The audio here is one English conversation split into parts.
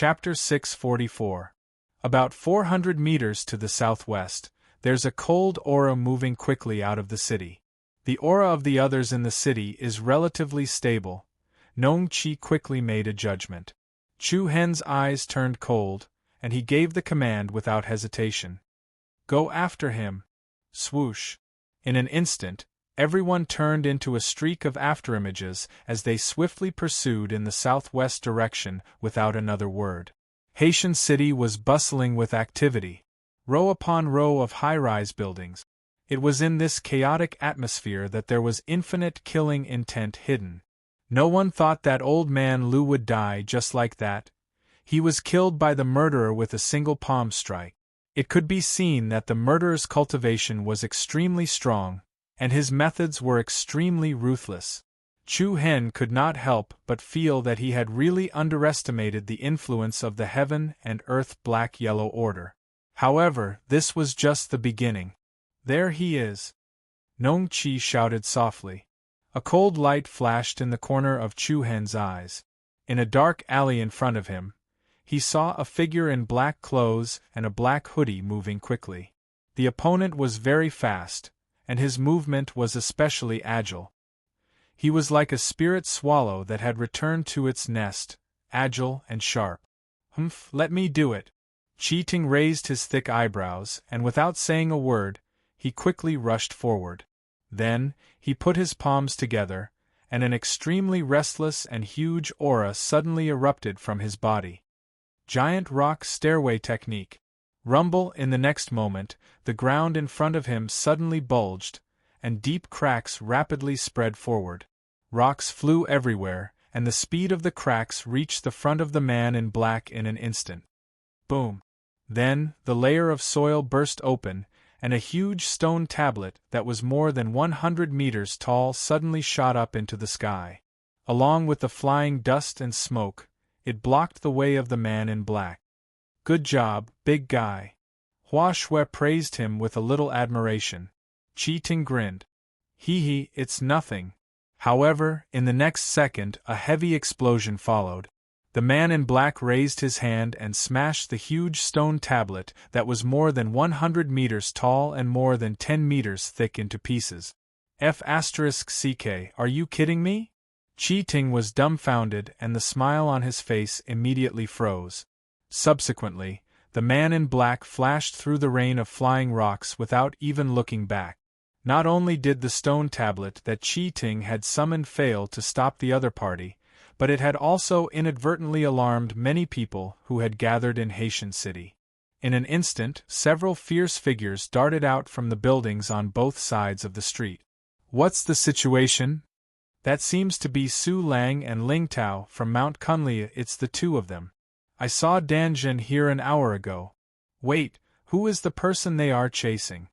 Chapter 644. About 400 meters to the southwest, there's a cold aura moving quickly out of the city. The aura of the others in the city is relatively stable. Nong Chi quickly made a judgment. Chu Hen's eyes turned cold, and he gave the command without hesitation. Go after him. Swoosh. In an instant, everyone turned into a streak of afterimages as they swiftly pursued in the southwest direction without another word. Haitian City was bustling with activity. Row upon row of high-rise buildings. It was in this chaotic atmosphere that there was infinite killing intent hidden. No one thought that old man Lu would die just like that. He was killed by the murderer with a single palm strike. It could be seen that the murderer's cultivation was extremely strong, and his methods were extremely ruthless. Chu Hen could not help but feel that he had really underestimated the influence of the heaven and earth black-yellow order. However, this was just the beginning. There he is. Nong Chi shouted softly. A cold light flashed in the corner of Chu Hen's eyes. In a dark alley in front of him, he saw a figure in black clothes and a black hoodie moving quickly. The opponent was very fast, and his movement was especially agile. He was like a spirit swallow that had returned to its nest, agile and sharp. Humph, let me do it. Chi Ting raised his thick eyebrows, and without saying a word, he quickly rushed forward. Then, he put his palms together, and an extremely restless and huge aura suddenly erupted from his body. Giant rock stairway technique. Rumble. In the next moment, the ground in front of him suddenly bulged, and deep cracks rapidly spread forward. Rocks flew everywhere, and the speed of the cracks reached the front of the man in black in an instant. Boom! Then, the layer of soil burst open, and a huge stone tablet that was more than 100 meters tall suddenly shot up into the sky. Along with the flying dust and smoke, it blocked the way of the man in black. Good job, big guy. Hua Shui praised him with a little admiration. Chi Ting grinned. Hee, it's nothing. However, in the next second, a heavy explosion followed. The man in black raised his hand and smashed the huge stone tablet that was more than 100 meters tall and more than 10 meters thick into pieces. F***ck, are you kidding me? Chi Ting was dumbfounded and the smile on his face immediately froze. Subsequently, the man in black flashed through the rain of flying rocks without even looking back. Not only did the stone tablet that Chi Ting had summoned fail to stop the other party, but it had also inadvertently alarmed many people who had gathered in Haitian City. In an instant, several fierce figures darted out from the buildings on both sides of the street. What's the situation? That seems to be Su Lang and Ling Tao from Mount Kunlia. It's the two of them. I saw Danjin here an hour ago. Wait, who is the person they are chasing?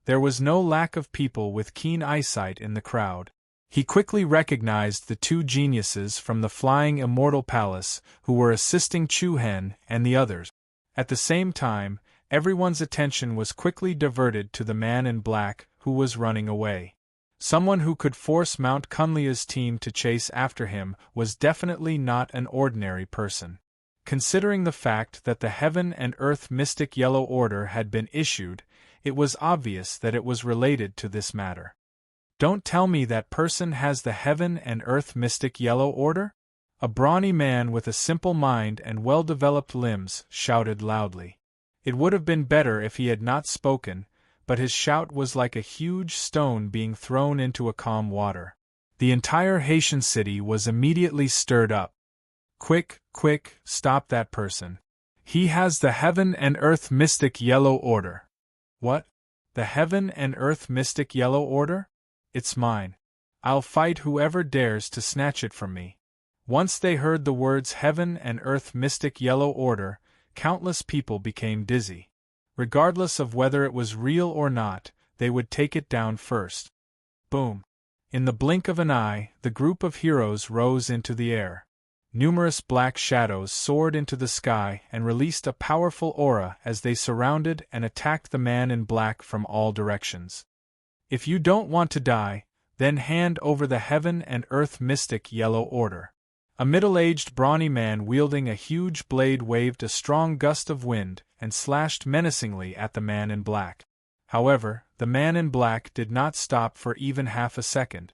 There was no lack of people with keen eyesight in the crowd. He quickly recognized the two geniuses from the Flying Immortal Palace who were assisting Chu Hen and the others. At the same time, everyone's attention was quickly diverted to the man in black who was running away. Someone who could force Mount Kunlia's team to chase after him was definitely not an ordinary person. Considering the fact that the Heaven and Earth Mystic Yellow Order had been issued, it was obvious that it was related to this matter. Don't tell me that person has the Heaven and Earth Mystic Yellow Order? A brawny man with a simple mind and well-developed limbs shouted loudly. It would have been better if he had not spoken, but his shout was like a huge stone being thrown into a calm water. The entire Haitian city was immediately stirred up. Quick, stop that person. He has the Heaven and Earth Mystic Yellow Order. What? The Heaven and Earth Mystic Yellow Order? It's mine. I'll fight whoever dares to snatch it from me. Once they heard the words Heaven and Earth Mystic Yellow Order, countless people became dizzy. Regardless of whether it was real or not, they would take it down first. Boom! In the blink of an eye, the group of heroes rose into the air. Numerous black shadows soared into the sky and released a powerful aura as they surrounded and attacked the man in black from all directions. If you don't want to die, then hand over the Heaven and Earth Mystic Yellow Order. A middle-aged brawny man wielding a huge blade waved a strong gust of wind and slashed menacingly at the man in black. However, the man in black did not stop for even half a second.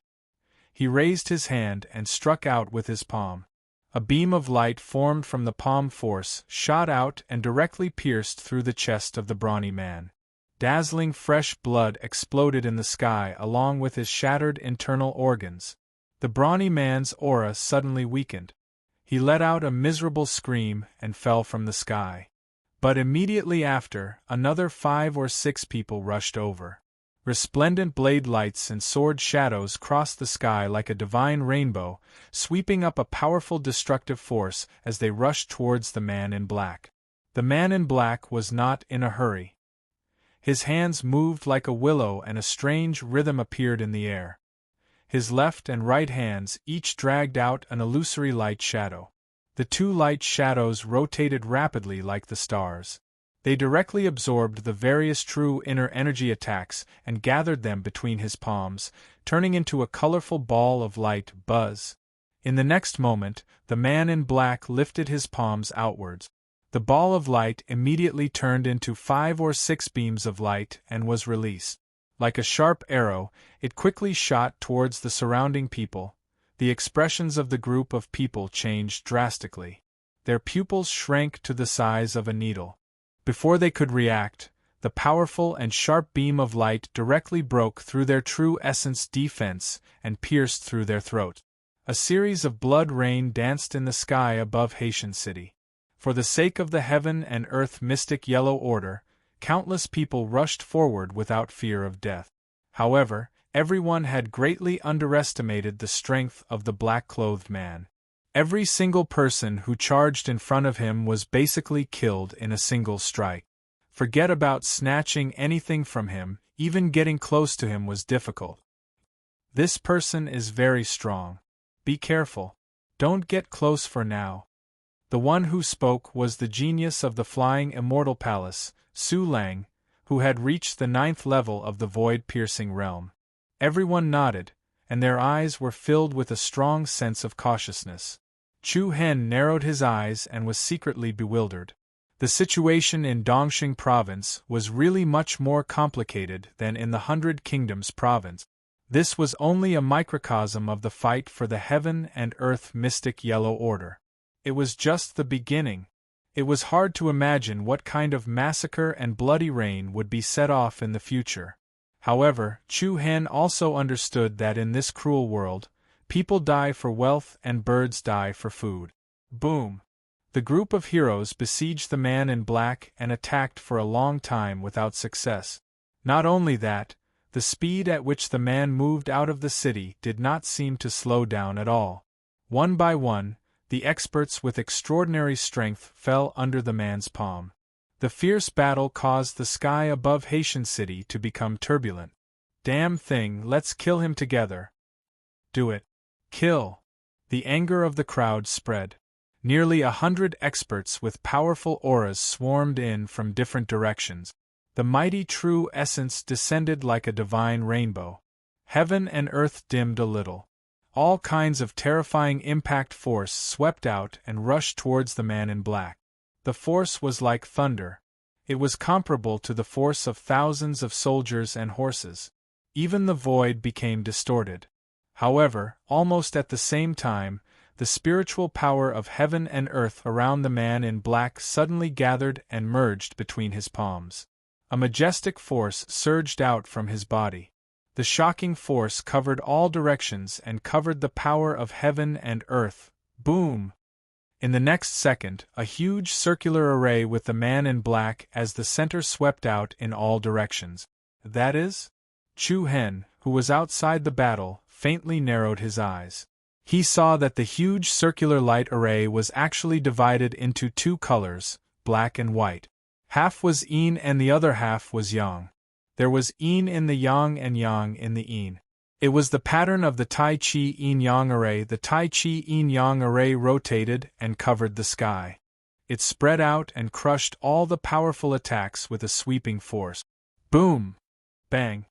He raised his hand and struck out with his palm. A beam of light formed from the palm force, shot out and directly pierced through the chest of the brawny man. Dazzling fresh blood exploded in the sky along with his shattered internal organs. The brawny man's aura suddenly weakened. He let out a miserable scream and fell from the sky. But immediately after, another 5 or 6 people rushed over. Resplendent blade lights and sword shadows crossed the sky like a divine rainbow, sweeping up a powerful destructive force as they rushed towards the man in black. The man in black was not in a hurry. His hands moved like a willow and a strange rhythm appeared in the air. His left and right hands each dragged out an illusory light shadow. The 2 light shadows rotated rapidly like the stars. They directly absorbed the various true inner energy attacks and gathered them between his palms, turning into a colorful ball of light buzz. In the next moment, the man in black lifted his palms outwards. The ball of light immediately turned into 5 or 6 beams of light and was released. Like a sharp arrow, it quickly shot towards the surrounding people. The expressions of the group of people changed drastically. Their pupils shrank to the size of a needle. Before they could react, the powerful and sharp beam of light directly broke through their true essence defense and pierced through their throat. A series of blood rain danced in the sky above Haitian City. For the sake of the heaven and earth mystic yellow order, countless people rushed forward without fear of death. However, everyone had greatly underestimated the strength of the black-clothed man. Every single person who charged in front of him was basically killed in a single strike. Forget about snatching anything from him, even getting close to him was difficult. This person is very strong. Be careful. Don't get close for now. The one who spoke was the genius of the Flying Immortal Palace, Su Lang, who had reached the 9th level of the void-piercing realm. Everyone nodded, and their eyes were filled with a strong sense of cautiousness. Chu Hen narrowed his eyes and was secretly bewildered. The situation in Dongxing Province was really much more complicated than in the 100 Kingdoms province. This was only a microcosm of the fight for the heaven and earth mystic yellow order. It was just the beginning. It was hard to imagine what kind of massacre and bloody rain would be set off in the future. However, Chu Hen also understood that in this cruel world, people die for wealth and birds die for food. Boom! The group of heroes besieged the man in black and attacked for a long time without success. Not only that, the speed at which the man moved out of the city did not seem to slow down at all. One by one, the experts with extraordinary strength fell under the man's palm. The fierce battle caused the sky above Haitian City to become turbulent. Damn thing, let's kill him together. Do it. Kill. The anger of the crowd spread. Nearly 100 experts with powerful auras swarmed in from different directions. The mighty true essence descended like a divine rainbow. Heaven and earth dimmed a little. All kinds of terrifying impact force swept out and rushed towards the man in black. The force was like thunder. It was comparable to the force of thousands of soldiers and horses. Even the void became distorted. However, almost at the same time, the spiritual power of heaven and earth around the man in black suddenly gathered and merged between his palms. A majestic force surged out from his body. The shocking force covered all directions and covered the power of heaven and earth. Boom! In the next second, a huge circular array with the man in black as the center swept out in all directions. That is? Chu Hen, who was outside the battle, faintly narrowed his eyes. He saw that the huge circular light array was actually divided into 2 colors, black and white. Half was yin and the other half was yang. There was yin in the yang and yang in the yin. It was the pattern of the Tai Chi yin-yang array. The Tai Chi yin-yang array rotated and covered the sky. It spread out and crushed all the powerful attacks with a sweeping force. Boom! Bang!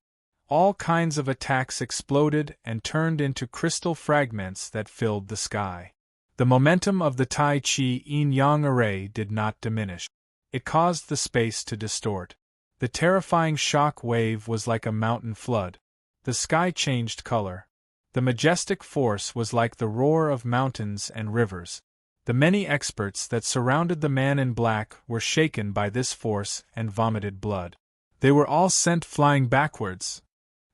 All kinds of attacks exploded and turned into crystal fragments that filled the sky. The momentum of the Tai Chi yin-yang array did not diminish. It caused the space to distort. The terrifying shock wave was like a mountain flood. The sky changed color. The majestic force was like the roar of mountains and rivers. The many experts that surrounded the man in black were shaken by this force and vomited blood. They were all sent flying backwards.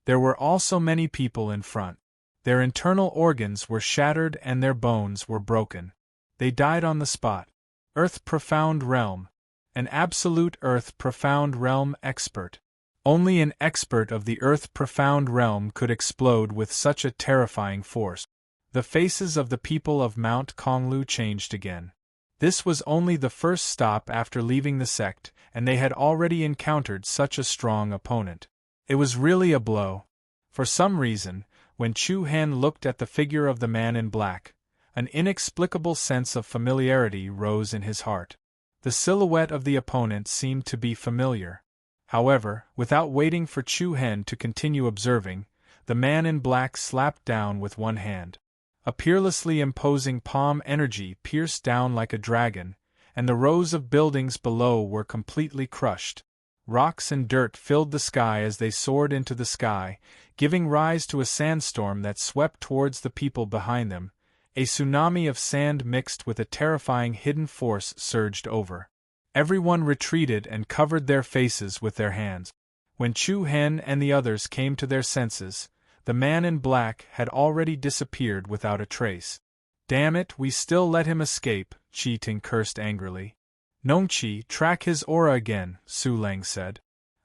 There were also many people in front. Their internal organs were shattered and their bones were broken. They died on the spot. Earth Profound Realm. An absolute Earth Profound Realm expert. Only an expert of the Earth Profound Realm could explode with such a terrifying force. The faces of the people of Mount Konglu changed again. This was only the first stop after leaving the sect, and they had already encountered such a strong opponent. It was really a blow. For some reason, when Chu Han looked at the figure of the man in black, an inexplicable sense of familiarity rose in his heart. The silhouette of the opponent seemed to be familiar. However, without waiting for Chu Han to continue observing, the man in black slapped down with one hand. A peerlessly imposing palm energy pierced down like a dragon, and the rows of buildings below were completely crushed. Rocks and dirt filled the sky as they soared into the sky, giving rise to a sandstorm that swept towards the people behind them. A tsunami of sand mixed with a terrifying hidden force surged over. Everyone retreated and covered their faces with their hands. When Chu Han and the others came to their senses, the man in black had already disappeared without a trace. "Damn it, we still let him escape," Qi Ting cursed angrily. "Nongqi, track his aura again," Su Lang said.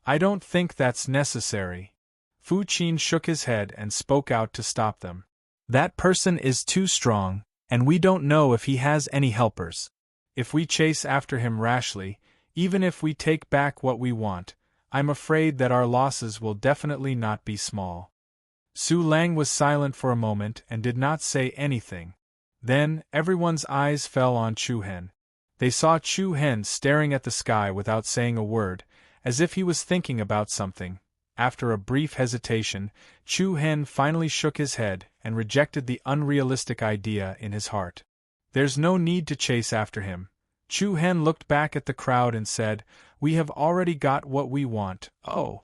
"I don't think that's necessary." Fu Qin shook his head and spoke out to stop them. "That person is too strong, and we don't know if he has any helpers. If we chase after him rashly, even if we take back what we want, I'm afraid that our losses will definitely not be small." Su Lang was silent for a moment and did not say anything. Then, everyone's eyes fell on Chu Han. They saw Chu Han staring at the sky without saying a word, as if he was thinking about something. After a brief hesitation, Chu Han finally shook his head and rejected the unrealistic idea in his heart. "There's no need to chase after him." Chu Han looked back at the crowd and said, "We have already got what we want." Oh.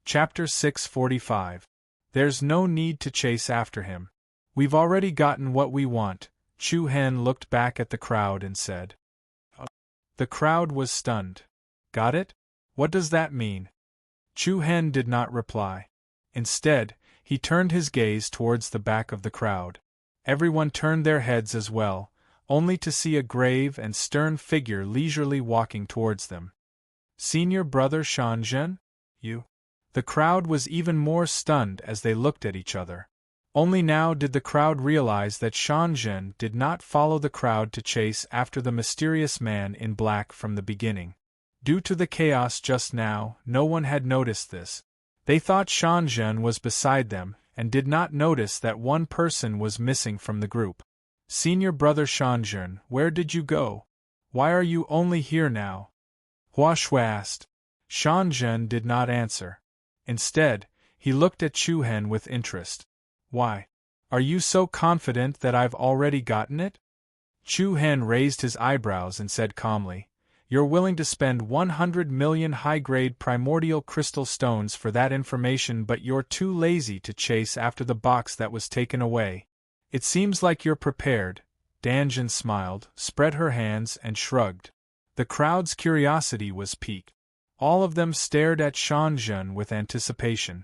Chapter 645. There's no need to chase after him. We've already gotten what we want. Chu Han looked back at the crowd and said. The crowd was stunned. Got it? What does that mean? Chu Han did not reply. Instead, he turned his gaze towards the back of the crowd. Everyone turned their heads as well, only to see a grave and stern figure leisurely walking towards them. "Senior brother Shanzhen? You?" The crowd was even more stunned as they looked at each other. Only now did the crowd realize that Shanzhen did not follow the crowd to chase after the mysterious man in black from the beginning. Due to the chaos just now, no one had noticed this. They thought Shanzhen was beside them, and did not notice that one person was missing from the group. "Senior brother Shanzhen, where did you go? Why are you only here now?" Hua Shui asked. Shanzhen did not answer. Instead, he looked at Chu Han with interest. "Why? Are you so confident that I've already gotten it?" Chu Han raised his eyebrows and said calmly, "You're willing to spend 100 million high-grade primordial crystal stones for that information, but you're too lazy to chase after the box that was taken away. It seems like you're prepared." Danjin smiled, spread her hands and shrugged. The crowd's curiosity was piqued. All of them stared at Shanzhen with anticipation.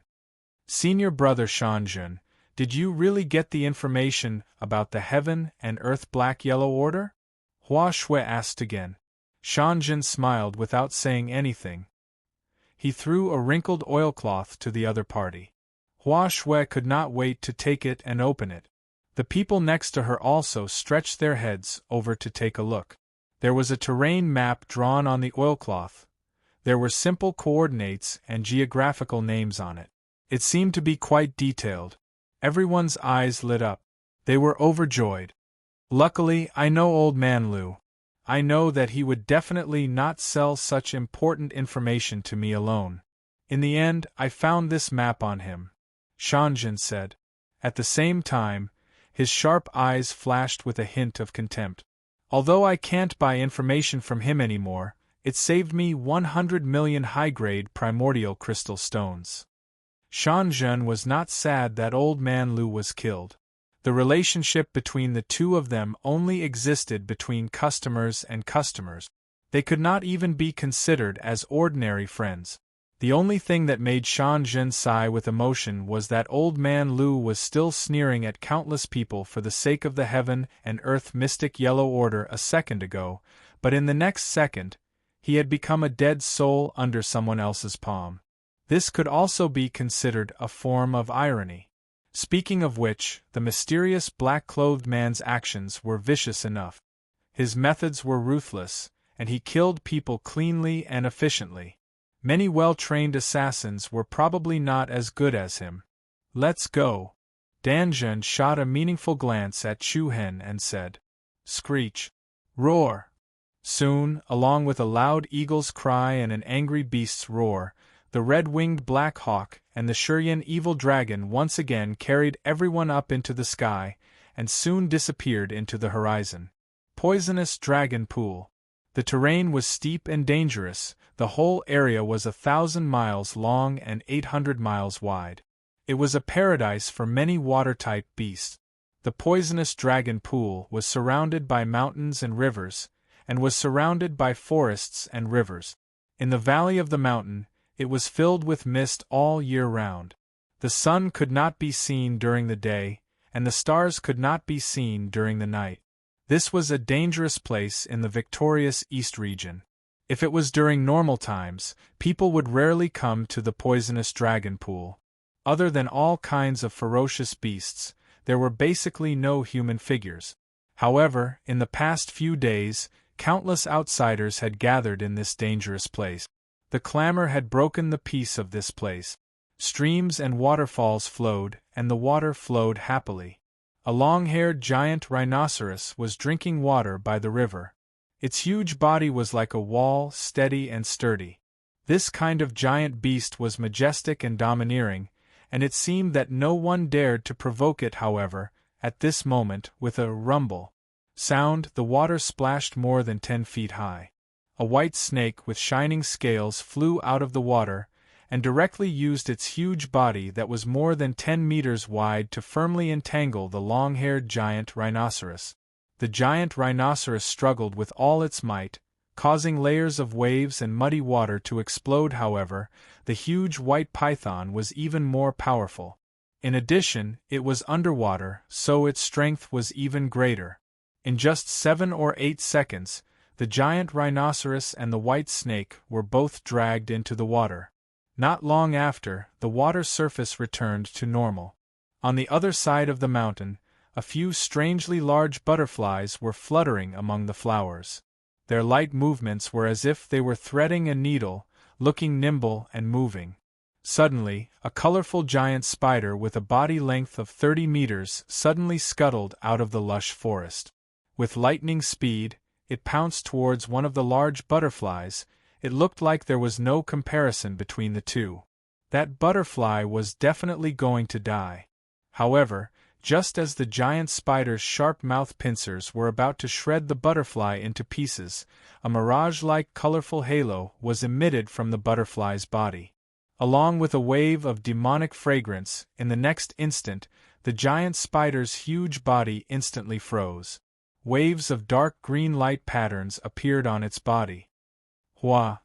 "Senior brother Shanzhen, did you really get the information about the Heaven and Earth Black-Yellow Order?" Hua Shui asked again. Shanzhen smiled without saying anything. He threw a wrinkled oilcloth to the other party. Hua Shui could not wait to take it and open it. The people next to her also stretched their heads over to take a look. There was a terrain map drawn on the oilcloth. There were simple coordinates and geographical names on it. It seemed to be quite detailed. Everyone's eyes lit up. They were overjoyed. "Luckily, I know Old Man Lu. I know that he would definitely not sell such important information to me alone. In the end, I found this map on him," Shanzhen said. At the same time, His sharp eyes flashed with a hint of contempt. Although I can't buy information from him anymore, it saved me 100 million high-grade primordial crystal stones. Shan Zhen was not sad that old man Lu was killed. The relationship between the two of them only existed between customers and customers. They could not even be considered as ordinary friends. The only thing that made Shan Zhen sigh with emotion was that old man Lu was still sneering at countless people for the sake of the heaven and earth mystic yellow order a second ago, but in the next second, he had become a dead soul under someone else's palm. This could also be considered a form of irony. Speaking of which, the mysterious black-clothed man's actions were vicious enough. His methods were ruthless, and he killed people cleanly and efficiently. Many well-trained assassins were probably not as good as him. "Let's go." Danzhen shot a meaningful glance at Chu Hen and said, "Screech! Roar!" Soon, along with a loud eagle's cry and an angry beast's roar, the red-winged black hawk and the Shurian evil dragon once again carried everyone up into the sky, and soon disappeared into the horizon. Poisonous Dragon Pool. The terrain was steep and dangerous. The whole area was 1,000 miles long and 800 miles wide. It was a paradise for many water-type beasts. The poisonous dragon pool was surrounded by mountains and rivers, and was surrounded by forests and rivers. In the valley of the mountain, it was filled with mist all year round. The sun could not be seen during the day, and the stars could not be seen during the night. This was a dangerous place in the victorious East region. If it was during normal times, people would rarely come to the poisonous dragon pool. Other than all kinds of ferocious beasts, there were basically no human figures. However, in the past few days, countless outsiders had gathered in this dangerous place. The clamor had broken the peace of this place. Streams and waterfalls flowed, and the water flowed happily. A long-haired giant rhinoceros was drinking water by the river. Its huge body was like a wall, steady and sturdy. This kind of giant beast was majestic and domineering, and it seemed that no one dared to provoke it. However, at this moment, with a rumble sound, the water splashed more than 10 feet high. A white snake with shining scales flew out of the water, and directly used its huge body that was more than 10 meters wide to firmly entangle the long-haired giant rhinoceros. The giant rhinoceros struggled with all its might, causing layers of waves and muddy water to explode. However, the huge white python was even more powerful. In addition, it was underwater, so its strength was even greater. In just 7 or 8 seconds, the giant rhinoceros and the white snake were both dragged into the water. Not long after, the water surface returned to normal. On the other side of the mountain, a few strangely large butterflies were fluttering among the flowers. Their light movements were as if they were threading a needle, looking nimble and moving. Suddenly, a colorful giant spider with a body length of 30 meters suddenly scuttled out of the lush forest. With lightning speed, it pounced towards one of the large butterflies. It looked like there was no comparison between the two. That butterfly was definitely going to die. However, just as the giant spider's sharp mouth pincers were about to shred the butterfly into pieces, a mirage-like colorful halo was emitted from the butterfly's body. Along with a wave of demonic fragrance, in the next instant, the giant spider's huge body instantly froze. Waves of dark green light patterns appeared on its body. Hua!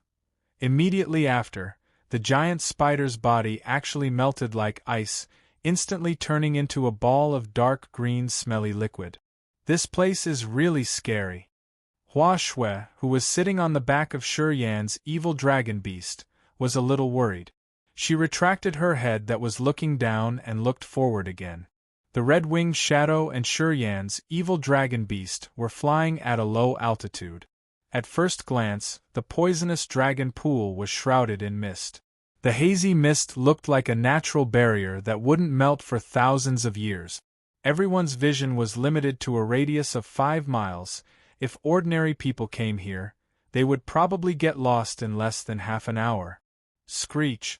Immediately after, the giant spider's body actually melted like ice, instantly turning into a ball of dark green smelly liquid. This place is really scary. Hua Shui, who was sitting on the back of Shurian's evil dragon beast, was a little worried. She retracted her head that was looking down and looked forward again. The red-winged shadow and Shurian's evil dragon beast were flying at a low altitude. At first glance, the poisonous dragon pool was shrouded in mist. The hazy mist looked like a natural barrier that wouldn't melt for thousands of years. Everyone's vision was limited to a radius of 5 miles. If ordinary people came here, they would probably get lost in less than half an hour. Screech!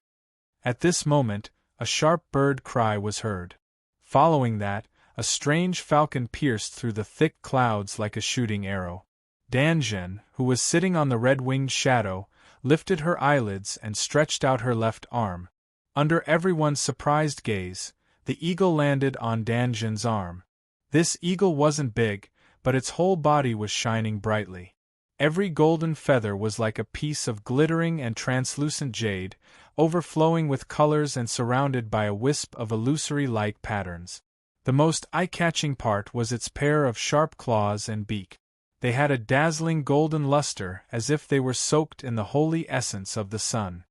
At this moment, a sharp bird cry was heard. Following that, a strange falcon pierced through the thick clouds like a shooting arrow. Danjun, who was sitting on the red-winged shadow, lifted her eyelids and stretched out her left arm. Under everyone's surprised gaze, the eagle landed on Danjun's arm. This eagle wasn't big, but its whole body was shining brightly. Every golden feather was like a piece of glittering and translucent jade, overflowing with colors and surrounded by a wisp of illusory light patterns. The most eye-catching part was its pair of sharp claws and beak. They had a dazzling golden luster as if they were soaked in the holy essence of the sun.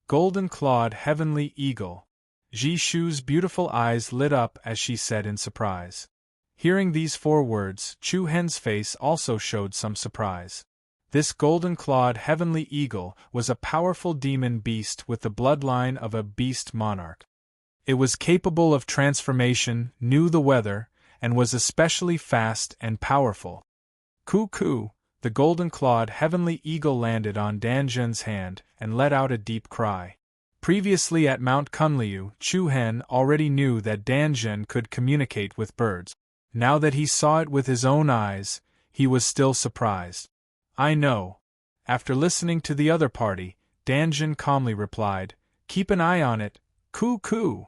Golden-clawed heavenly eagle. Jishu's beautiful eyes lit up as she said in surprise. Hearing these 4 words, Chu Hen's face also showed some surprise. This golden-clawed heavenly eagle was a powerful demon beast with the bloodline of a beast monarch. It was capable of transformation, knew the weather, and was especially fast and powerful. Coo-coo, the golden-clawed heavenly eagle landed on Danjun's hand and let out a deep cry. Previously at Mount Kunliu, Chu Hen already knew that Danjun could communicate with birds. Now that he saw it with his own eyes, he was still surprised. I know. After listening to the other party, Danjun calmly replied, "Keep an eye on it, coo-coo."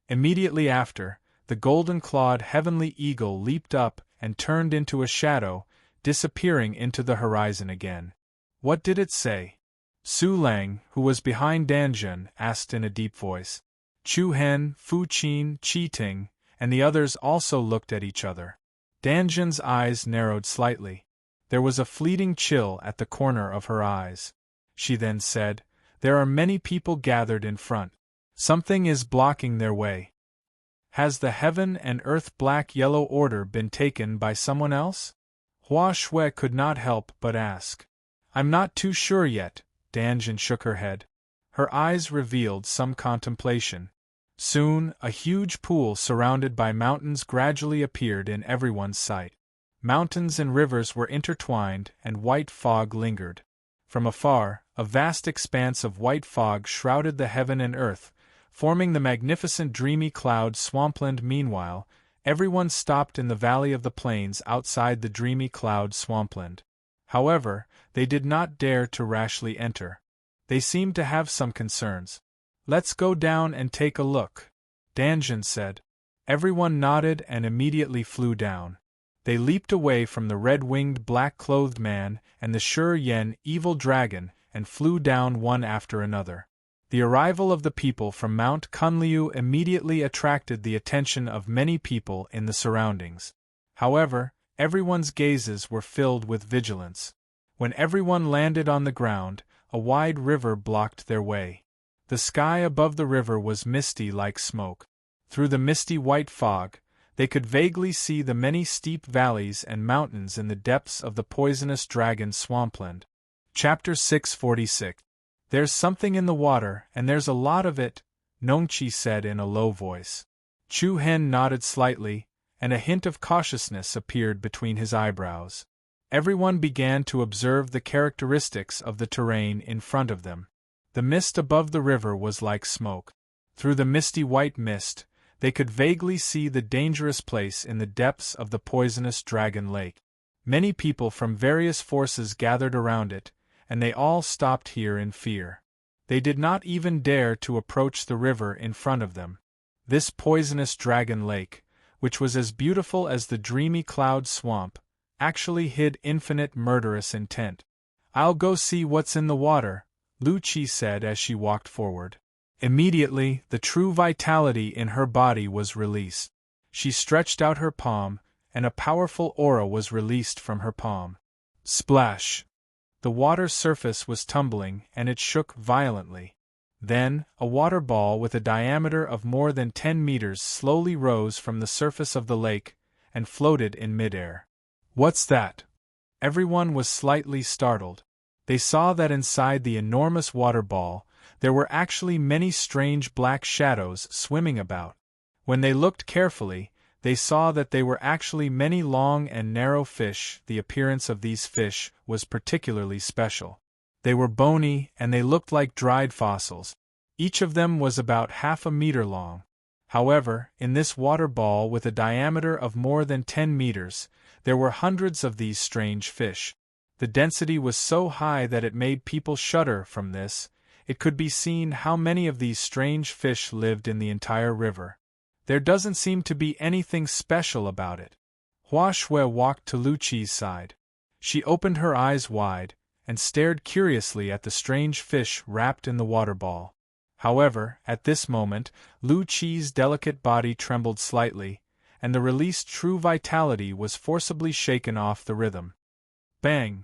Immediately after, the golden-clawed heavenly eagle leaped up and turned into a shadow, disappearing into the horizon again. What did it say? Su Lang, who was behind Danjun, asked in a deep voice. Chu Hen, Fu Qin, Qi Ting, and the others also looked at each other. Danjun's eyes narrowed slightly. There was a fleeting chill at the corner of her eyes. She then said, "There are many people gathered in front. Something is blocking their way. Has the heaven and earth black-yellow order been taken by someone else?" Hua Shui could not help but ask. "I'm not too sure yet." Danjun shook her head. Her eyes revealed some contemplation. Soon, a huge pool surrounded by mountains gradually appeared in everyone's sight. Mountains and rivers were intertwined, and white fog lingered. From afar, a vast expanse of white fog shrouded the heaven and earth, forming the magnificent dreamy cloud swampland. Meanwhile, everyone stopped in the valley of the plains outside the dreamy cloud swampland. However, they did not dare to rashly enter. They seemed to have some concerns. "Let's go down and take a look," Danjun said. Everyone nodded and immediately flew down. They leaped away from the red-winged black-clothed man and the Shi-Yen evil dragon and flew down one after another. The arrival of the people from Mount Kunliu immediately attracted the attention of many people in the surroundings. However, everyone's gazes were filled with vigilance. When everyone landed on the ground, a wide river blocked their way. The sky above the river was misty like smoke. Through the misty white fog, they could vaguely see the many steep valleys and mountains in the depths of the poisonous dragon swampland. Chapter 646. "There's something in the water, and there's a lot of it," Nongqi said in a low voice. Chu Hen nodded slightly, and a hint of cautiousness appeared between his eyebrows. Everyone began to observe the characteristics of the terrain in front of them. The mist above the river was like smoke. Through the misty white mist, they could vaguely see the dangerous place in the depths of the poisonous dragon lake. Many people from various forces gathered around it, and they all stopped here in fear. They did not even dare to approach the river in front of them. This poisonous dragon lake, which was as beautiful as the dreamy cloud swamp, actually hid infinite murderous intent. "I'll go see what's in the water," Lu Qi said as she walked forward. Immediately, the true vitality in her body was released. She stretched out her palm, and a powerful aura was released from her palm. Splash! The water surface was tumbling, and it shook violently. Then, a water ball with a diameter of more than 10 meters slowly rose from the surface of the lake and floated in midair. "What's that?" Everyone was slightly startled. They saw that inside the enormous water ball, there were actually many strange black shadows swimming about. When they looked carefully, they saw that they were actually many long and narrow fish. The appearance of these fish was particularly special. They were bony and they looked like dried fossils. Each of them was about half a meter long. However, in this water ball with a diameter of more than 10 meters, there were hundreds of these strange fish. The density was so high that it made people shudder. From this, it could be seen how many of these strange fish lived in the entire river. There doesn't seem to be anything special about it. Hua Shui walked to Lu Qi's side. She opened her eyes wide, and stared curiously at the strange fish wrapped in the water ball. However, at this moment, Lu Qi's delicate body trembled slightly, and the released true vitality was forcibly shaken off the rhythm. Bang!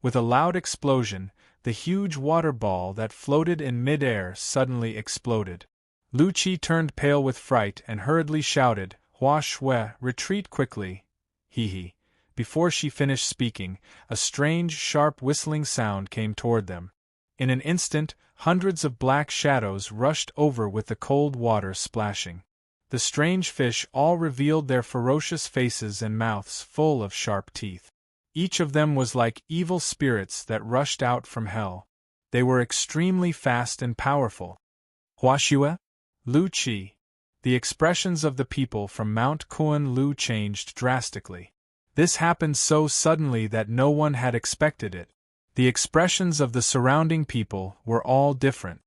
With a loud explosion, the huge water ball that floated in mid-air suddenly exploded. Lu Qi turned pale with fright and hurriedly shouted, "Hua Shui, retreat quickly!" He. Before she finished speaking, a strange, sharp whistling sound came toward them. In an instant, hundreds of black shadows rushed over with the cold water splashing. The strange fish all revealed their ferocious faces and mouths full of sharp teeth. Each of them was like evil spirits that rushed out from hell. They were extremely fast and powerful. Hua Shui? Lu Qi. The expressions of the people from Mount Kunlu changed drastically. This happened so suddenly that no one had expected it. The expressions of the surrounding people were all different.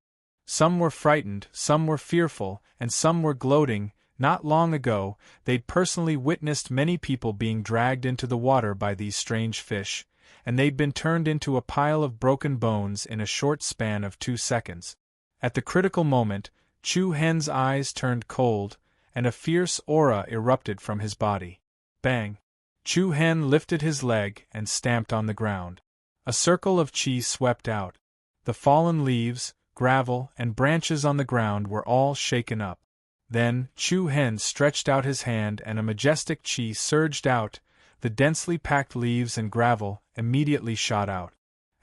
Some were frightened, some were fearful, and some were gloating. Not long ago, they'd personally witnessed many people being dragged into the water by these strange fish, and they'd been turned into a pile of broken bones in a short span of 2 seconds. At the critical moment, Chu Hen's eyes turned cold, and a fierce aura erupted from his body. Bang! Chu Hen lifted his leg and stamped on the ground. A circle of qi swept out. The fallen leaves, gravel, and branches on the ground were all shaken up. Then, Chu Hen stretched out his hand and a majestic qi surged out. The densely packed leaves and gravel immediately shot out.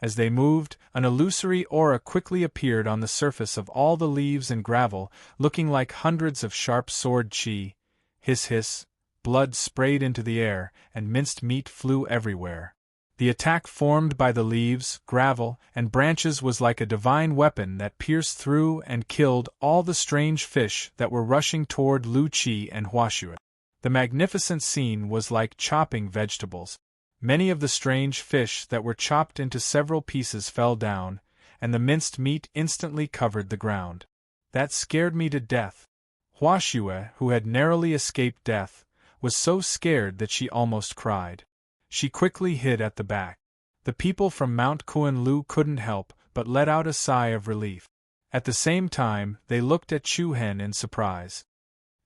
As they moved, an illusory aura quickly appeared on the surface of all the leaves and gravel, looking like hundreds of sharp sword qi. Hiss hiss. Blood sprayed into the air, and minced meat flew everywhere. The attack formed by the leaves, gravel, and branches was like a divine weapon that pierced through and killed all the strange fish that were rushing toward Lu Qi and Hua Shui. The magnificent scene was like chopping vegetables. Many of the strange fish that were chopped into several pieces fell down, and the minced meat instantly covered the ground. That scared me to death. Hua Shui, who had narrowly escaped death, was so scared that she almost cried. She quickly hid at the back. The people from Mount Kunlu couldn't help but let out a sigh of relief. At the same time, they looked at Chu Hen in surprise.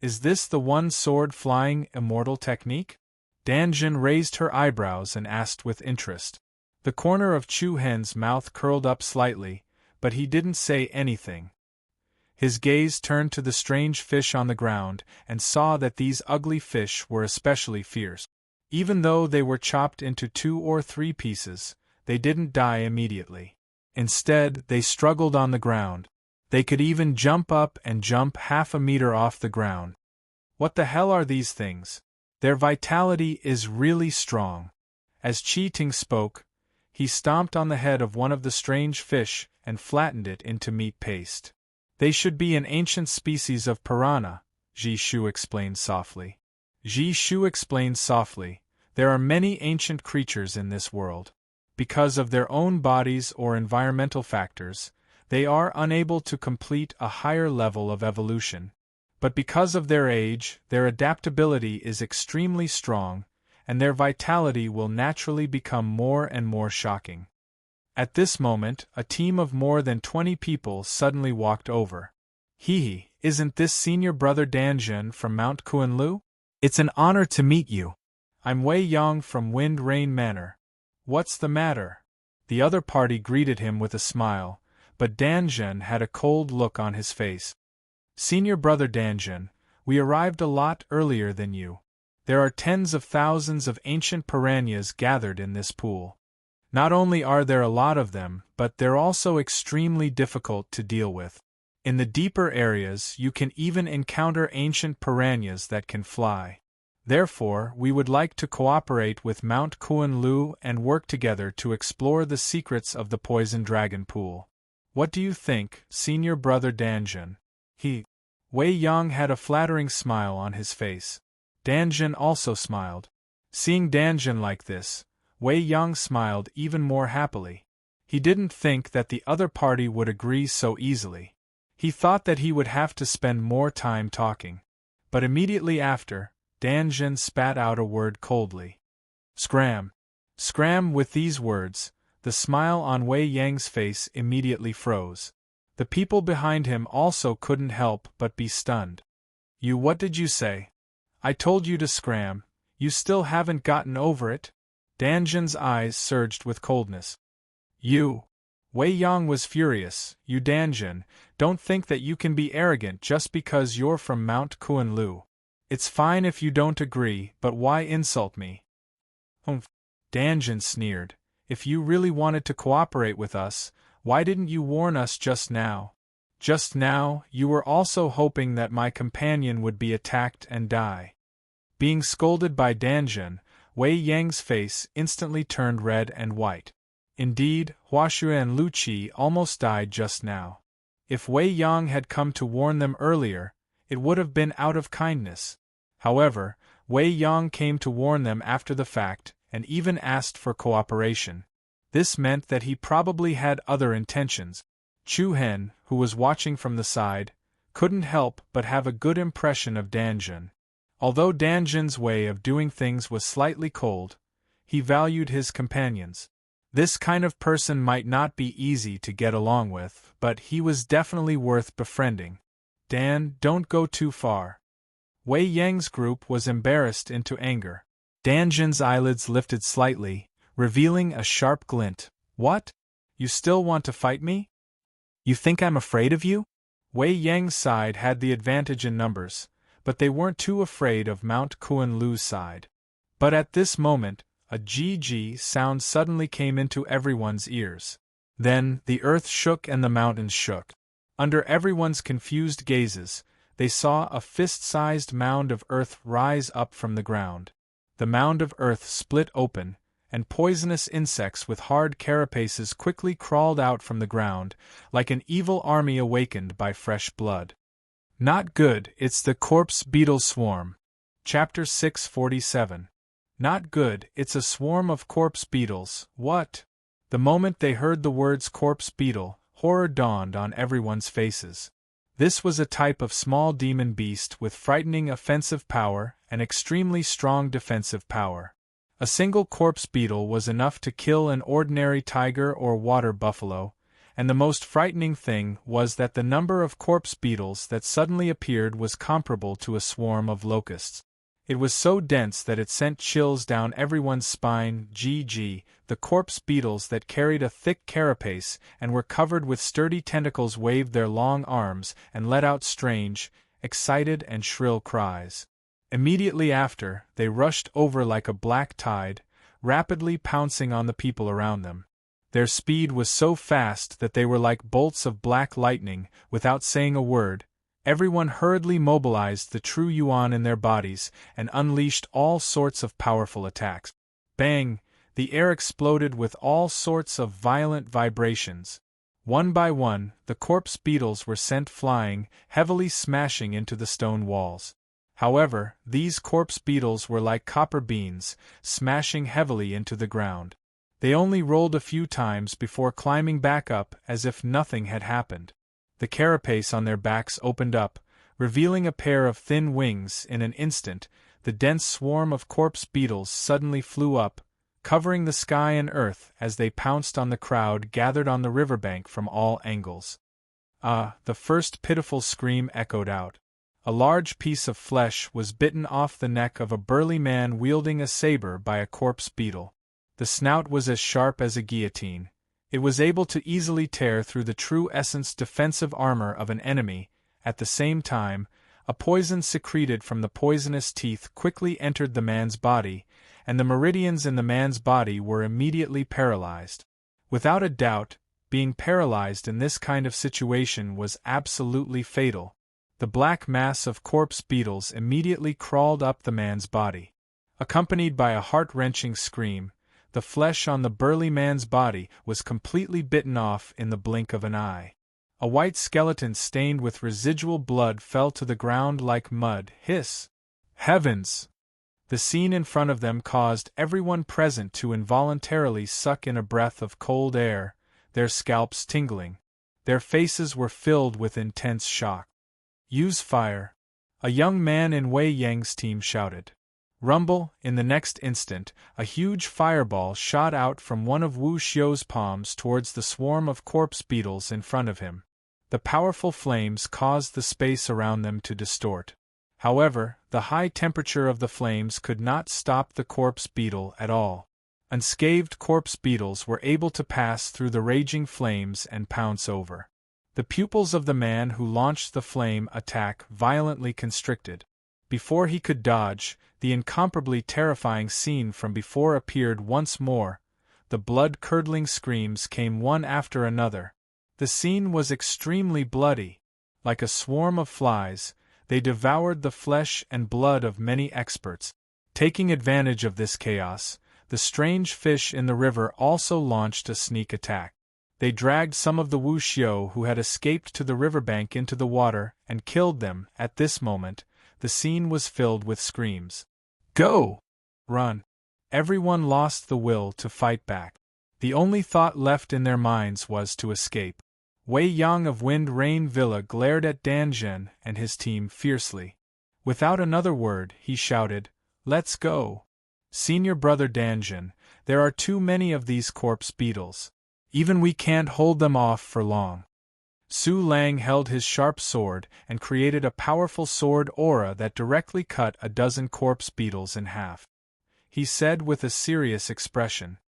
Is this the one-sword flying immortal technique? Danjun raised her eyebrows and asked with interest. The corner of Chu Hen's mouth curled up slightly, but he didn't say anything. His gaze turned to the strange fish on the ground and saw that these ugly fish were especially fierce. Even though they were chopped into 2 or 3 pieces, they didn't die immediately. Instead, they struggled on the ground. They could even jump up and jump half a meter off the ground. What the hell are these things? Their vitality is really strong. As Qi Ting spoke, he stomped on the head of one of the strange fish and flattened it into meat paste. They should be an ancient species of piranha, Ji Shu explained softly. Ji Shu explained softly, there are many ancient creatures in this world. Because of their own bodies or environmental factors, they are unable to complete a higher level of evolution. But because of their age, their adaptability is extremely strong, and their vitality will naturally become more and more shocking. At this moment, a team of more than 20 people suddenly walked over. Hee, isn't this senior brother Danjun from Mount Kunlu? It's an honor to meet you. I'm Wei Yang from Wind Rain Manor. What's the matter? The other party greeted him with a smile, but Danjun had a cold look on his face. Senior brother Danjun, we arrived a lot earlier than you. There are tens of thousands of ancient piranhas gathered in this pool. Not only are there a lot of them, but they're also extremely difficult to deal with. In the deeper areas, you can even encounter ancient piranhas that can fly. Therefore, we would like to cooperate with Mount Kunlu and work together to explore the secrets of the Poison Dragon Pool. What do you think, senior brother Danjun? Wei Yang had a flattering smile on his face. Danjun also smiled. Seeing Danjun like this, Wei Yang smiled even more happily. He didn't think that the other party would agree so easily. He thought that he would have to spend more time talking. But immediately after, Danjun spat out a word coldly. Scram! Scram! With these words, the smile on Wei Yang's face immediately froze. The people behind him also couldn't help but be stunned. What did you say? I told you to scram. You still haven't gotten over it? Danjun's eyes surged with coldness. Wei Yang was furious. You Danjun, don't think that you can be arrogant just because you're from Mount Kuan-Lu. It's fine if you don't agree, but why insult me? Danjun sneered. If you really wanted to cooperate with us, why didn't you warn us just now? Just now, you were also hoping that my companion would be attacked and die. Being scolded by Danjun, Wei Yang's face instantly turned red and white. Indeed, Huashu and Lu Qi almost died just now. If Wei Yang had come to warn them earlier, it would have been out of kindness. However, Wei Yang came to warn them after the fact, and even asked for cooperation. This meant that he probably had other intentions. Chu Hen, who was watching from the side, couldn't help but have a good impression of Danjun. Although Danjun's way of doing things was slightly cold, he valued his companions. This kind of person might not be easy to get along with, but he was definitely worth befriending. Dan, don't go too far. Wei Yang's group was embarrassed into anger. Danjun's eyelids lifted slightly, revealing a sharp glint. What? You still want to fight me? You think I'm afraid of you? Wei Yang's side had the advantage in numbers, but they weren't too afraid of Mount Kuan-Lu's side. But at this moment, a GG sound suddenly came into everyone's ears. Then, the earth shook and the mountains shook. Under everyone's confused gazes, they saw a fist-sized mound of earth rise up from the ground. The mound of earth split open, and poisonous insects with hard carapaces quickly crawled out from the ground, like an evil army awakened by fresh blood. Not good, it's the corpse beetle swarm. Chapter 647. Not good, it's a swarm of corpse beetles. What? The moment they heard the words corpse beetle, horror dawned on everyone's faces. This was a type of small demon beast with frightening offensive power and extremely strong defensive power. A single corpse beetle was enough to kill an ordinary tiger or water buffalo, and the most frightening thing was that the number of corpse beetles that suddenly appeared was comparable to a swarm of locusts. It was so dense that it sent chills down everyone's spine. GG, the corpse beetles that carried a thick carapace and were covered with sturdy tentacles waved their long arms and let out strange, excited and shrill cries. Immediately after, they rushed over like a black tide, rapidly pouncing on the people around them. Their speed was so fast that they were like bolts of black lightning. Without saying a word, everyone hurriedly mobilized the true yuan in their bodies and unleashed all sorts of powerful attacks. Bang! The air exploded with all sorts of violent vibrations. One by one, the corpse beetles were sent flying, heavily smashing into the stone walls. However, these corpse beetles were like copper beans, smashing heavily into the ground. They only rolled a few times before climbing back up as if nothing had happened. The carapace on their backs opened up, revealing a pair of thin wings. In an instant, the dense swarm of corpse beetles suddenly flew up, covering the sky and earth as they pounced on the crowd gathered on the riverbank from all angles. Ah! The first pitiful scream echoed out. A large piece of flesh was bitten off the neck of a burly man wielding a saber by a corpse beetle. The snout was as sharp as a guillotine. It was able to easily tear through the true essence defensive armor of an enemy. At the same time, a poison secreted from the poisonous teeth quickly entered the man's body, and the meridians in the man's body were immediately paralyzed. Without a doubt, being paralyzed in this kind of situation was absolutely fatal. The black mass of corpse beetles immediately crawled up the man's body. Accompanied by a heart-wrenching scream, the flesh on the burly man's body was completely bitten off in the blink of an eye. A white skeleton stained with residual blood fell to the ground like mud. Hiss! Heavens! The scene in front of them caused everyone present to involuntarily suck in a breath of cold air, their scalps tingling. Their faces were filled with intense shock. Use fire! A young man in Wei Yang's team shouted. Rumble! In the next instant, a huge fireball shot out from one of Wu Xiu's palms towards the swarm of corpse beetles in front of him. The powerful flames caused the space around them to distort. However, the high temperature of the flames could not stop the corpse beetle at all. Unscathed corpse beetles were able to pass through the raging flames and pounce over. The pupils of the man who launched the flame attack violently constricted. Before he could dodge, the incomparably terrifying scene from before appeared once more. The blood-curdling screams came one after another. The scene was extremely bloody. Like a swarm of flies, they devoured the flesh and blood of many experts. Taking advantage of this chaos, the strange fish in the river also launched a sneak attack. They dragged some of the Wu Xiu who had escaped to the riverbank into the water and killed them. At this moment, the scene was filled with screams. Go! Run! Everyone lost the will to fight back. The only thought left in their minds was to escape. Wei Yang of Wind Rain Villa glared at Dan Zhen and his team fiercely. Without another word, he shouted, "Let's go! Senior brother Dan Zhen, there are too many of these corpse beetles. Even we can't hold them off for long." Su Lang held his sharp sword and created a powerful sword aura that directly cut a dozen corpse beetles in half. He said with a serious expression.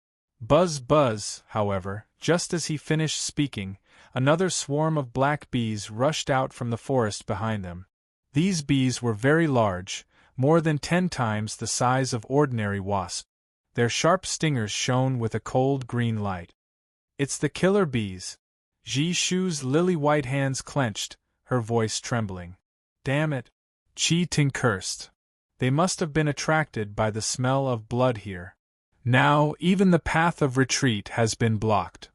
Buzz buzz, however, just as he finished speaking, another swarm of black bees rushed out from the forest behind them. These bees were very large, more than 10 times the size of ordinary wasps. Their sharp stingers shone with a cold green light. It's the killer bees. Ji Shu's lily-white hands clenched, her voice trembling. Damn it! Qi Ting cursed. They must have been attracted by the smell of blood here. Now even the path of retreat has been blocked.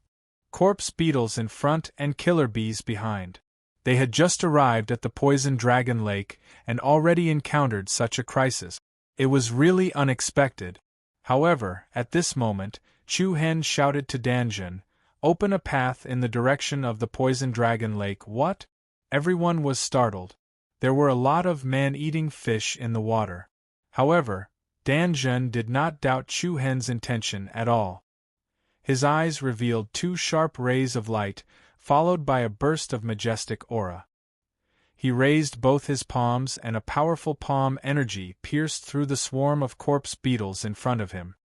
Corpse beetles in front and killer bees behind. They had just arrived at the Poison Dragon Lake and already encountered such a crisis. It was really unexpected. However, at this moment, Chu Hen shouted to Danjun, "Open a path in the direction of the Poison Dragon Lake." What? Everyone was startled. There were a lot of man-eating fish in the water. However, Danjun did not doubt Chu Hen's intention at all. His eyes revealed 2 sharp rays of light, followed by a burst of majestic aura. He raised both his palms and a powerful palm energy pierced through the swarm of corpse beetles in front of him.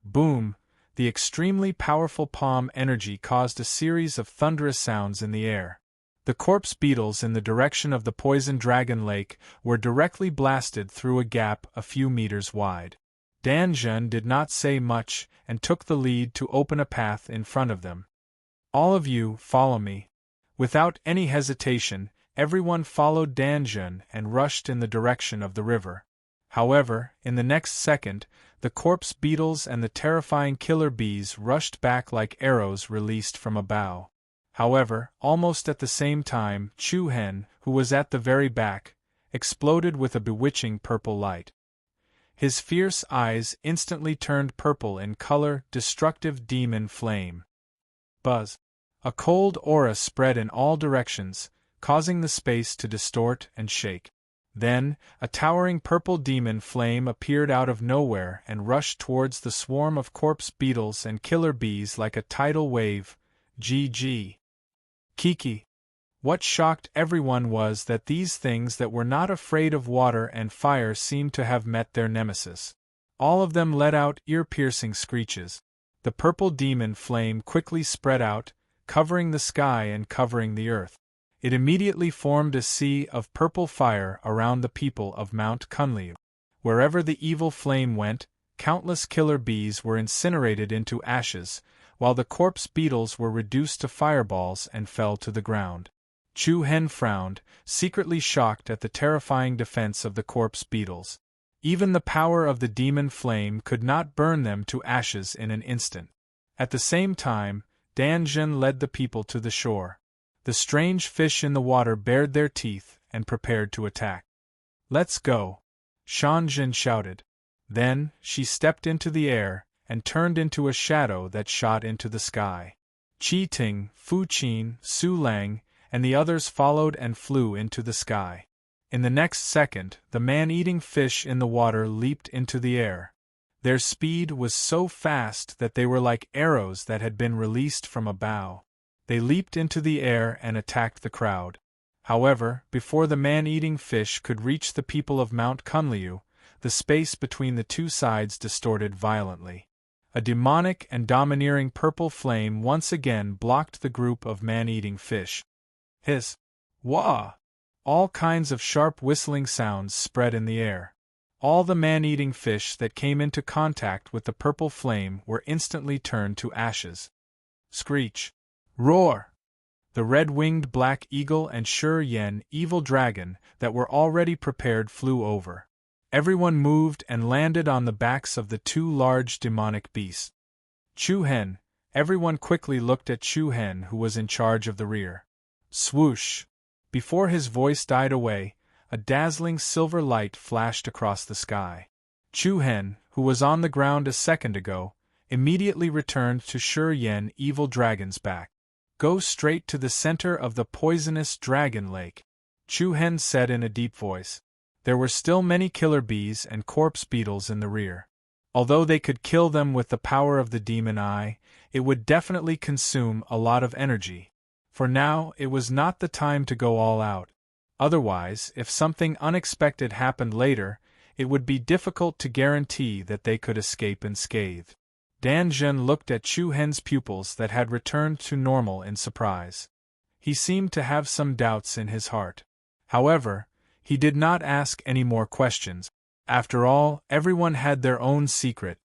Boom! The extremely powerful palm energy caused a series of thunderous sounds in the air. The corpse beetles in the direction of the Poison Dragon Lake were directly blasted through a gap a few meters wide. Danjun did not say much and took the lead to open a path in front of them. "All of you, follow me." Without any hesitation, everyone followed Danjun and rushed in the direction of the river. However, in the next second, the corpse beetles and the terrifying killer bees rushed back like arrows released from a bow. However, almost at the same time, Chu Hen, who was at the very back, exploded with a bewitching purple light. His fierce eyes instantly turned purple in color, destructive demon flame. Buzz! A cold aura spread in all directions, causing the space to distort and shake. Then, a towering purple demon flame appeared out of nowhere and rushed towards the swarm of corpse beetles and killer bees like a tidal wave. GG. Kiki. What shocked everyone was that these things that were not afraid of water and fire seemed to have met their nemesis. All of them let out ear-piercing screeches. The purple demon flame quickly spread out, covering the sky and covering the earth. It immediately formed a sea of purple fire around the people of Mount Kunlun. Wherever the evil flame went, countless killer bees were incinerated into ashes, while the corpse beetles were reduced to fireballs and fell to the ground. Chu Hen frowned, secretly shocked at the terrifying defense of the corpse beetles. Even the power of the demon flame could not burn them to ashes in an instant. At the same time, Danjun led the people to the shore. The strange fish in the water bared their teeth and prepared to attack. "Let's go!" Shanjin shouted. Then, she stepped into the air and turned into a shadow that shot into the sky. Qi Ting, Fu Qin, Su Lang, and the others followed and flew into the sky. In the next second, the man-eating fish in the water leaped into the air. Their speed was so fast that they were like arrows that had been released from a bow. They leaped into the air and attacked the crowd. However, before the man-eating fish could reach the people of Mount Kunliu, the space between the two sides distorted violently. A demonic and domineering purple flame once again blocked the group of man-eating fish. Hiss! Wah! All kinds of sharp whistling sounds spread in the air. All the man-eating fish that came into contact with the purple flame were instantly turned to ashes. Screech! Roar! The red-winged black eagle and Shur-Yen evil dragon that were already prepared flew over. Everyone moved and landed on the backs of the two large demonic beasts. Chu-Hen! Everyone quickly looked at Chu-Hen, who was in charge of the rear. Swoosh! Before his voice died away, a dazzling silver light flashed across the sky. Chu-Hen, who was on the ground a second ago, immediately returned to Shur-Yen evil dragon's back. "Go straight to the center of the poisonous dragon lake," Chu-Hen said in a deep voice. There were still many killer bees and corpse beetles in the rear. Although they could kill them with the power of the demon eye, it would definitely consume a lot of energy. For now, it was not the time to go all out. Otherwise, if something unexpected happened later, it would be difficult to guarantee that they could escape unscathed. Dan Zhen looked at Chu-Hen's pupils that had returned to normal in surprise. He seemed to have some doubts in his heart. However, he did not ask any more questions. After all, everyone had their own secret.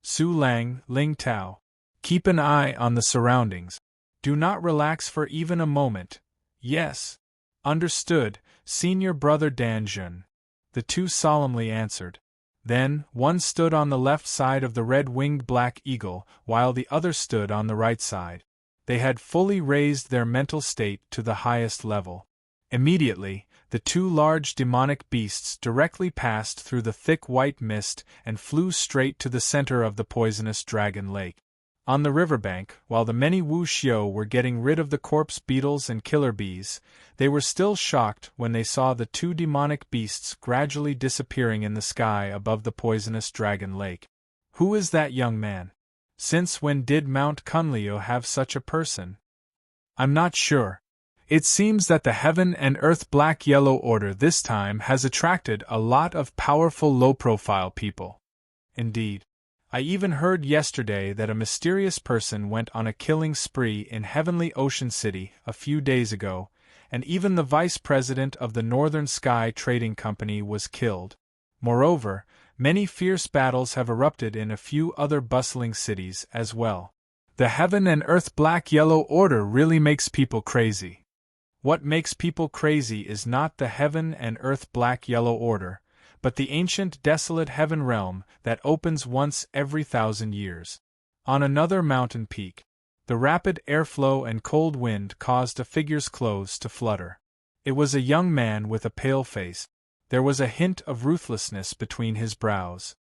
Su Lang, Ling Tao. Keep an eye on the surroundings. Do not relax for even a moment. Yes. Understood, Senior Brother Dan Zhen. The two solemnly answered. Then, one stood on the left side of the red-winged black eagle, while the other stood on the right side. They had fully raised their mental state to the highest level. Immediately, the two large demonic beasts directly passed through the thick white mist and flew straight to the center of the poisonous dragon lake. On the riverbank, while the many Wu Xiu were getting rid of the corpse beetles and killer bees, they were still shocked when they saw the two demonic beasts gradually disappearing in the sky above the poisonous dragon lake. Who is that young man? Since when did Mount Kunliu have such a person? I'm not sure. It seems that the Heaven and Earth Black-Yellow Order this time has attracted a lot of powerful low-profile people. Indeed. I even heard yesterday that a mysterious person went on a killing spree in Heavenly Ocean City a few days ago, and even the vice president of the Northern Sky Trading Company was killed. Moreover, many fierce battles have erupted in a few other bustling cities as well. The Heaven and Earth Black-Yellow Order really makes people crazy. What makes people crazy is not the Heaven and Earth Black-Yellow Order, but the ancient desolate heaven realm that opens once every 1,000 years. On another mountain peak, the rapid airflow and cold wind caused a figure's clothes to flutter. It was a young man with a pale face. There was a hint of ruthlessness between his brows.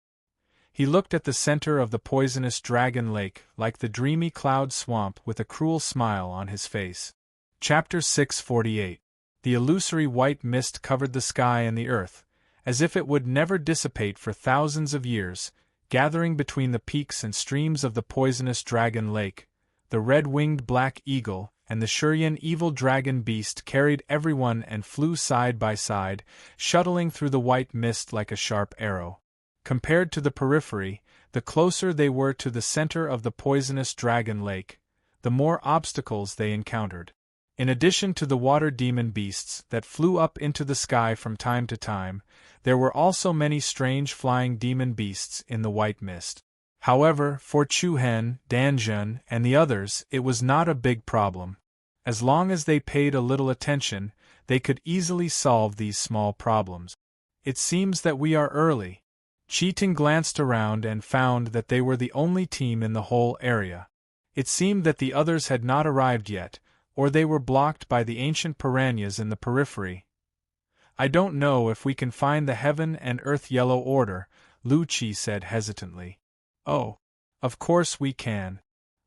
He looked at the center of the poisonous dragon lake like the dreamy cloud swamp with a cruel smile on his face. Chapter 648. The illusory white mist covered the sky and the earth, as if it would never dissipate for thousands of years, gathering between the peaks and streams of the poisonous dragon lake. The red-winged black eagle and the Shurien evil dragon beast carried everyone and flew side by side, shuttling through the white mist like a sharp arrow. Compared to the periphery, the closer they were to the center of the poisonous dragon lake, the more obstacles they encountered. In addition to the water demon beasts that flew up into the sky from time to time, there were also many strange flying demon beasts in the white mist. However, for Chu-Hen, Dan Zhen, and the others, it was not a big problem. As long as they paid a little attention, they could easily solve these small problems. It seems that we are early. Cheating glanced around and found that they were the only team in the whole area. It seemed that the others had not arrived yet, or they were blocked by the ancient piranhas in the periphery. I don't know if we can find the heaven and earth yellow order, Lu Qi said hesitantly. Oh, of course we can.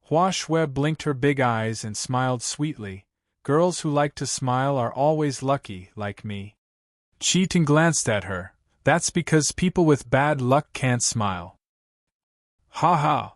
Hua Shui blinked her big eyes and smiled sweetly. Girls who like to smile are always lucky, like me. Qi Ting glanced at her. That's because people with bad luck can't smile. Ha ha!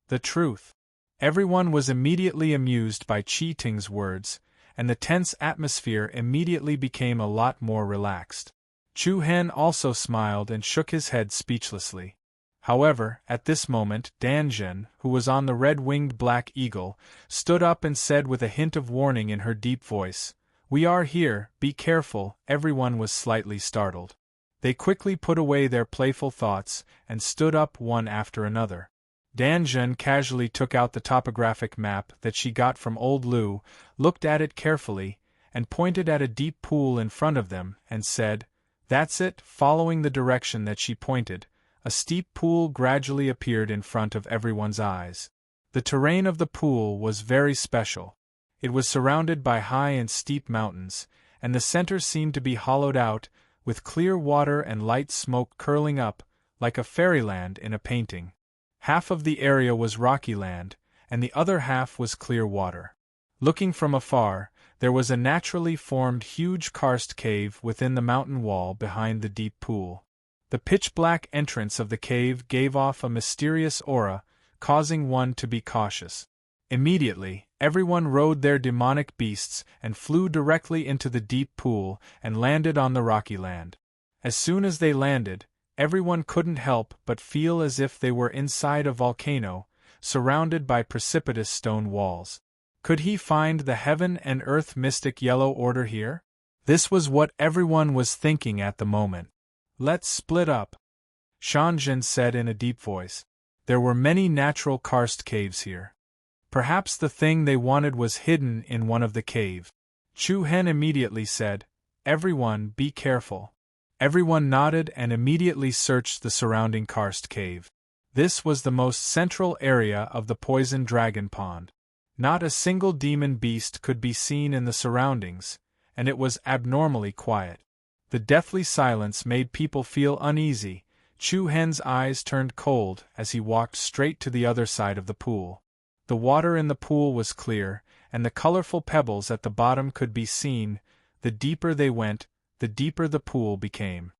The truth. Everyone was immediately amused by Qi Ting's words, and the tense atmosphere immediately became a lot more relaxed. Chu Hen also smiled and shook his head speechlessly. However, at this moment, Danjun, who was on the red-winged black eagle, stood up and said with a hint of warning in her deep voice, "We are here, be careful." Everyone was slightly startled. They quickly put away their playful thoughts and stood up one after another. Danjun casually took out the topographic map that she got from old Lu, looked at it carefully, and pointed at a deep pool in front of them, and said, "That's it." Following the direction that she pointed, a steep pool gradually appeared in front of everyone's eyes. The terrain of the pool was very special. It was surrounded by high and steep mountains, and the center seemed to be hollowed out, with clear water and light smoke curling up, like a fairyland in a painting. Half of the area was rocky land, and the other half was clear water. Looking from afar, there was a naturally formed huge karst cave within the mountain wall behind the deep pool. The pitch-black entrance of the cave gave off a mysterious aura, causing one to be cautious. Immediately, everyone rode their demonic beasts and flew directly into the deep pool and landed on the rocky land. As soon as they landed, everyone couldn't help but feel as if they were inside a volcano, surrounded by precipitous stone walls. Could he find the heaven and earth mystic yellow order here? This was what everyone was thinking at the moment. "Let's split up," Shanjin said in a deep voice. There were many natural karst caves here. Perhaps the thing they wanted was hidden in one of the caves. Chu Hen immediately said, "Everyone, be careful." Everyone nodded and immediately searched the surrounding karst cave. This was the most central area of the poison dragon pond. Not a single demon beast could be seen in the surroundings, and it was abnormally quiet. The deathly silence made people feel uneasy. Chu Hen's eyes turned cold as he walked straight to the other side of the pool. The water in the pool was clear, and the colorful pebbles at the bottom could be seen. The deeper they went, the deeper the pool became.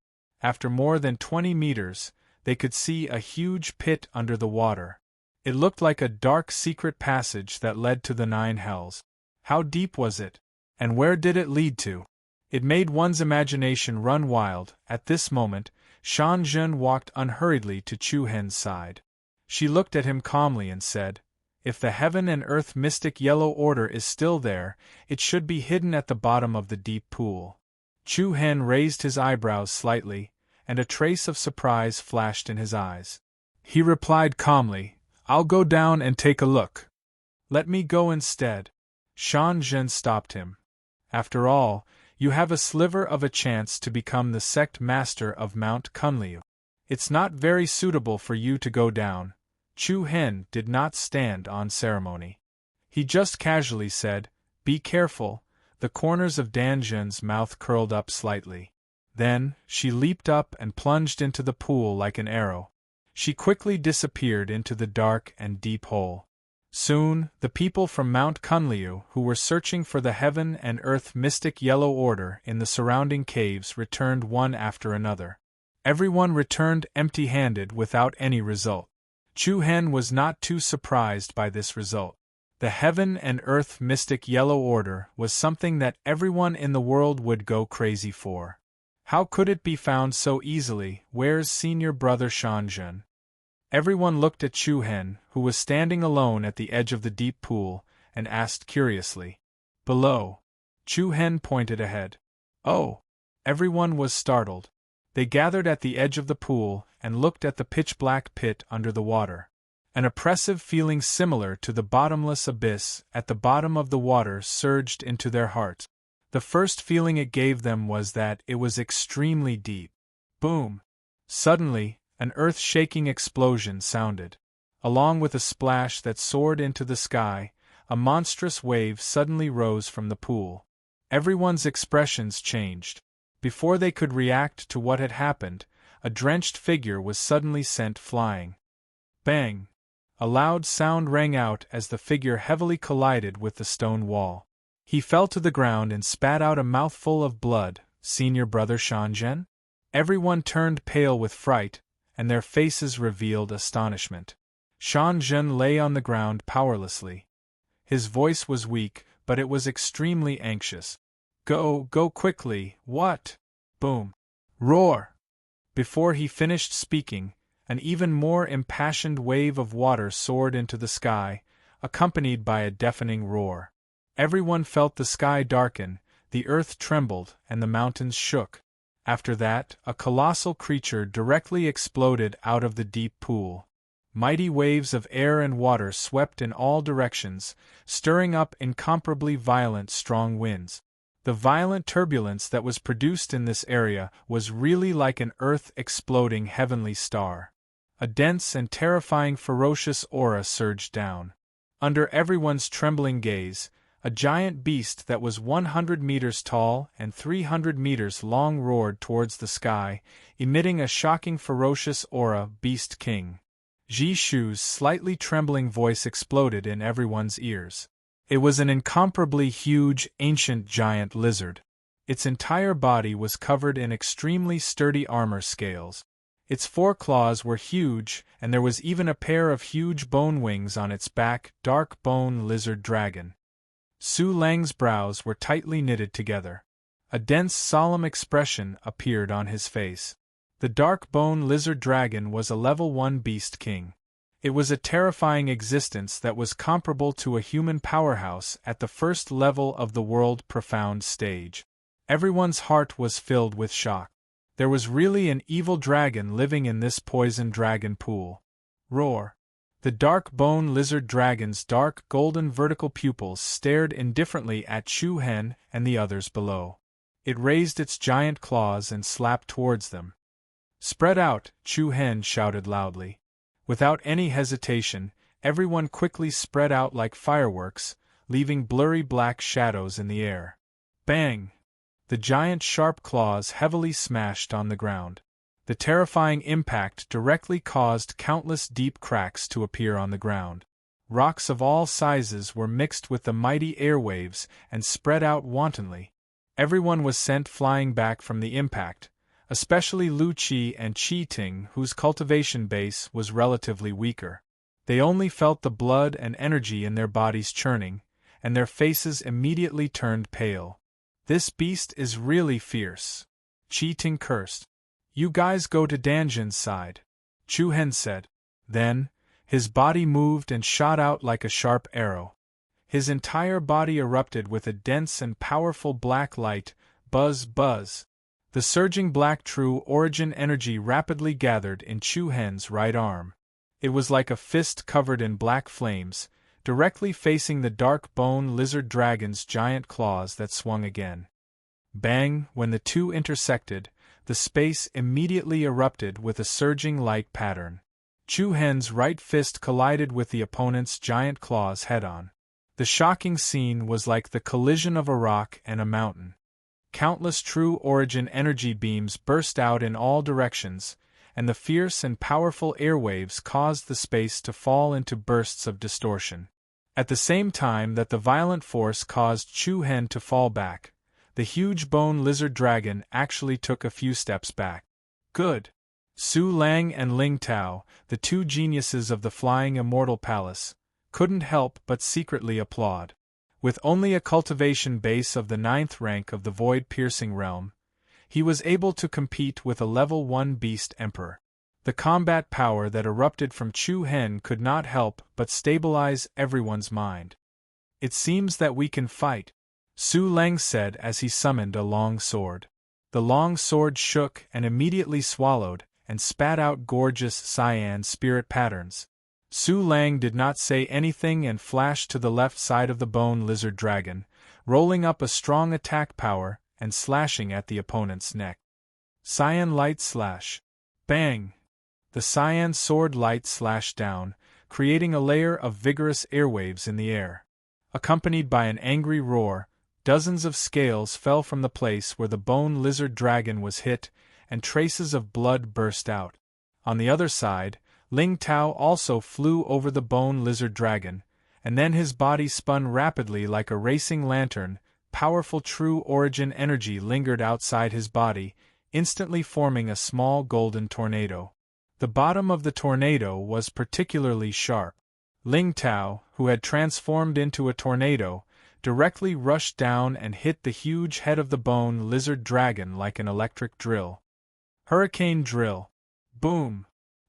After more than 20 meters, they could see a huge pit under the water. It looked like a dark secret passage that led to the 9 hells. How deep was it? And where did it lead to? It made one's imagination run wild. At this moment, Shan Jun walked unhurriedly to Chu Hen's side. She looked at him calmly and said, "If the heaven and earth mystic yellow order is still there, it should be hidden at the bottom of the deep pool." Chu Hen raised his eyebrows slightly, and a trace of surprise flashed in his eyes. He replied calmly, "I'll go down and take a look." "Let me go instead." Shan Jun stopped him. "After all, you have a sliver of a chance to become the sect master of Mount Kunliu. It's not very suitable for you to go down." Chu Hen did not stand on ceremony. He just casually said, "Be careful." The corners of Danjun's mouth curled up slightly. Then, she leaped up and plunged into the pool like an arrow. She quickly disappeared into the dark and deep hole. Soon, the people from Mount Kunliu who were searching for the heaven and earth mystic yellow order in the surrounding caves returned one after another. Everyone returned empty-handed without any result. Chu Hen was not too surprised by this result. The heaven and earth mystic yellow order was something that everyone in the world would go crazy for. How could it be found so easily? Where's senior brother Shanjun? Everyone looked at Chu Hen, who was standing alone at the edge of the deep pool, and asked curiously, "Below?" Chu Hen pointed ahead. "Oh!" Everyone was startled. They gathered at the edge of the pool and looked at the pitch-black pit under the water. An oppressive feeling similar to the bottomless abyss at the bottom of the water surged into their hearts. The first feeling it gave them was that it was extremely deep. Boom! Suddenly, an earth-shaking explosion sounded. Along with a splash that soared into the sky, a monstrous wave suddenly rose from the pool. Everyone's expressions changed. Before they could react to what had happened, a drenched figure was suddenly sent flying. Bang! A loud sound rang out as the figure heavily collided with the stone wall. He fell to the ground and spat out a mouthful of blood. Senior brother Shanzhen? Everyone turned pale with fright, and their faces revealed astonishment. Shanzhen lay on the ground powerlessly. His voice was weak, but it was extremely anxious. Go quickly, what? Boom! Roar! Before he finished speaking, an even more impassioned wave of water soared into the sky, accompanied by a deafening roar. Everyone felt the sky darken, the earth trembled, and the mountains shook. After that, a colossal creature directly exploded out of the deep pool. Mighty waves of air and water swept in all directions, stirring up incomparably violent strong winds. The violent turbulence that was produced in this area was really like an earth-exploding heavenly star. A dense and terrifying ferocious aura surged down. Under everyone's trembling gaze, a giant beast that was 100 meters tall and 300 meters long roared towards the sky, emitting a shocking ferocious aura. Beast King. Jishu's slightly trembling voice exploded in everyone's ears. It was an incomparably huge, ancient giant lizard. Its entire body was covered in extremely sturdy armor scales. Its foreclaws were huge, and there was even a pair of huge bone wings on its back. Dark bone lizard dragon. Su Lang's brows were tightly knitted together. A dense, solemn expression appeared on his face. The dark bone lizard dragon was a level 1 beast king. It was a terrifying existence that was comparable to a human powerhouse at the first level of the world profound stage. Everyone's heart was filled with shock. There was really an evil dragon living in this poison dragon pool. Roar! The dark bone lizard dragon's dark golden vertical pupils stared indifferently at Chu Hen and the others below. It raised its giant claws and slapped towards them. Spread out, Chu Hen shouted loudly. Without any hesitation, everyone quickly spread out like fireworks, leaving blurry black shadows in the air. Bang! The giant sharp claws heavily smashed on the ground. The terrifying impact directly caused countless deep cracks to appear on the ground. Rocks of all sizes were mixed with the mighty airwaves and spread out wantonly. Everyone was sent flying back from the impact, especially Lu Qi and Qi Ting, whose cultivation base was relatively weaker. They only felt the blood and energy in their bodies churning, and their faces immediately turned pale. This beast is really fierce. Qi Ting cursed. You guys go to Danjin's side, Chu Hen said. Then, his body moved and shot out like a sharp arrow. His entire body erupted with a dense and powerful black light. Buzz, buzz. The surging black true origin energy rapidly gathered in Chu Hen's right arm. It was like a fist covered in black flames, directly facing the dark bone lizard dragon's giant claws that swung again. Bang! When the two intersected, the space immediately erupted with a surging light pattern. Chu Hen's right fist collided with the opponent's giant claws head-on. The shocking scene was like the collision of a rock and a mountain. Countless true origin energy beams burst out in all directions, and the fierce and powerful airwaves caused the space to fall into bursts of distortion. At the same time that the violent force caused Chu Hen to fall back, the huge bone lizard dragon actually took a few steps back. Good! Su Lang and Ling Tao, the two geniuses of the Flying Immortal Palace, couldn't help but secretly applaud. With only a cultivation base of the 9th rank of the void-piercing realm, he was able to compete with a level 1 beast emperor. The combat power that erupted from Chu Hen could not help but stabilize everyone's mind. It seems that we can fight, Su Lang said as he summoned a long sword. The long sword shook and immediately swallowed and spat out gorgeous cyan spirit patterns. Su Lang did not say anything and flashed to the left side of the bone lizard dragon, rolling up a strong attack power and slashing at the opponent's neck. Cyan light slash. Bang! The cyan sword light slashed down, creating a layer of vigorous airwaves in the air. Accompanied by an angry roar, dozens of scales fell from the place where the bone lizard dragon was hit, and traces of blood burst out. On the other side, Ling Tao also flew over the bone lizard dragon, and then his body spun rapidly like a racing lantern. Powerful true origin energy lingered outside his body, instantly forming a small golden tornado. The bottom of the tornado was particularly sharp. Ling Tao, who had transformed into a tornado, directly rushed down and hit the huge head of the bone lizard dragon like an electric drill. Hurricane drill. Boom!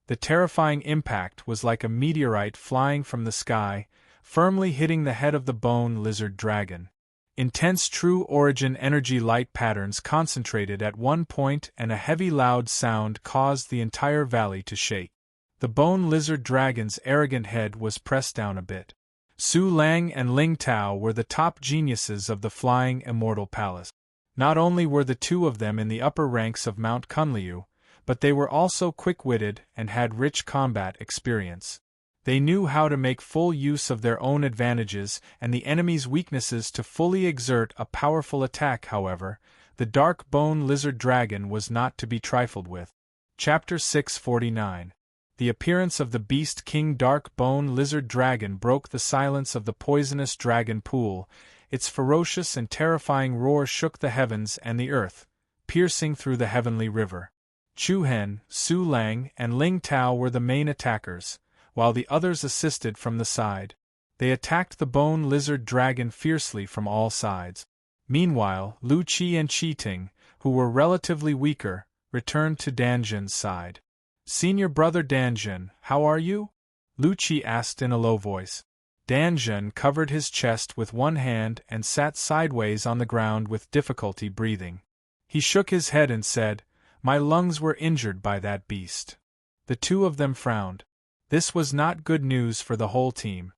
The terrifying impact was like a meteorite flying from the sky, firmly hitting the head of the bone lizard dragon. Intense true origin energy light patterns concentrated at one point, and a heavy loud sound caused the entire valley to shake. The bone lizard dragon's arrogant head was pressed down a bit. Su Lang and Ling Tao were the top geniuses of the Flying Immortal Palace. Not only were the two of them in the upper ranks of Mount Kunliu, but they were also quick-witted and had rich combat experience. They knew how to make full use of their own advantages and the enemy's weaknesses to fully exert a powerful attack. However, the dark bone lizard dragon was not to be trifled with. Chapter 649. The appearance of the Beast King Dark Bone Lizard Dragon broke the silence of the poisonous dragon pool. Its ferocious and terrifying roar shook the heavens and the earth, piercing through the heavenly river. Chu Hen, Su Lang, and Ling Tao were the main attackers, while the others assisted from the side. They attacked the bone lizard dragon fiercely from all sides. Meanwhile, Lu Qi and Qi Ting, who were relatively weaker, returned to Danjun's side. "Senior brother Danjun, how are you?" Lu Qi asked in a low voice. Danjun covered his chest with one hand and sat sideways on the ground with difficulty breathing. He shook his head and said, "My lungs were injured by that beast." The two of them frowned. This was not good news for the whole team.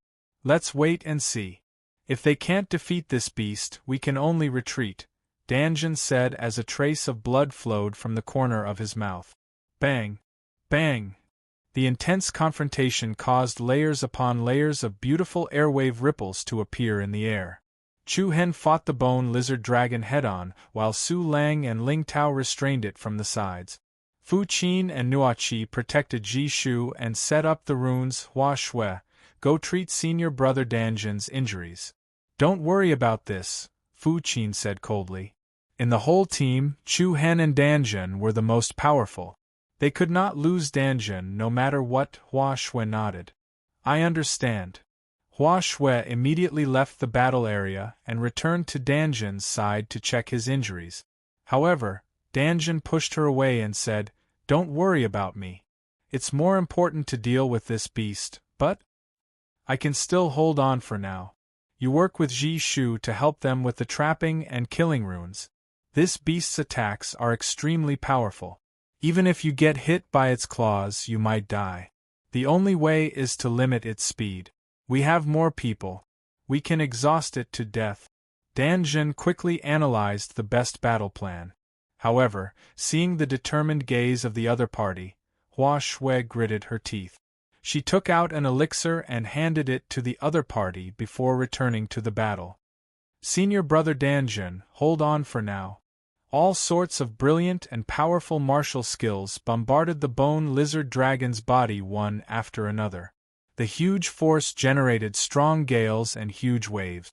"Let's wait and see. If they can't defeat this beast, we can only retreat," Danjun said as a trace of blood flowed from the corner of his mouth. Bang! Bang! The intense confrontation caused layers upon layers of beautiful airwave ripples to appear in the air. Chu Hen fought the bone lizard dragon head-on, while Su Lang and Ling Tao restrained it from the sides. Fu Qin and Nuachi protected Ji Shu and set up the runes. Hua Shui, go treat senior brother Danjun's injuries. "Don't worry about this," Fu Qin said coldly. In the whole team, Chu Hen and Danjun were the most powerful. They could not lose Danjun no matter what. Hua Shui nodded. "I understand." Hua Shui immediately left the battle area and returned to Danjun's side to check his injuries. However, Danjun pushed her away and said, "Don't worry about me. It's more important to deal with this beast, but I can still hold on for now. You work with Ji Shu to help them with the trapping and killing runes. This beast's attacks are extremely powerful. Even if you get hit by its claws, you might die. The only way is to limit its speed. We have more people. We can exhaust it to death." Danjun quickly analyzed the best battle plan. However, seeing the determined gaze of the other party, Hua Shui gritted her teeth. She took out an elixir and handed it to the other party before returning to the battle. "Senior brother Danjun, hold on for now." All sorts of brilliant and powerful martial skills bombarded the bone lizard dragon's body one after another. The huge force generated strong gales and huge waves.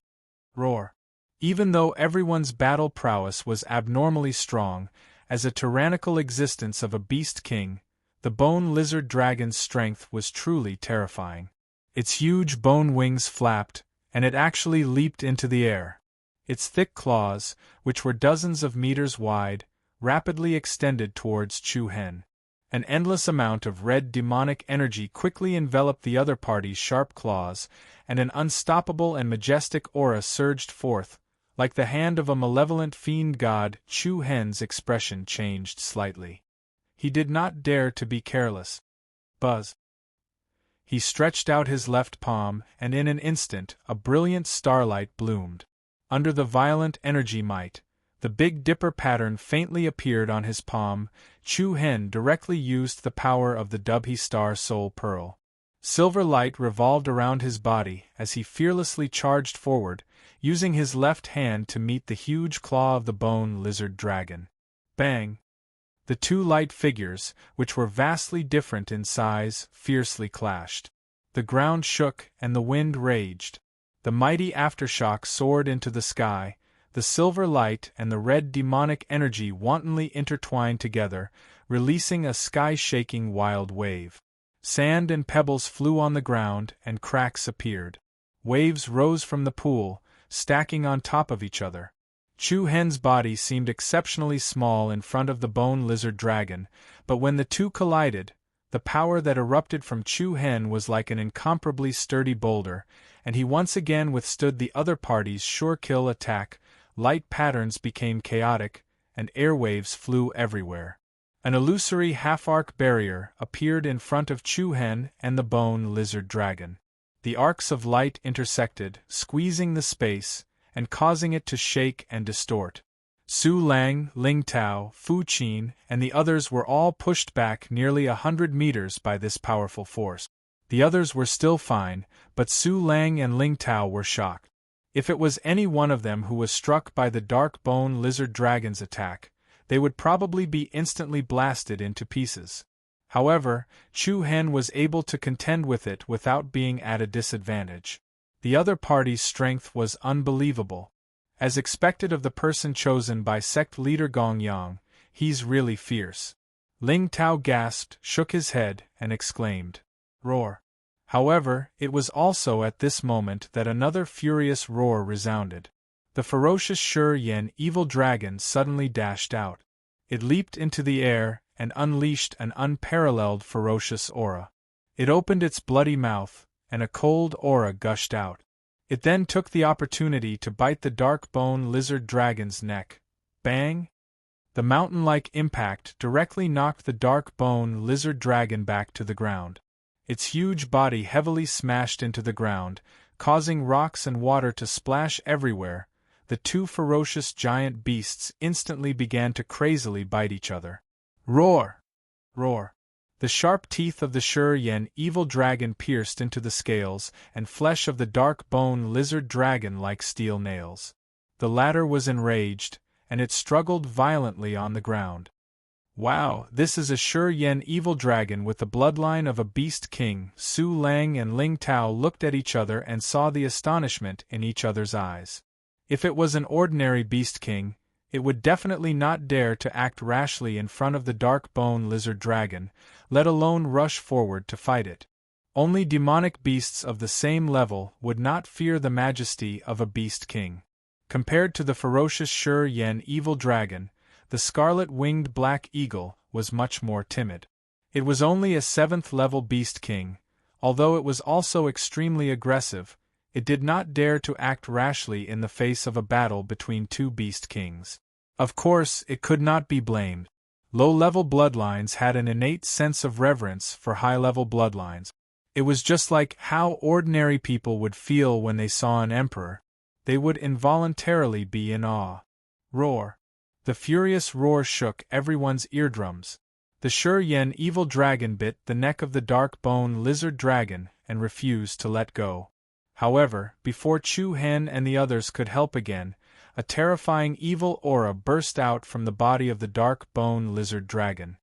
Roar! Even though everyone's battle prowess was abnormally strong, as a tyrannical existence of a beast king, the bone lizard dragon's strength was truly terrifying. Its huge bone wings flapped, and it actually leaped into the air. Its thick claws, which were dozens of meters wide, rapidly extended towards Chu Hen. An endless amount of red demonic energy quickly enveloped the other party's sharp claws, and an unstoppable and majestic aura surged forth. Like the hand of a malevolent fiend god, Chu Hen's expression changed slightly. He did not dare to be careless. Buzz! He stretched out his left palm, and in an instant, a brilliant starlight bloomed. Under the violent energy might, the Big Dipper pattern faintly appeared on his palm. Chu Hen directly used the power of the Dubhe Star Soul Pearl. Silver light revolved around his body as he fearlessly charged forward, using his left hand to meet the huge claw of the bone lizard dragon. Bang! The two light figures, which were vastly different in size, fiercely clashed. The ground shook and the wind raged. The mighty aftershock soared into the sky, the silver light and the red demonic energy wantonly intertwined together, releasing a sky-shaking wild wave. Sand and pebbles flew on the ground, and cracks appeared. Waves rose from the pool, stacking on top of each other. Chu Hen's body seemed exceptionally small in front of the bone lizard dragon, but when the two collided, the power that erupted from Chu Hen was like an incomparably sturdy boulder, and he once again withstood the other party's sure-kill attack. Light patterns became chaotic, and airwaves flew everywhere. An illusory half-arc barrier appeared in front of Chu Hen and the bone lizard dragon. The arcs of light intersected, squeezing the space, and causing it to shake and distort. Su Lang, Ling Tao, Fu Qin, and the others were all pushed back nearly 100 meters by this powerful force. The others were still fine, but Su Lang and Ling Tao were shocked. If it was any one of them who was struck by the dark bone lizard dragon's attack, they would probably be instantly blasted into pieces. However, Chu Hen was able to contend with it without being at a disadvantage. The other party's strength was unbelievable. As expected of the person chosen by sect leader Gong Yang, he's really fierce. Ling Tao gasped, shook his head, and exclaimed, "Roar!" However, it was also at this moment that another furious roar resounded. The ferocious Shi evil dragon suddenly dashed out. It leaped into the air and unleashed an unparalleled ferocious aura. It opened its bloody mouth, and a cold aura gushed out. It then took the opportunity to bite the dark bone lizard dragon's neck. Bang! The mountain-like impact directly knocked the dark bone lizard dragon back to the ground. Its huge body heavily smashed into the ground, causing rocks and water to splash everywhere. The two ferocious giant beasts instantly began to crazily bite each other. Roar! Roar! The sharp teeth of the Shi evil dragon pierced into the scales and flesh of the dark bone lizard dragon like steel nails. The latter was enraged, and it struggled violently on the ground. Wow, this is a Shi evil dragon with the bloodline of a beast king. Su Lang and Ling Tao looked at each other and saw the astonishment in each other's eyes. If it was an ordinary beast king, it would definitely not dare to act rashly in front of the dark bone lizard dragon, let alone rush forward to fight it. Only demonic beasts of the same level would not fear the majesty of a beast king. Compared to the ferocious Shi evil dragon, the scarlet-winged black eagle was much more timid. It was only a 7th-level beast king. Although it was also extremely aggressive, it did not dare to act rashly in the face of a battle between two beast kings. Of course, it could not be blamed. Low-level bloodlines had an innate sense of reverence for high-level bloodlines. It was just like how ordinary people would feel when they saw an emperor. They would involuntarily be in awe. Roar! The furious roar shook everyone's eardrums. The Shi evil dragon bit the neck of the dark bone lizard dragon and refused to let go. However, before Chu Hen and the others could help again, a terrifying evil aura burst out from the body of the dark bone lizard dragon.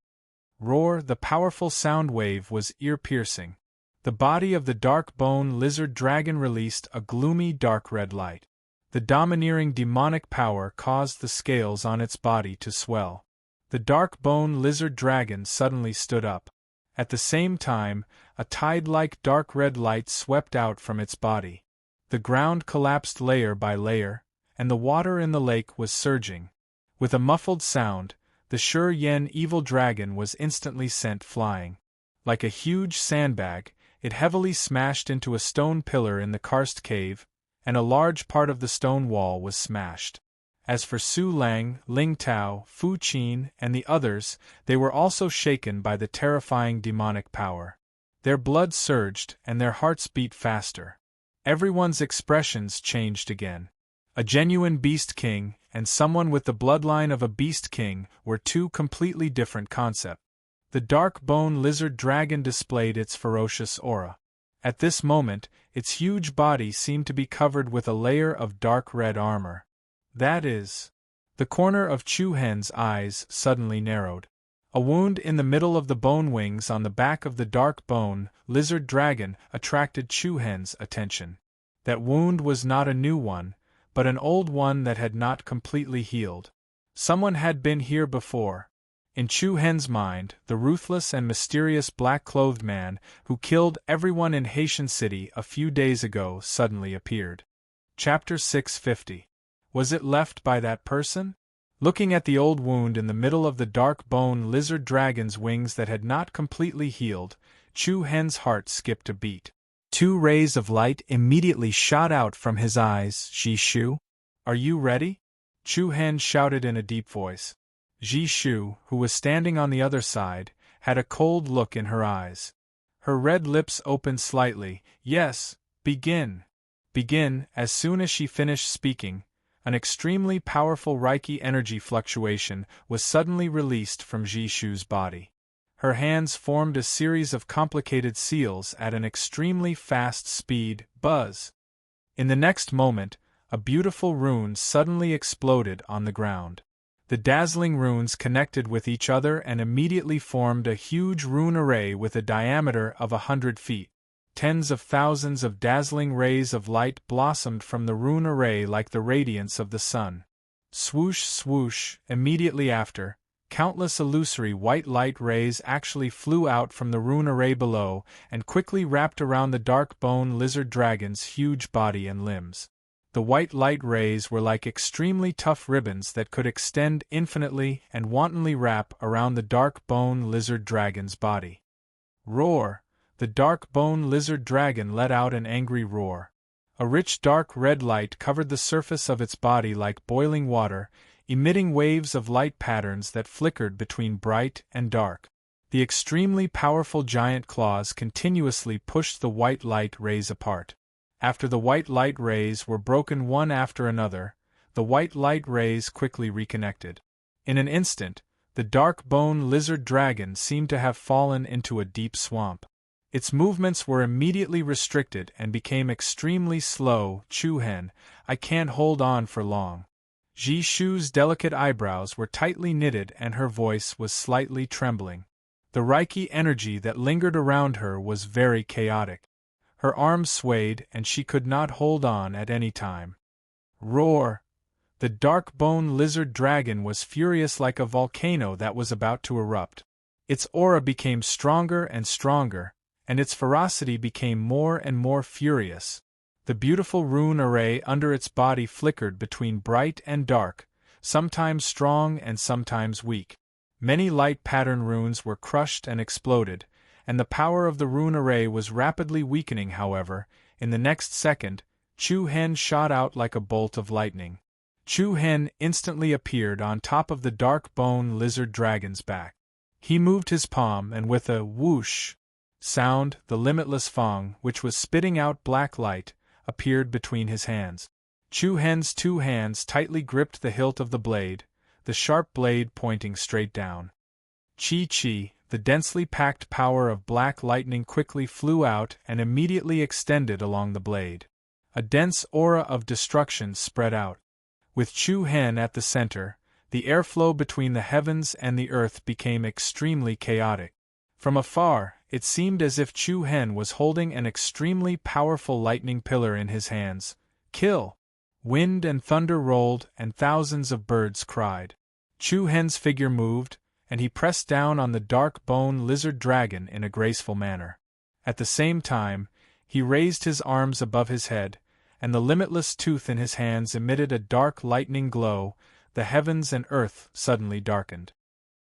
Roar! The powerful sound wave was ear-piercing. The body of the dark bone lizard dragon released a gloomy dark red light. The domineering demonic power caused the scales on its body to swell. The dark bone lizard dragon suddenly stood up. At the same time, a tide-like dark red light swept out from its body. The ground collapsed layer by layer, and the water in the lake was surging. With a muffled sound, the Shi evil dragon was instantly sent flying. Like a huge sandbag, it heavily smashed into a stone pillar in the karst cave, and a large part of the stone wall was smashed. As for Su Lang, Ling Tao, Fu Qin, and the others, they were also shaken by the terrifying demonic power. Their blood surged and their hearts beat faster. Everyone's expressions changed again. A genuine beast king and someone with the bloodline of a beast king were two completely different concepts. The dark bone lizard dragon displayed its ferocious aura. At this moment, its huge body seemed to be covered with a layer of dark red armor. That is. The corner of Chu Hen's eyes suddenly narrowed. A wound in the middle of the bone wings on the back of the dark bone lizard dragon attracted Chu Hen's attention. That wound was not a new one, but an old one that had not completely healed. Someone had been here before. In Chu Hen's mind, the ruthless and mysterious black-clothed man who killed everyone in Haitian City a few days ago suddenly appeared. Chapter 650. Was it left by that person? Looking at the old wound in the middle of the dark bone lizard dragon's wings that had not completely healed, Chu Hen's heart skipped a beat. 2 rays of light immediately shot out from his eyes. Shu, are you ready? Chu Hen shouted in a deep voice. Shu, who was standing on the other side, had a cold look in her eyes. Her red lips opened slightly. Yes, begin. Begin. As soon as she finished speaking, an extremely powerful Reiki energy fluctuation was suddenly released from Shu's body. Her hands formed a series of complicated seals at an extremely fast speed. Buzz. In the next moment, a beautiful rune suddenly exploded on the ground. The dazzling runes connected with each other and immediately formed a huge rune array with a diameter of 100 feet. Tens of thousands of dazzling rays of light blossomed from the rune array like the radiance of the sun. Swoosh, swoosh. Immediately after, countless illusory white light rays actually flew out from the rune array below and quickly wrapped around the dark bone lizard dragon's huge body and limbs. The white light rays were like extremely tough ribbons that could extend infinitely and wantonly wrap around the dark bone lizard dragon's body. Roar! The dark bone lizard dragon let out an angry roar. A rich dark red light covered the surface of its body like boiling water, emitting waves of light patterns that flickered between bright and dark. The extremely powerful giant claws continuously pushed the white light rays apart. After the white light rays were broken one after another, the white light rays quickly reconnected. In an instant, the dark bone lizard dragon seemed to have fallen into a deep swamp. Its movements were immediately restricted and became extremely slow. Chu Hen, I can't hold on for long. Shu's delicate eyebrows were tightly knitted and her voice was slightly trembling. The Reiki energy that lingered around her was very chaotic. Her arms swayed and she could not hold on at any time. Roar! The dark bone lizard dragon was furious like a volcano that was about to erupt. Its aura became stronger and stronger, and its ferocity became more and more furious. The beautiful rune array under its body flickered between bright and dark, sometimes strong and sometimes weak. Many light pattern runes were crushed and exploded, and the power of the rune array was rapidly weakening. However, in the next second, Chu Hen shot out like a bolt of lightning. Chu Hen instantly appeared on top of the dark bone lizard dragon's back. He moved his palm and with a whoosh sound, the limitless Fang, which was spitting out black light, appeared between his hands. Chu Hen's 2 hands tightly gripped the hilt of the blade, the sharp blade pointing straight down. Chi-chi, the densely packed power of black lightning quickly flew out and immediately extended along the blade. A dense aura of destruction spread out. With Chu Hen at the center, the airflow between the heavens and the earth became extremely chaotic. From afar, it seemed as if Chu Hen was holding an extremely powerful lightning pillar in his hands. Kill! Wind and thunder rolled and thousands of birds cried. Chu Hen's figure moved, and he pressed down on the dark bone lizard dragon in a graceful manner. At the same time, he raised his arms above his head, and the limitless tooth in his hands emitted a dark lightning glow. The heavens and earth suddenly darkened.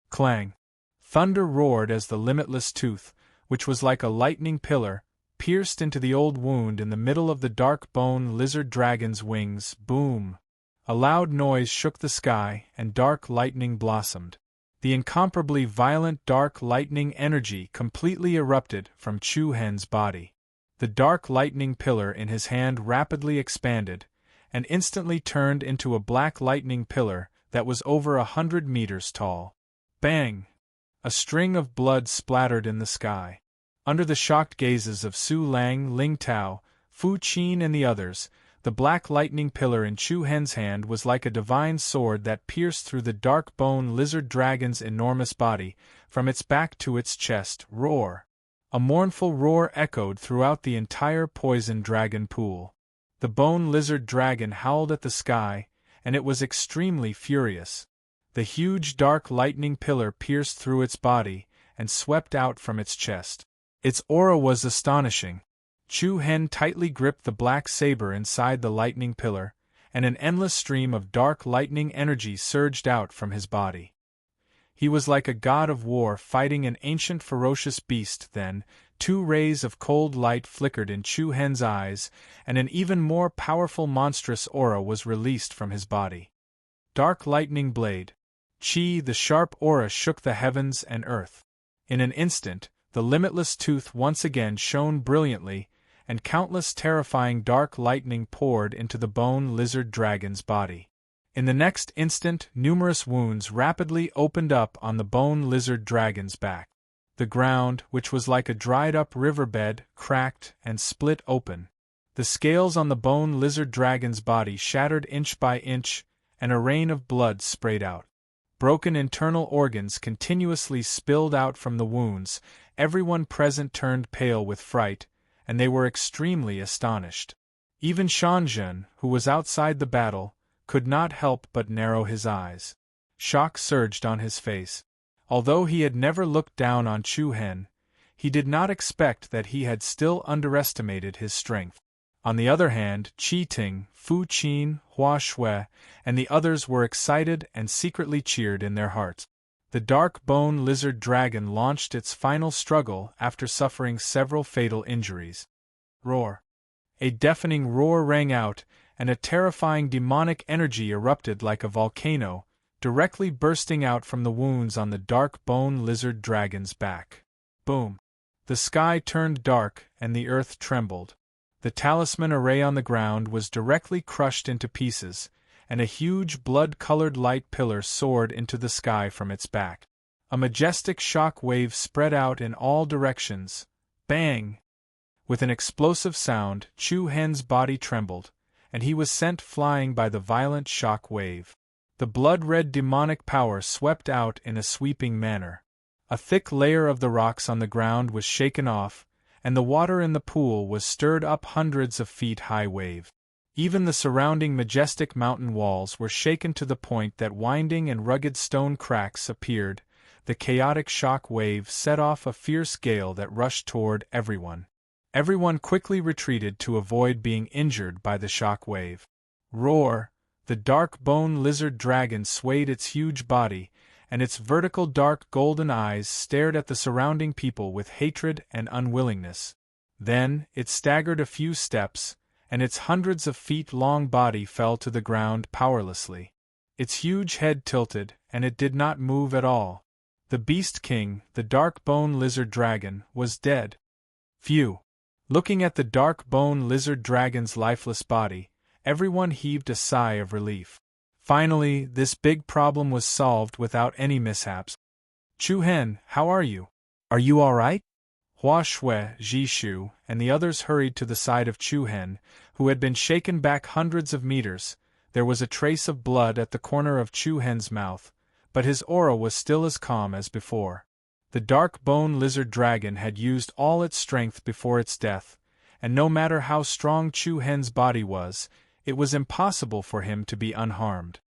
Clang! Thunder roared as the limitless tooth, which was like a lightning pillar, pierced into the old wound in the middle of the dark bone lizard dragon's wings. Boom! A loud noise shook the sky, and dark lightning blossomed. The incomparably violent dark lightning energy completely erupted from Chu Hen's body. The dark lightning pillar in his hand rapidly expanded, and instantly turned into a black lightning pillar that was over 100 meters tall. Bang! A string of blood splattered in the sky. Under the shocked gazes of Su Lang, Ling Tao, Fu Qin and the others, the black lightning pillar in Chu Hen's hand was like a divine sword that pierced through the dark bone lizard dragon's enormous body, from its back to its chest. Roar! A mournful roar echoed throughout the entire poison dragon pool. The bone lizard dragon howled at the sky, and it was extremely furious. The huge dark lightning pillar pierced through its body, and swept out from its chest. Its aura was astonishing. Chu Hen tightly gripped the black saber inside the lightning pillar, and an endless stream of dark lightning energy surged out from his body. He was like a god of war fighting an ancient ferocious beast. Then, 2 rays of cold light flickered in Chu Hen's eyes, and an even more powerful monstrous aura was released from his body. Dark lightning blade. Chi, the sharp aura shook the heavens and earth. In an instant, the limitless tooth once again shone brilliantly, and countless terrifying dark lightning poured into the bone lizard dragon's body. In the next instant, numerous wounds rapidly opened up on the bone lizard dragon's back. The ground, which was like a dried-up riverbed, cracked and split open. The scales on the bone lizard dragon's body shattered inch by inch, and a rain of blood sprayed out. Broken internal organs continuously spilled out from the wounds. Everyone present turned pale with fright, and they were extremely astonished. Even Shanzhen, who was outside the battle, could not help but narrow his eyes. Shock surged on his face. Although he had never looked down on Chu Hen, he did not expect that he had still underestimated his strength. On the other hand, Qi Ting, Fu Qin, Hua Shui, and the others were excited and secretly cheered in their hearts. The dark bone lizard dragon launched its final struggle after suffering several fatal injuries. Roar! A deafening roar rang out, and a terrifying demonic energy erupted like a volcano, directly bursting out from the wounds on the dark bone lizard dragon's back. Boom! The sky turned dark and the earth trembled. The talisman array on the ground was directly crushed into pieces, and a huge blood-colored light pillar soared into the sky from its back. A majestic shock wave spread out in all directions. Bang! With an explosive sound, Chu Hen's body trembled, and he was sent flying by the violent shock wave. The blood-red demonic power swept out in a sweeping manner. A thick layer of the rocks on the ground was shaken off, and the water in the pool was stirred up hundreds of feet high wave. Even the surrounding majestic mountain walls were shaken to the point that winding and rugged stone cracks appeared. The chaotic shock wave set off a fierce gale that rushed toward everyone. Everyone quickly retreated to avoid being injured by the shock wave. Roar! The dark bone lizard dragon swayed its huge body, and its vertical dark golden eyes stared at the surrounding people with hatred and unwillingness. Then, it staggered a few steps, and its hundreds of feet-long body fell to the ground powerlessly. Its huge head tilted, and it did not move at all. The Beast King, the dark bone lizard dragon, was dead. Phew! Looking at the dark bone lizard dragon's lifeless body, everyone heaved a sigh of relief. Finally, this big problem was solved without any mishaps. Chu Hen, how are you? Are you all right? Hua Shui, Ji Shu, and the others hurried to the side of Chu Hen, who had been shaken back hundreds of meters. There was a trace of blood at the corner of Chu Hen's mouth, but his aura was still as calm as before. The dark bone lizard dragon had used all its strength before its death, and no matter how strong Chu Hen's body was, it was impossible for him to be unharmed.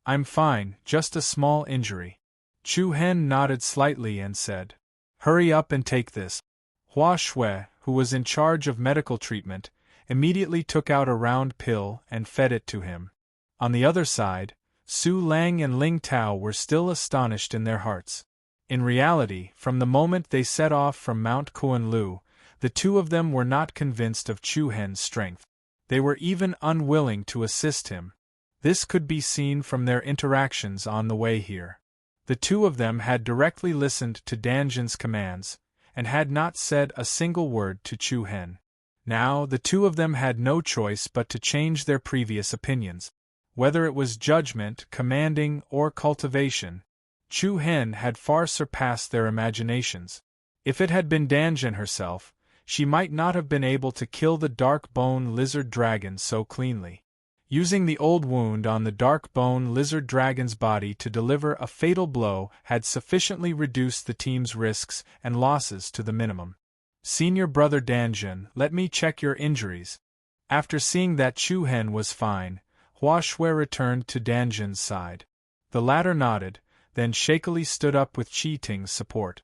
I'm fine, just a small injury. Chu Hen nodded slightly and said, Hurry up and take this. Hua Shui, who was in charge of medical treatment, immediately took out a round pill and fed it to him. On the other side, Su Lang and Ling Tao were still astonished in their hearts. In reality, from the moment they set off from Mount Kuan-Lu, the two of them were not convinced of Chu Hen's strength. They were even unwilling to assist him. This could be seen from their interactions on the way here. The two of them had directly listened to Danjin's commands, and had not said a single word to Chu Hen. Now, the two of them had no choice but to change their previous opinions. Whether it was judgment, commanding, or cultivation, Chu Hen had far surpassed their imaginations. If it had been Danjin herself, she might not have been able to kill the dark bone lizard dragon so cleanly. Using the old wound on the dark bone lizard dragon's body to deliver a fatal blow had sufficiently reduced the team's risks and losses to the minimum. Senior brother Danjin, let me check your injuries. After seeing that Chu Hen was fine, Hua Shui returned to Danjin's side. The latter nodded, then shakily stood up with Qi Ting's support.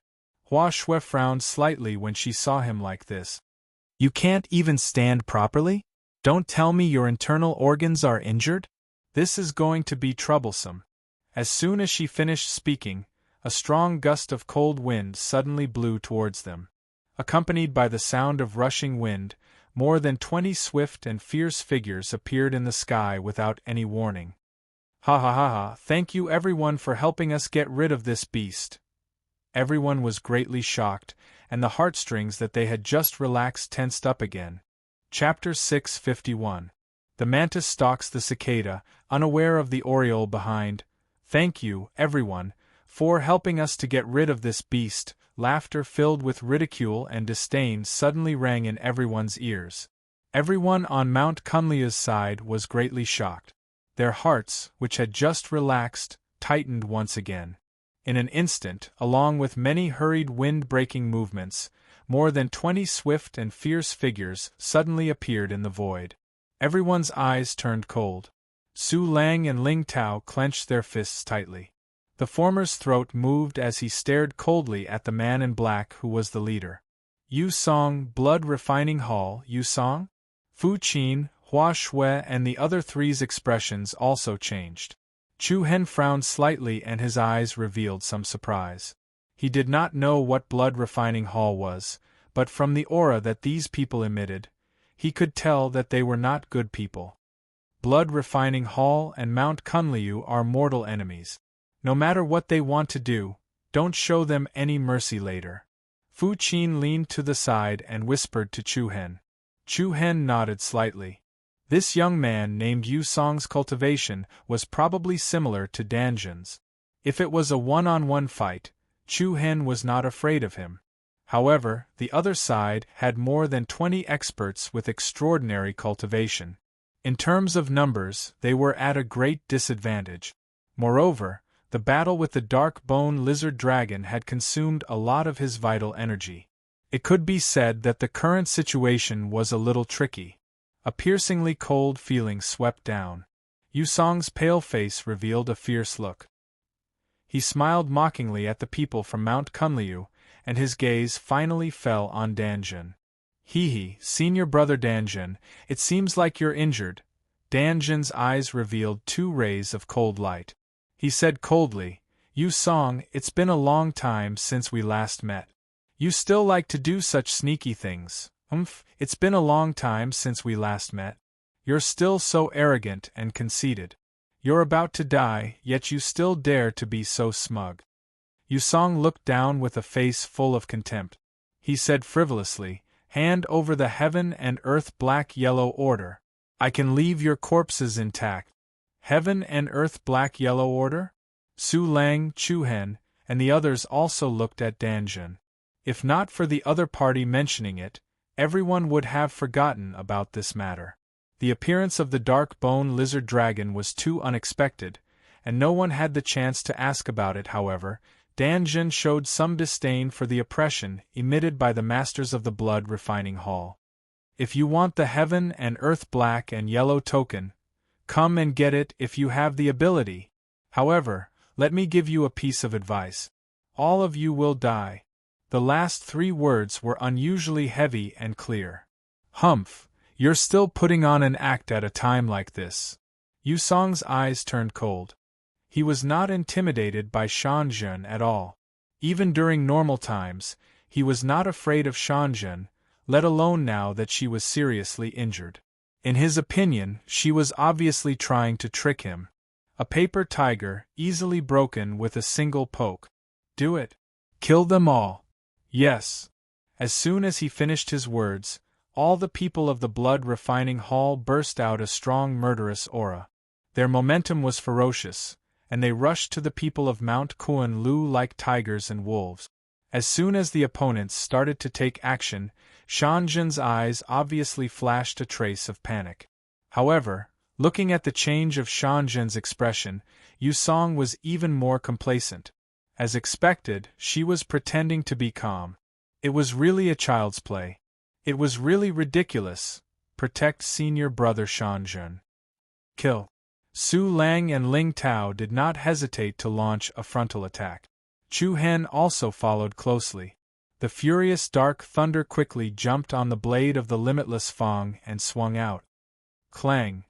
Hua Shui frowned slightly when she saw him like this. You can't even stand properly? Don't tell me your internal organs are injured? This is going to be troublesome. As soon as she finished speaking, a strong gust of cold wind suddenly blew towards them. Accompanied by the sound of rushing wind, more than 20 swift and fierce figures appeared in the sky without any warning. Ha ha ha ha, thank you everyone for helping us get rid of this beast. Everyone was greatly shocked, and the heartstrings that they had just relaxed tensed up again. Chapter 651. The mantis stalks the cicada, unaware of the oriole behind. Thank you, everyone, for helping us to get rid of this beast. Laughter filled with ridicule and disdain suddenly rang in everyone's ears. Everyone on Mount Kunlia's side was greatly shocked. Their hearts, which had just relaxed, tightened once again. In an instant, along with many hurried wind-breaking movements, more than 20 swift and fierce figures suddenly appeared in the void. Everyone's eyes turned cold. Su Lang and Ling Tao clenched their fists tightly. The former's throat moved as he stared coldly at the man in black who was the leader. Yu Song, Blood Refining Hall, Yu Song? Fu Qin, Hua Shui and the other three's expressions also changed. Chu Hen frowned slightly and his eyes revealed some surprise. He did not know what Blood Refining Hall was, but from the aura that these people emitted, he could tell that they were not good people. Blood Refining Hall and Mount Kunliu are mortal enemies. No matter what they want to do, don't show them any mercy later. Fu Qin leaned to the side and whispered to Chu Hen. Chu Hen nodded slightly. This young man named Yu Song's cultivation was probably similar to Danjin's. If it was a one-on-one fight, Chu Hen was not afraid of him. However, the other side had more than 20 experts with extraordinary cultivation. In terms of numbers, they were at a great disadvantage. Moreover, the battle with the dark bone lizard dragon had consumed a lot of his vital energy. It could be said that the current situation was a little tricky. A piercingly cold feeling swept down. Yu Song's pale face revealed a fierce look. He smiled mockingly at the people from Mount Kunliu, and his gaze finally fell on Danjin. Hee, senior brother Danjin, it seems like you're injured. Danjin's eyes revealed 2 rays of cold light. He said coldly, Yu Song, it's been a long time since we last met. You still like to do such sneaky things. It's been a long time since we last met. You're still so arrogant and conceited. You're about to die, yet you still dare to be so smug. Yu Song looked down with a face full of contempt. He said frivolously, Hand over the heaven and earth black-yellow order. I can leave your corpses intact. Heaven and earth black-yellow order? Su Lang, Chu Hen, and the others also looked at Danjin. If not for the other party mentioning it, everyone would have forgotten about this matter. The appearance of the dark bone lizard dragon was too unexpected, and no one had the chance to ask about it. However, Danjin showed some disdain for the oppression emitted by the masters of the blood refining hall. If you want the heaven and earth black and yellow token, come and get it if you have the ability. However, let me give you a piece of advice. All of you will die. The last 3 words were unusually heavy and clear. Humph, you're still putting on an act at a time like this. Yu Song's eyes turned cold. He was not intimidated by Shanjun at all. Even during normal times, he was not afraid of Shanjun, let alone now that she was seriously injured. In his opinion, she was obviously trying to trick him. A paper tiger, easily broken with a single poke. Do it. Kill them all. Yes. As soon as he finished his words, all the people of the blood refining hall burst out a strong murderous aura. Their momentum was ferocious, and they rushed to the people of Mount Kuan Lu like tigers and wolves. As soon as the opponents started to take action, Shanzhen's eyes obviously flashed a trace of panic. However, looking at the change of Shanzhen's expression, Yu Song was even more complacent. As expected, she was pretending to be calm. It was really a child's play. It was really ridiculous. Protect senior brother Shanzhen. Kill. Su Lang and Ling Tao did not hesitate to launch a frontal attack. Chu Hen also followed closely. The furious dark thunder quickly jumped on the blade of the limitless Fang and swung out. Clang!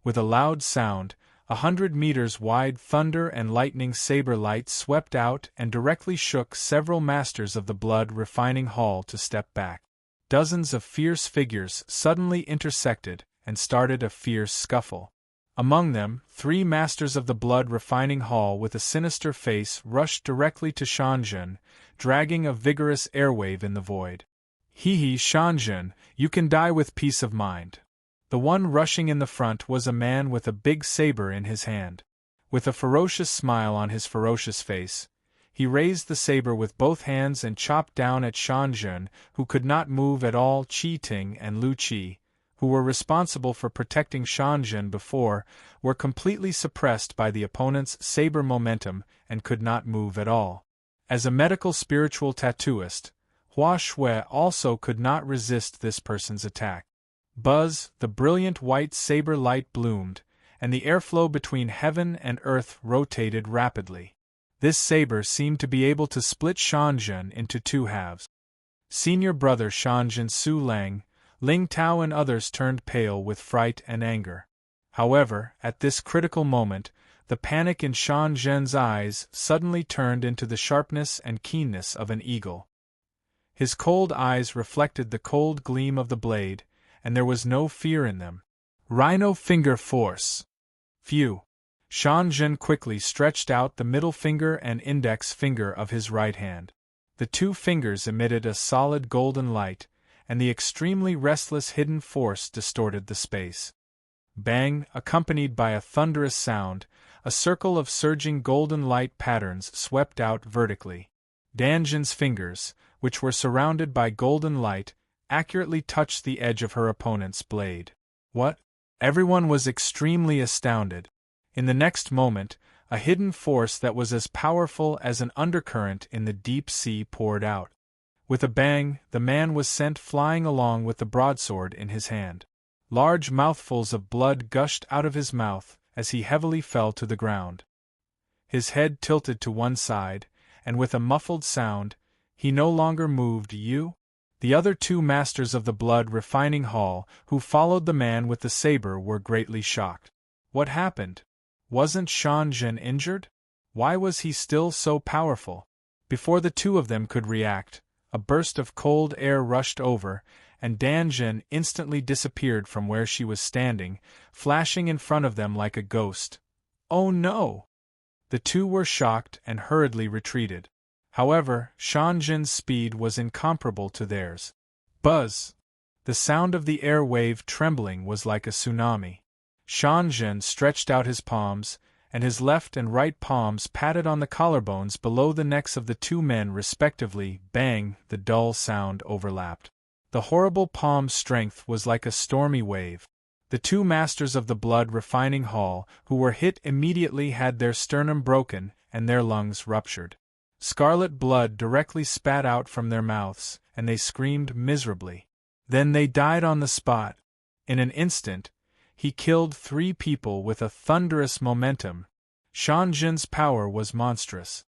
With a loud sound, 100 meters wide thunder and lightning saber light swept out and directly shook several masters of the blood refining hall to step back. Dozens of fierce figures suddenly intersected and started a fierce scuffle. Among them, 3 masters of the blood refining hall with a sinister face rushed directly to Shanzhen, dragging a vigorous airwave in the void. Hee Shanzhen, you can die with peace of mind. The one rushing in the front was a man with a big saber in his hand. With a ferocious smile on his ferocious face, he raised the saber with both hands and chopped down at Shanzhen, who could not move at all. Qi Ting and Lu Qi, who were responsible for protecting Shanzhen before, were completely suppressed by the opponent's saber momentum and could not move at all. As a medical spiritual tattooist, Hua Shui also could not resist this person's attack. Buzz, the brilliant white saber light bloomed, and the airflow between heaven and earth rotated rapidly. This saber seemed to be able to split Shanzhen into 2 halves. Senior brother Shanzhen, Su Lang, Ling Tao and others turned pale with fright and anger. However, at this critical moment, the panic in Shanzhen's eyes suddenly turned into the sharpness and keenness of an eagle. His cold eyes reflected the cold gleam of the blade, and there was no fear in them. Rhino finger force. Phew! Shanzhen quickly stretched out the middle finger and index finger of his right hand. The 2 fingers emitted a solid golden light, and the extremely restless hidden force distorted the space. Bang! Accompanied by a thunderous sound, a circle of surging golden light patterns swept out vertically. Danjin's fingers, which were surrounded by golden light, accurately touched the edge of her opponent's blade. What? Everyone was extremely astounded. In the next moment, a hidden force that was as powerful as an undercurrent in the deep sea poured out. With a bang, the man was sent flying along with the broadsword in his hand. Large mouthfuls of blood gushed out of his mouth as he heavily fell to the ground. His head tilted to one side, and with a muffled sound, he no longer moved. The other 2 masters of the blood refining hall, who followed the man with the saber, were greatly shocked. What happened? Wasn't Shanzhen injured? Why was he still so powerful? Before the 2 of them could react, a burst of cold air rushed over, and Danjin instantly disappeared from where she was standing, flashing in front of them like a ghost. Oh no! The 2 were shocked and hurriedly retreated. However, Shanzhen's speed was incomparable to theirs. Buzz! The sound of the air wave trembling was like a tsunami. Shanzhen stretched out his palms, and his left and right palms patted on the collarbones below the necks of the 2 men respectively. Bang! The dull sound overlapped. The horrible palm strength was like a stormy wave. The 2 masters of the blood refining hall, who were hit immediately, had their sternum broken and their lungs ruptured. Scarlet blood directly spat out from their mouths, and they screamed miserably. Then they died on the spot. In an instant, he killed 3 people with a thunderous momentum. Shanzhen's power was monstrous.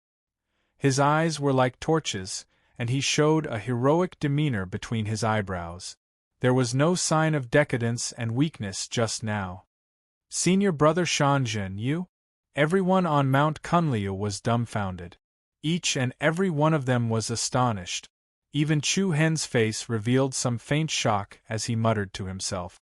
His eyes were like torches, and he showed a heroic demeanor between his eyebrows. There was no sign of decadence and weakness just now. Senior brother Shanzhen, you? Everyone on Mount Kunliu was dumbfounded. Each and every one of them was astonished. Even Chu Hen's face revealed some faint shock as he muttered to himself.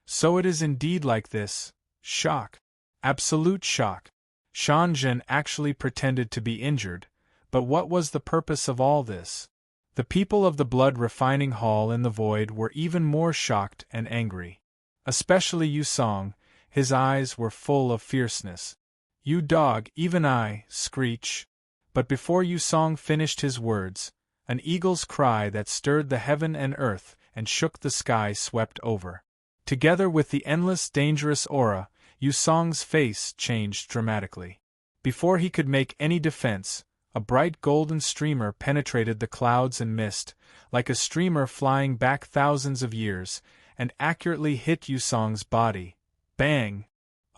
So it is indeed like this. Shock. Absolute shock. Shanzhen actually pretended to be injured, but what was the purpose of all this? The people of the blood refining hall in the void were even more shocked and angry. Especially Yu Song, his eyes were full of fierceness. You dog, even I, screech. But before Yu Song finished his words, An eagle's cry that stirred the heaven and earth and shook the sky swept over. Together with the endless dangerous aura, Yusong's face changed dramatically. Before he could make any defense, a bright golden streamer penetrated the clouds and mist, like a streamer flying back thousands of years, and accurately hit Yusong's body. Bang!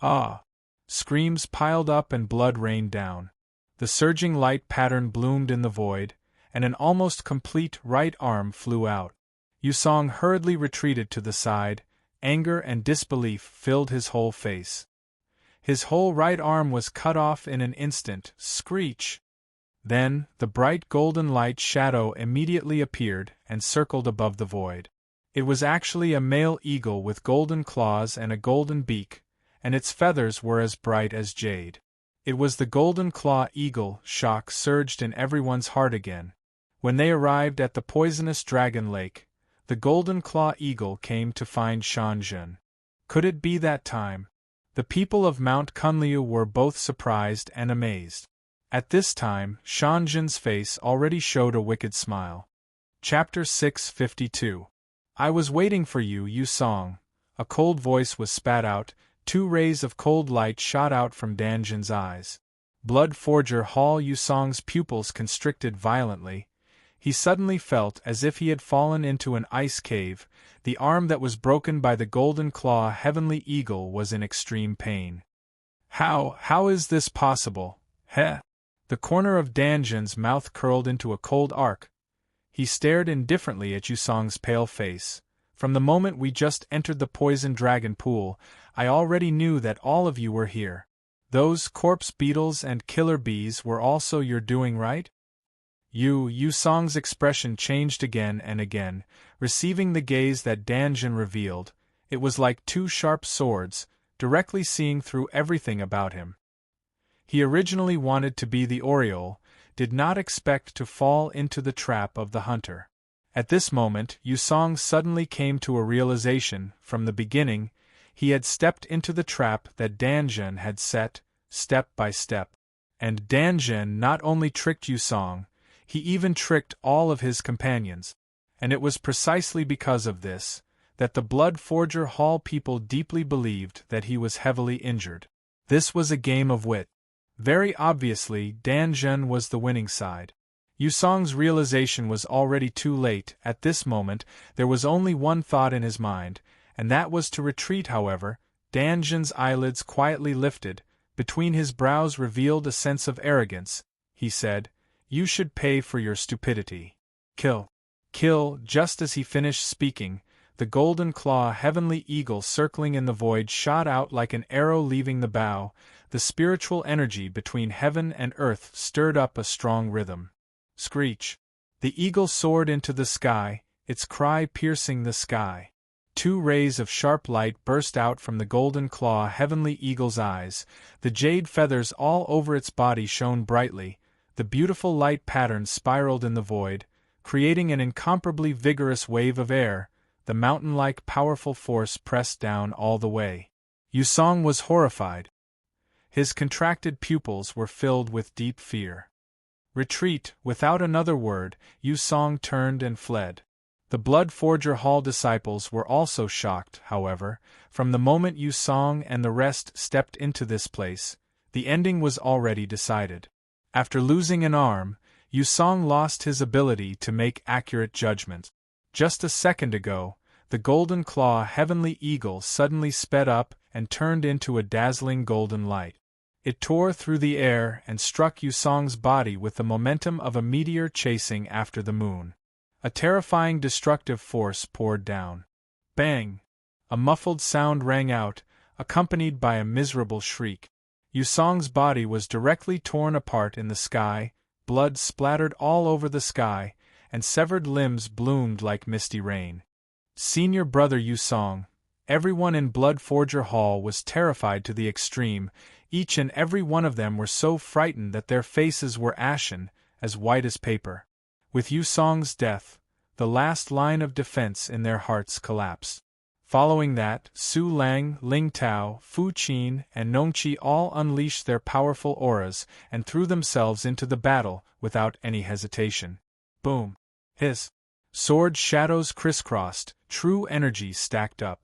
Ah! Screams piled up and blood rained down. The surging light pattern bloomed in the void, and an almost complete right arm flew out. Yusong hurriedly retreated to the side. Anger and disbelief filled his whole face. His whole right arm was cut off in an instant. Screech! Then, the bright golden light shadow immediately appeared and circled above the void. It was actually a male eagle with golden claws and a golden beak, and its feathers were as bright as jade. It was the Golden Claw Eagle. Shock surged in everyone's heart again. When they arrived at the poisonous dragon lake, the Golden Claw Eagle came to find Shanjun. Could it be that time? The people of Mount Kunliu were both surprised and amazed. At this time, Shanjun's face already showed a wicked smile. Chapter 652. I was waiting for you, Yusong. A cold voice was spat out. 2 rays of cold light shot out from Danjun's eyes. Blood Forger Hall. Yusong's pupils constricted violently. He suddenly felt as if he had fallen into an ice cave. The arm that was broken by the Golden Claw Heavenly Eagle was in extreme pain. How is this possible? Heh! The corner of Danjun's mouth curled into a cold arc. He stared indifferently at Yusong's pale face. From the moment we just entered the poison dragon pool, I already knew that all of you were here. Those corpse beetles and killer bees were also your doing, right? Yusong's expression changed again and again, receiving the gaze that Danjun revealed. It was like 2 sharp swords, directly seeing through everything about him. He originally wanted to be the Oriole, did not expect to fall into the trap of the hunter. At this moment, Yusong suddenly came to a realization. From the beginning, he had stepped into the trap that Danjun had set, step by step. And Danjun not only tricked Yusong, he even tricked all of his companions. And it was precisely because of this that the Blood Forger Hall people deeply believed that he was heavily injured. This was a game of wit. Very obviously, Danjun was the winning side. Yusong's realization was already too late. At this moment, there was only one thought in his mind, and that was to retreat. However, Danjun's eyelids quietly lifted, between his brows revealed a sense of arrogance. He said, "You should pay for your stupidity. Kill." Just as he finished speaking, the Golden Claw Heavenly Eagle circling in the void shot out like an arrow leaving the bow. The spiritual energy between heaven and earth stirred up a strong rhythm. Screech! The eagle soared into the sky, its cry piercing the sky. 2 rays of sharp light burst out from the Golden Claw Heavenly Eagle's eyes. The jade feathers all over its body shone brightly. The beautiful light pattern spiraled in the void, creating an incomparably vigorous wave of air. The mountain-like powerful force pressed down all the way. Yusong was horrified. His contracted pupils were filled with deep fear. Retreat! Without another word, Yusong turned and fled. The Blood Forger Hall disciples were also shocked, however. From the moment Yusong and the rest stepped into this place, the ending was already decided. After losing an arm, Yusong lost his ability to make accurate judgments. Just a second ago, the Golden Claw Heavenly Eagle suddenly sped up and turned into a dazzling golden light. It tore through the air and struck Yusong's body with the momentum of a meteor chasing after the moon. A terrifying destructive force poured down. Bang! A muffled sound rang out, accompanied by a miserable shriek. Yusong's body was directly torn apart in the sky, blood splattered all over the sky, and severed limbs bloomed like misty rain. Senior brother Yusong, everyone in Blood Forger Hall was terrified to the extreme. Each and every one of them were so frightened that their faces were ashen, as white as paper. With Yusong's death, the last line of defense in their hearts collapsed. Following that, Su Lang, Ling Tao, Fu Qin, and Nongqi all unleashed their powerful auras and threw themselves into the battle without any hesitation. Boom! His sword shadows crisscrossed, true energy stacked up.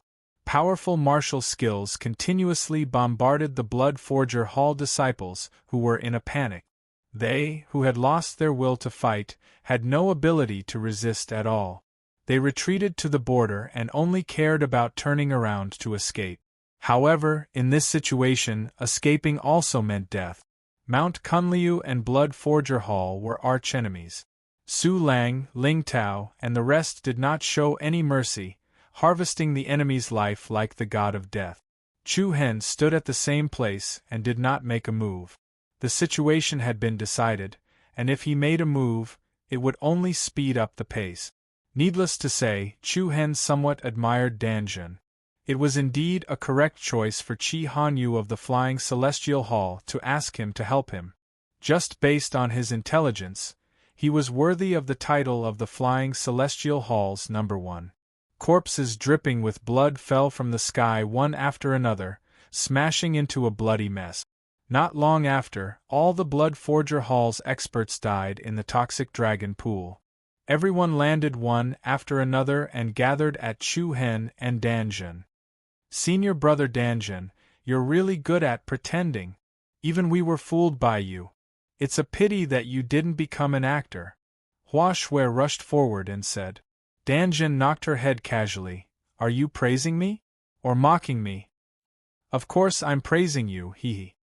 Powerful martial skills continuously bombarded the Blood Forger Hall disciples, who were in a panic. They, who had lost their will to fight, had no ability to resist at all. They retreated to the border and only cared about turning around to escape. However, in this situation, escaping also meant death. Mount Kunliu and Blood Forger Hall were archenemies. Su Lang, Ling Tao, and the rest did not show any mercy, harvesting the enemy's life like the god of death. Chu Hen stood at the same place and did not make a move. The situation had been decided, and if he made a move, it would only speed up the pace. Needless to say, Chu Hen somewhat admired Dan Jun. It was indeed a correct choice for Chi Hanyu of the Flying Celestial Hall to ask him to help him. Just based on his intelligence, he was worthy of the title of the Flying Celestial Hall's number one. Corpses dripping with blood fell from the sky one after another, smashing into a bloody mess. Not long after, all the Blood Forger Hall's experts died in the toxic dragon pool. Everyone landed one after another and gathered at Chu Hen and Danjun. Senior brother Danjun, you're really good at pretending. Even we were fooled by you. It's a pity that you didn't become an actor. Hua Shui rushed forward and said. Danjun knocked her head casually. Are you praising me? Or mocking me? Of course I'm praising you, hee.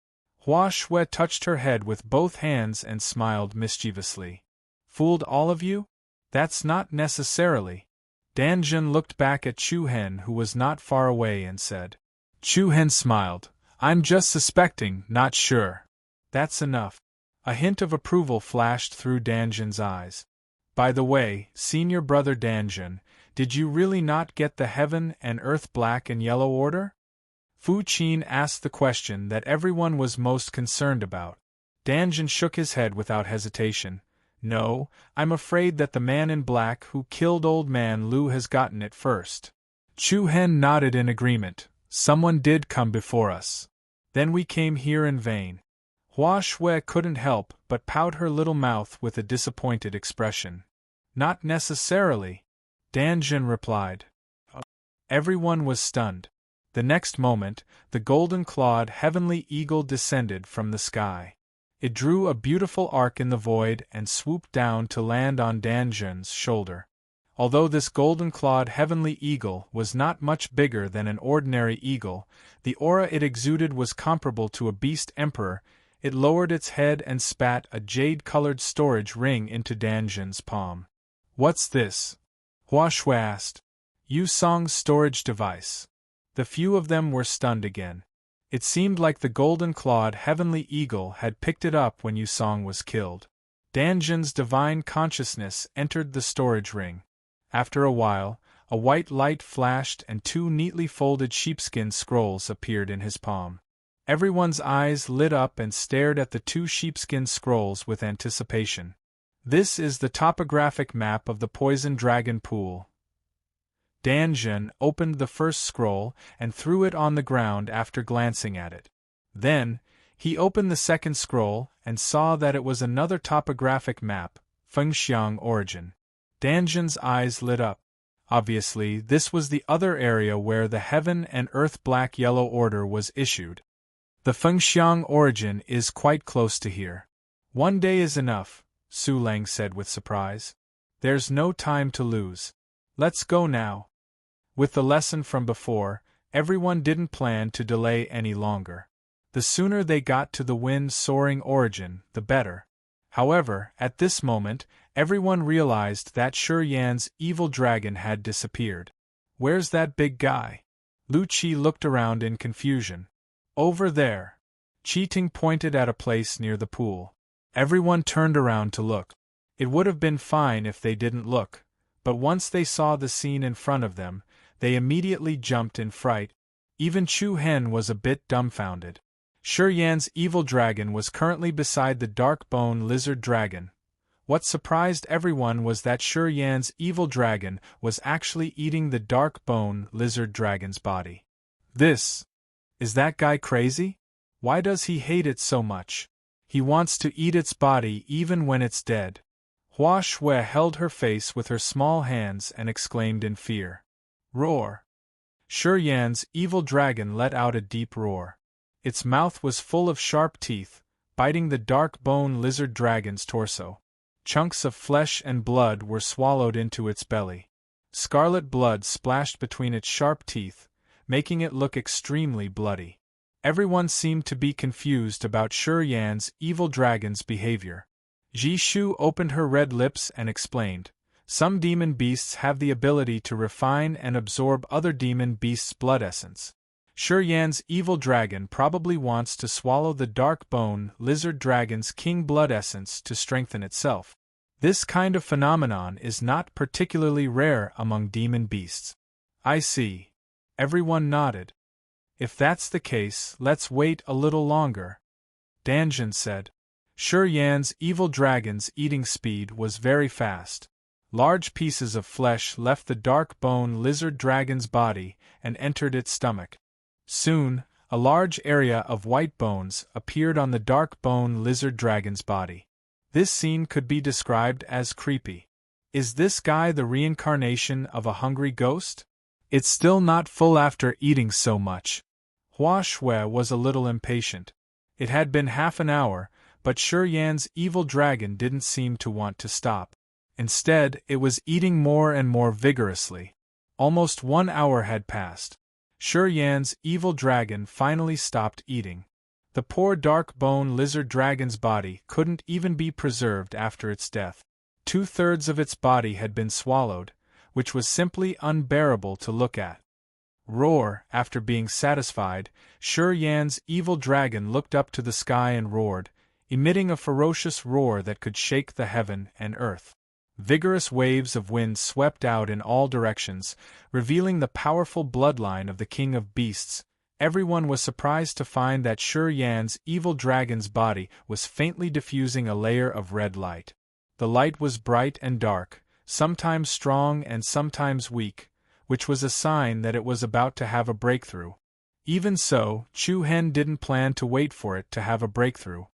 Hua Shui touched her head with both hands and smiled mischievously. Fooled all of you? That's not necessarily. Danjun looked back at Chu Hen, who was not far away, and said. Chu Hen smiled. I'm just suspecting, not sure. That's enough. A hint of approval flashed through Danjun's eyes. By the way, senior brother Danjun, did you really not get the Heaven and Earth Black and Yellow Order? Fu Qin asked the question that everyone was most concerned about. Danjun shook his head without hesitation. No, I'm afraid that the man in black who killed old man Lu has gotten it first. Chu Hen nodded in agreement. Someone did come before us. Then we came here in vain. Hua Shui couldn't help but pout her little mouth with a disappointed expression. Not necessarily, Danjun replied. Everyone was stunned. The next moment, the golden-clawed heavenly eagle descended from the sky. It drew a beautiful arc in the void and swooped down to land on Danjun's shoulder. Although this golden-clawed heavenly eagle was not much bigger than an ordinary eagle, the aura it exuded was comparable to a beast emperor. It lowered its head and spat a jade-colored storage ring into Danjun's palm. What's this? Hua Shui asked. Yu Song's storage device. The few of them were stunned again. It seemed like the golden-clawed heavenly eagle had picked it up when Yu Song was killed. Danjun's divine consciousness entered the storage ring. After a while, a white light flashed and two neatly folded sheepskin scrolls appeared in his palm. Everyone's eyes lit up and stared at the two sheepskin scrolls with anticipation. This is the topographic map of the Poison Dragon Pool. Danjun opened the first scroll and threw it on the ground after glancing at it. Then, he opened the second scroll and saw that it was another topographic map, Fengxiang Origin. Danjun's eyes lit up. Obviously, this was the other area where the Heaven and Earth Black Yellow Order was issued. The Fengxiang Origin is quite close to here. One day is enough, Su Lang said with surprise. There's no time to lose. Let's go now. With the lesson from before, everyone didn't plan to delay any longer. The sooner they got to the wind-soaring origin, the better. However, at this moment, everyone realized that Shi Yan's evil dragon had disappeared. Where's that big guy? Lu Qi looked around in confusion. Over there. Qi Ting pointed at a place near the pool. Everyone turned around to look. It would have been fine if they didn't look, but once they saw the scene in front of them, they immediately jumped in fright. Even Chu Hen was a bit dumbfounded. Shi Yan's evil dragon was currently beside the dark-bone lizard dragon. What surprised everyone was that Shi Yan's evil dragon was actually eating the dark-bone lizard dragon's body. Is that guy crazy? Why does he hate it so much? He wants to eat its body even when it's dead. Hua Shui held her face with her small hands and exclaimed in fear. Roar! Shi Yan's evil dragon let out a deep roar. Its mouth was full of sharp teeth, biting the dark bone lizard dragon's torso. Chunks of flesh and blood were swallowed into its belly. Scarlet blood splashed between its sharp teeth, making it look extremely bloody. Everyone seemed to be confused about Shi Yan's evil dragon's behavior. Ji Shu opened her red lips and explained, "Some demon beasts have the ability to refine and absorb other demon beasts' blood essence. Shi Yan's evil dragon probably wants to swallow the dark bone lizard dragon's king blood essence to strengthen itself. This kind of phenomenon is not particularly rare among demon beasts." "I see." Everyone nodded. "If that's the case, let's wait a little longer," Danjun said. Shi Yan's evil dragon's eating speed was very fast. Large pieces of flesh left the dark bone lizard dragon's body and entered its stomach. Soon, a large area of white bones appeared on the dark bone lizard dragon's body. This scene could be described as creepy. Is this guy the reincarnation of a hungry ghost? It's still not full after eating so much. Hua Shui was a little impatient. It had been half an hour, but Shi Yan's evil dragon didn't seem to want to stop. Instead, it was eating more and more vigorously. Almost 1 hour had passed. Shi Yan's evil dragon finally stopped eating. The poor dark bone lizard dragon's body couldn't even be preserved after its death. 2/3 of its body had been swallowed, which was simply unbearable to look at. Roar! After being satisfied, Shi Yan's evil dragon looked up to the sky and roared, emitting a ferocious roar that could shake the heaven and earth. Vigorous waves of wind swept out in all directions, revealing the powerful bloodline of the king of beasts. Everyone was surprised to find that Shi Yan's evil dragon's body was faintly diffusing a layer of red light. The light was bright and dark, sometimes strong and sometimes weak, which was a sign that it was about to have a breakthrough. Even so, Chu Hen didn't plan to wait for it to have a breakthrough.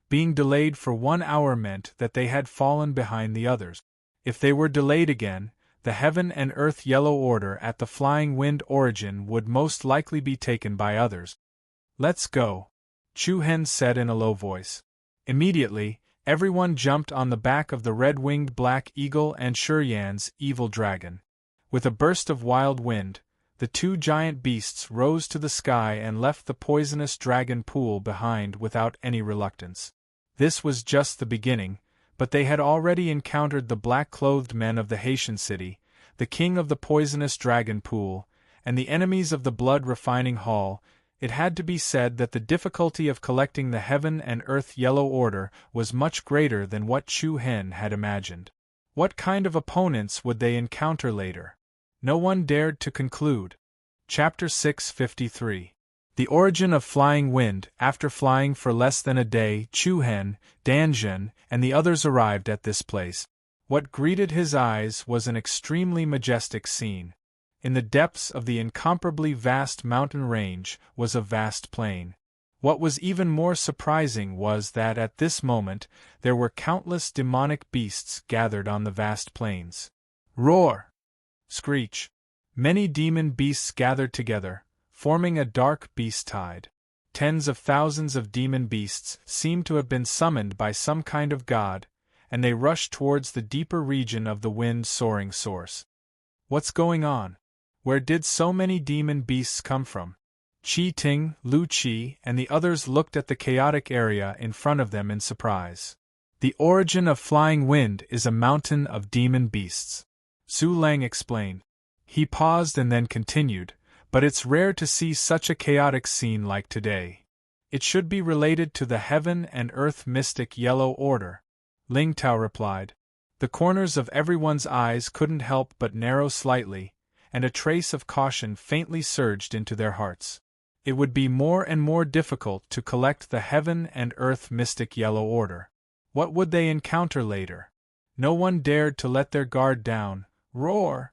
Being delayed for 1 hour meant that they had fallen behind the others. If they were delayed again, the Heaven and Earth Yellow Order at the Flying Wind origin would most likely be taken by others. "Let's go," Chu Hen said in a low voice. Immediately, everyone jumped on the back of the red-winged black eagle and Shi Yan's evil dragon. With a burst of wild wind, the 2 giant beasts rose to the sky and left the poisonous dragon pool behind without any reluctance. This was just the beginning, but they had already encountered the black-clothed men of the Haitian city, the king of the poisonous dragon pool, and the enemies of the blood-refining hall. It had to be said that the difficulty of collecting the Heaven and Earth Yellow Order was much greater than what Chu Hen had imagined. What kind of opponents would they encounter later? No one dared to conclude. Chapter 653. The origin of Flying Wind. After flying for less than a day, Chu Hen, Danjun, and the others arrived at this place. What greeted his eyes was an extremely majestic scene. In the depths of the incomparably vast mountain range was a vast plain. What was even more surprising was that at this moment there were countless demonic beasts gathered on the vast plains. Roar! Screech! Many demon beasts gathered together, forming a dark beast tide. Tens of thousands of demon beasts seemed to have been summoned by some kind of god, and they rushed towards the deeper region of the wind-soaring source. What's going on? Where did so many demon beasts come from? Qi Ting, Lu Qi, and the others looked at the chaotic area in front of them in surprise. The origin of Flying Wind is a mountain of demon beasts, Su Lang explained. He paused and then continued, but it's rare to see such a chaotic scene like today. It should be related to the Heaven and Earth Mystic Yellow Order, Ling Tao replied. The corners of everyone's eyes couldn't help but narrow slightly, and a trace of caution faintly surged into their hearts. It would be more and more difficult to collect the Heaven and Earth Mystic Yellow Order. What would they encounter later? No one dared to let their guard down. Roar!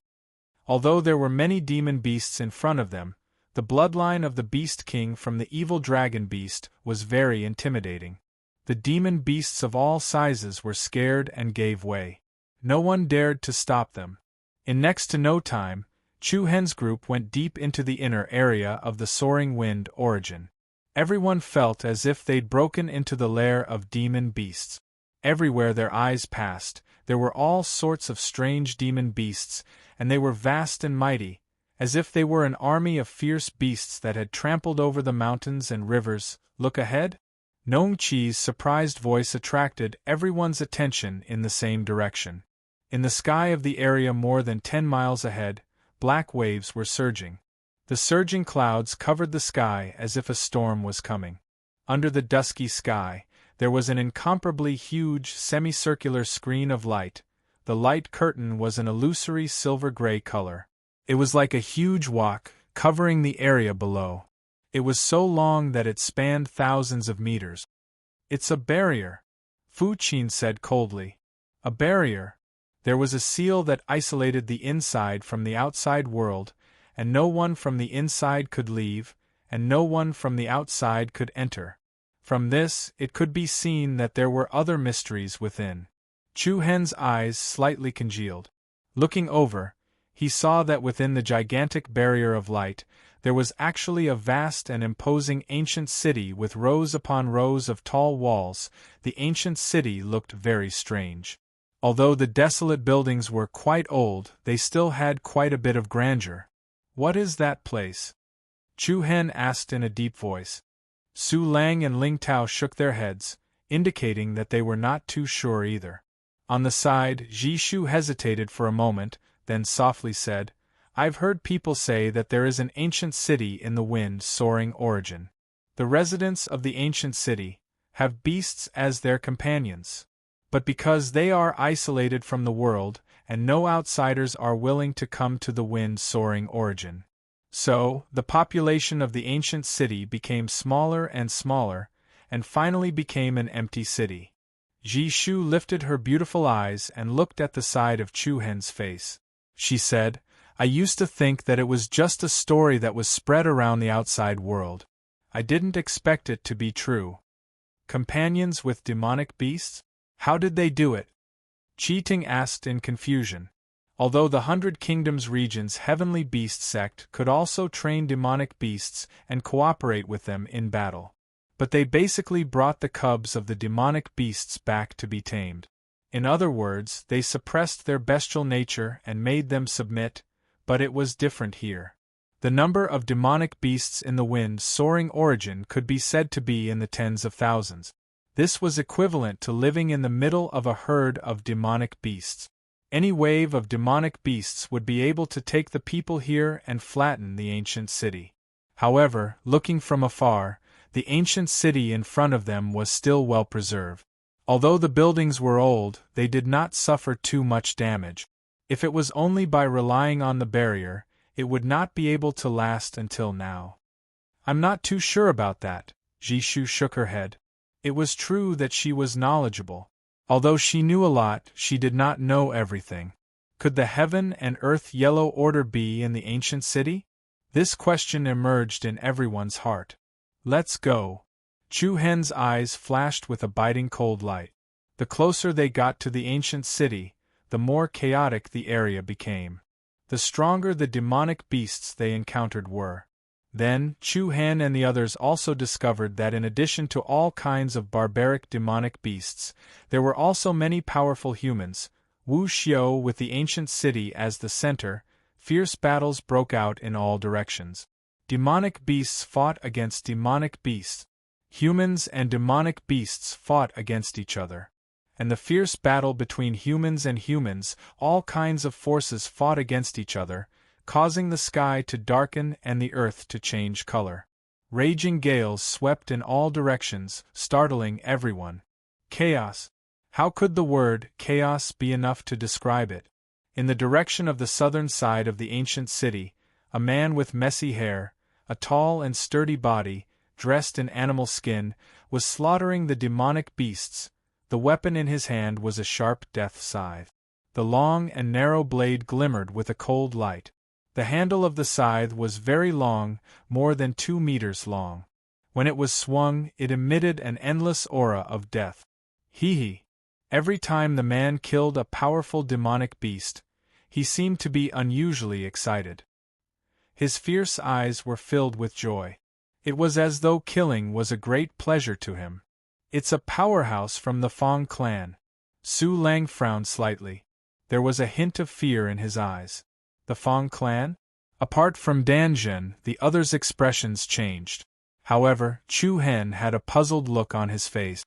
Although there were many demon beasts in front of them, the bloodline of the Beast King from the evil dragon beast was very intimidating. The demon beasts of all sizes were scared and gave way. No one dared to stop them. In next to no time, Chu Hen's group went deep into the inner area of the soaring wind origin. Everyone felt as if they'd broken into the lair of demon beasts. Everywhere their eyes passed, there were all sorts of strange demon beasts, and they were vast and mighty, as if they were an army of fierce beasts that had trampled over the mountains and rivers. Look ahead? Nong Chi's surprised voice attracted everyone's attention in the same direction. In the sky of the area more than 10 miles ahead, black waves were surging. The surging clouds covered the sky as if a storm was coming. Under the dusky sky, there was an incomparably huge semicircular screen of light. The light curtain was an illusory silver-gray color. It was like a huge wok, covering the area below. It was so long that it spanned thousands of meters. "It's a barrier," Fu Qin said coldly. "A barrier." There was a seal that isolated the inside from the outside world, and no one from the inside could leave, and no one from the outside could enter. From this, it could be seen that there were other mysteries within. Chu Hen's eyes slightly congealed. Looking over, he saw that within the gigantic barrier of light, there was actually a vast and imposing ancient city with rows upon rows of tall walls. The ancient city looked very strange. Although the desolate buildings were quite old, they still had quite a bit of grandeur. "What is that place?" Chu Hen asked in a deep voice. Su Lang and Ling Tao shook their heads, indicating that they were not too sure either. On the side, Ji Shu hesitated for a moment, then softly said, "I've heard people say that there is an ancient city in the wind soaring origin. The residents of the ancient city have beasts as their companions. But because they are isolated from the world, and no outsiders are willing to come to the wind soaring origin. So, the population of the ancient city became smaller and smaller, and finally became an empty city." Ji Shu lifted her beautiful eyes and looked at the side of Chu Hen's face. She said, "I used to think that it was just a story that was spread around the outside world. I didn't expect it to be true. Companions with demonic beasts? How did they do it?" Qi Ting asked in confusion. Although the 100 Kingdoms region's heavenly beast sect could also train demonic beasts and cooperate with them in battle. But they basically brought the cubs of the demonic beasts back to be tamed. In other words, they suppressed their bestial nature and made them submit, but it was different here. The number of demonic beasts in the wind soaring origin could be said to be in the tens of thousands. This was equivalent to living in the middle of a herd of demonic beasts. Any wave of demonic beasts would be able to take the people here and flatten the ancient city. However, looking from afar, the ancient city in front of them was still well preserved. Although the buildings were old, they did not suffer too much damage. If it was only by relying on the barrier, it would not be able to last until now. "I'm not too sure about that," Ji Shu shook her head. It was true that she was knowledgeable. Although she knew a lot, she did not know everything. Could the heaven and earth yellow order be in the ancient city? This question emerged in everyone's heart. "Let's go." Chu Hen's eyes flashed with a biting cold light. The closer they got to the ancient city, the more chaotic the area became. The stronger the demonic beasts they encountered were. Then, Chu Hen and the others also discovered that in addition to all kinds of barbaric demonic beasts, there were also many powerful humans. Wu Xiao with the ancient city as the center, fierce battles broke out in all directions. Demonic beasts fought against demonic beasts. Humans and demonic beasts fought against each other. And the fierce battle between humans and humans, all kinds of forces fought against each other, causing the sky to darken and the earth to change color. Raging gales swept in all directions, startling everyone. Chaos. How could the word chaos be enough to describe it? In the direction of the southern side of the ancient city, a man with messy hair, a tall and sturdy body, dressed in animal skin, was slaughtering the demonic beasts. The weapon in his hand was a sharp death scythe. The long and narrow blade glimmered with a cold light. The handle of the scythe was very long, more than 2 meters long. When it was swung, it emitted an endless aura of death. Hee hee! Every time the man killed a powerful demonic beast, he seemed to be unusually excited. His fierce eyes were filled with joy. It was as though killing was a great pleasure to him. "It's a powerhouse from the Fong clan." Su Lang frowned slightly. There was a hint of fear in his eyes. The Fong clan? Apart from Danjun, the others' expressions changed. However, Chu Hen had a puzzled look on his face.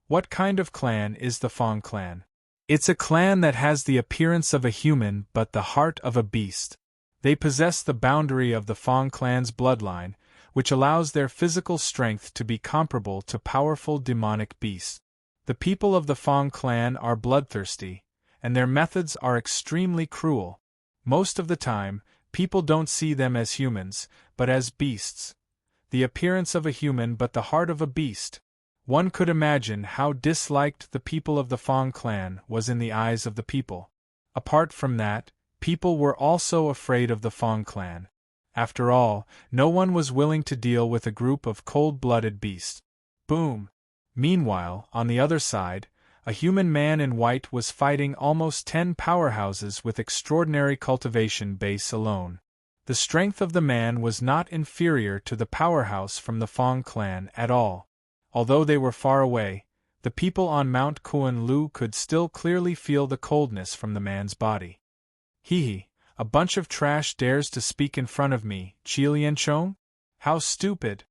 "What kind of clan is the Fong clan?" "It's a clan that has the appearance of a human but the heart of a beast. They possess the boundary of the Fong clan's bloodline, which allows their physical strength to be comparable to powerful demonic beasts. The people of the Fong clan are bloodthirsty, and their methods are extremely cruel. Most of the time, people don't see them as humans, but as beasts. The appearance of a human but the heart of a beast. One could imagine how disliked the people of the Fong clan was in the eyes of the people. Apart from that, people were also afraid of the Fong clan. After all, no one was willing to deal with a group of cold-blooded beasts." Boom! Meanwhile, on the other side, a human man in white was fighting almost 10 powerhouses with extraordinary cultivation base alone. The strength of the man was not inferior to the powerhouse from the Fong clan at all. Although they were far away, the people on Mount Kuan Lu could still clearly feel the coldness from the man's body. "Hee, a bunch of trash dares to speak in front of me, Qi Lianchong? How stupid!"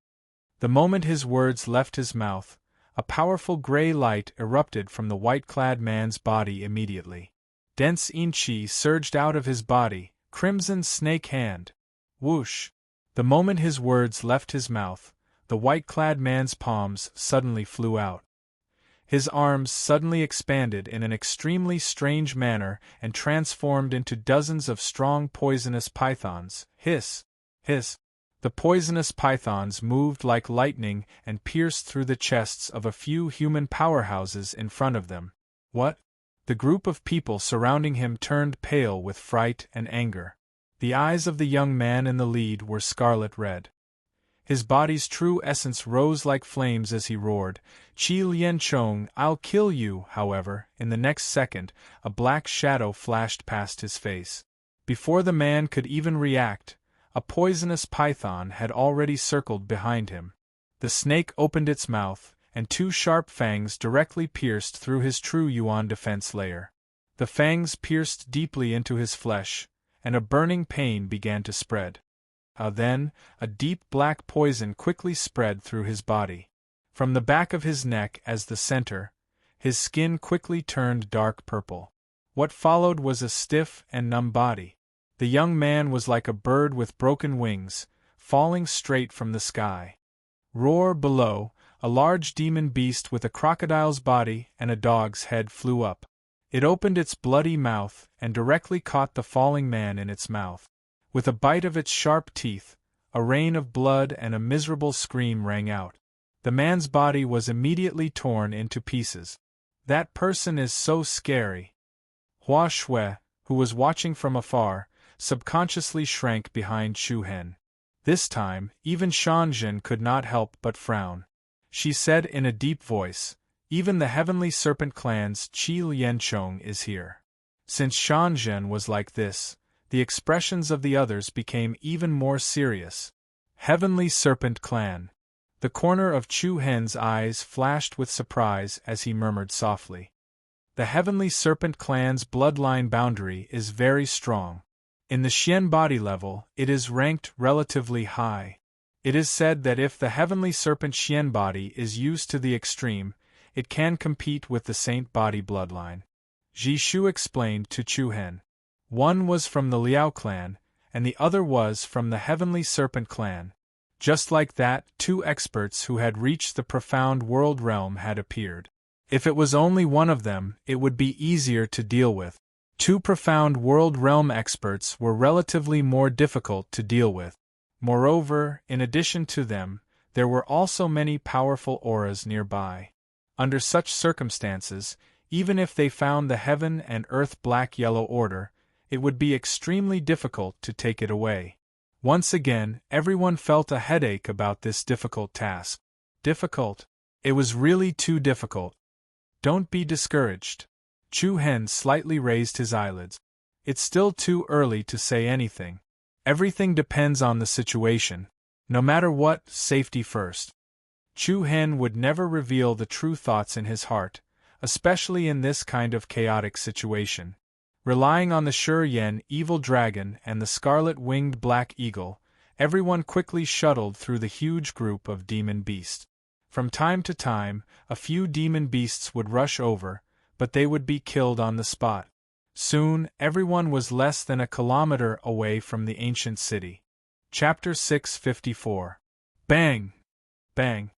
The moment his words left his mouth, a powerful gray light erupted from the white-clad man's body immediately. Dense Qi surged out of his body, crimson snake hand. Whoosh! The moment his words left his mouth, the white-clad man's palms suddenly flew out. His arms suddenly expanded in an extremely strange manner and transformed into dozens of strong poisonous pythons. Hiss! Hiss! The poisonous pythons moved like lightning and pierced through the chests of a few human powerhouses in front of them. "What?" The group of people surrounding him turned pale with fright and anger. The eyes of the young man in the lead were scarlet red. His body's true essence rose like flames as he roared, "Qi Lianchong, I'll kill you!" However, in the next second, a black shadow flashed past his face. Before the man could even react, a poisonous python had already circled behind him. The snake opened its mouth, and 2 sharp fangs directly pierced through his true Yuan defense layer. The fangs pierced deeply into his flesh, and a burning pain began to spread. Then, a deep black poison quickly spread through his body. From the back of his neck as the center, his skin quickly turned dark purple. What followed was a stiff and numb body. The young man was like a bird with broken wings, falling straight from the sky. Roar below, a large demon beast with a crocodile's body and a dog's head flew up. It opened its bloody mouth and directly caught the falling man in its mouth. With a bite of its sharp teeth, a rain of blood and a miserable scream rang out. The man's body was immediately torn into pieces. "That person is so scary." Hua Shui, who was watching from afar, subconsciously shrank behind Chu Hen. This time, even Shanzhen could not help but frown. She said in a deep voice, "Even the Heavenly Serpent clan's Qi Lianchong is here." Since Shanzhen was like this, the expressions of the others became even more serious. Heavenly Serpent Clan. The corner of Chu Hen's eyes flashed with surprise as he murmured softly. The Heavenly Serpent Clan's bloodline boundary is very strong. In the Xian body level, it is ranked relatively high. It is said that if the Heavenly Serpent Xian body is used to the extreme, it can compete with the Saint body bloodline. Ji Shu explained to Chu Hen. One was from the Liao clan, and the other was from the Heavenly Serpent clan. Just like that, 2 experts who had reached the profound world realm had appeared. If it was only one of them, it would be easier to deal with. 2 profound world realm experts were relatively more difficult to deal with. Moreover, in addition to them, there were also many powerful auras nearby. Under such circumstances, even if they found the Heaven and Earth Black-Yellow Order, it would be extremely difficult to take it away. Once again, everyone felt a headache about this difficult task. Difficult? It was really too difficult. Don't be discouraged. Chu Hen slightly raised his eyelids. It's still too early to say anything. Everything depends on the situation. No matter what, safety first. Chu Hen would never reveal the true thoughts in his heart, especially in this kind of chaotic situation. Relying on the Sure Yen evil dragon and the scarlet-winged black eagle, everyone quickly shuttled through the huge group of demon beasts. From time to time, a few demon beasts would rush over, but they would be killed on the spot. Soon, everyone was less than a kilometer away from the ancient city. Chapter 654. Bang! Bang!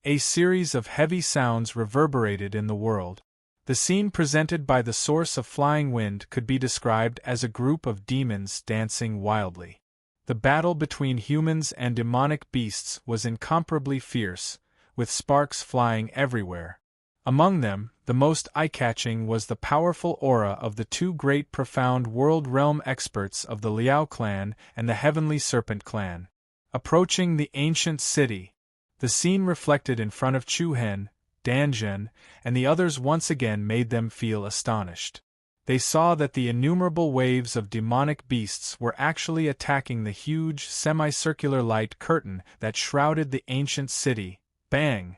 A series of heavy sounds reverberated in the world. The scene presented by the source of flying wind could be described as a group of demons dancing wildly. The battle between humans and demonic beasts was incomparably fierce, with sparks flying everywhere. Among them, the most eye-catching was the powerful aura of the two great profound world realm experts of the Liao clan and the Heavenly Serpent clan. Approaching the ancient city, the scene reflected in front of Chu Hen, Danzhen, and the others once again made them feel astonished. They saw that the innumerable waves of demonic beasts were actually attacking the huge, semicircular light curtain that shrouded the ancient city. Bang!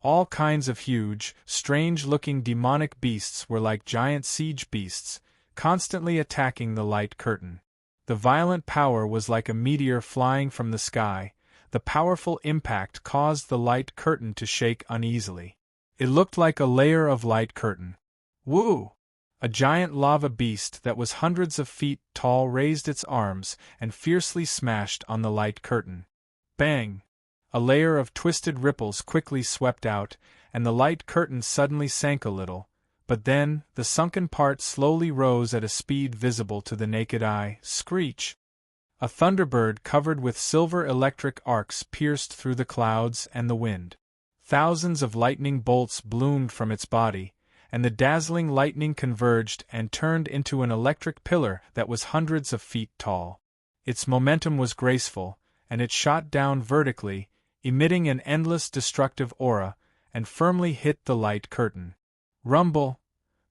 All kinds of huge, strange-looking demonic beasts were like giant siege beasts, constantly attacking the light curtain. The violent power was like a meteor flying from the sky. The powerful impact caused the light curtain to shake uneasily. It looked like a layer of light curtain. Woo! A giant lava beast that was hundreds of feet tall raised its arms and fiercely smashed on the light curtain. Bang! A layer of twisted ripples quickly swept out, and the light curtain suddenly sank a little, but then, the sunken part slowly rose at a speed visible to the naked eye. Screech! A thunderbird covered with silver electric arcs pierced through the clouds and the wind. Thousands of lightning bolts bloomed from its body, and the dazzling lightning converged and turned into an electric pillar that was hundreds of feet tall. Its momentum was graceful, and it shot down vertically, emitting an endless destructive aura, and firmly hit the light curtain. Rumble!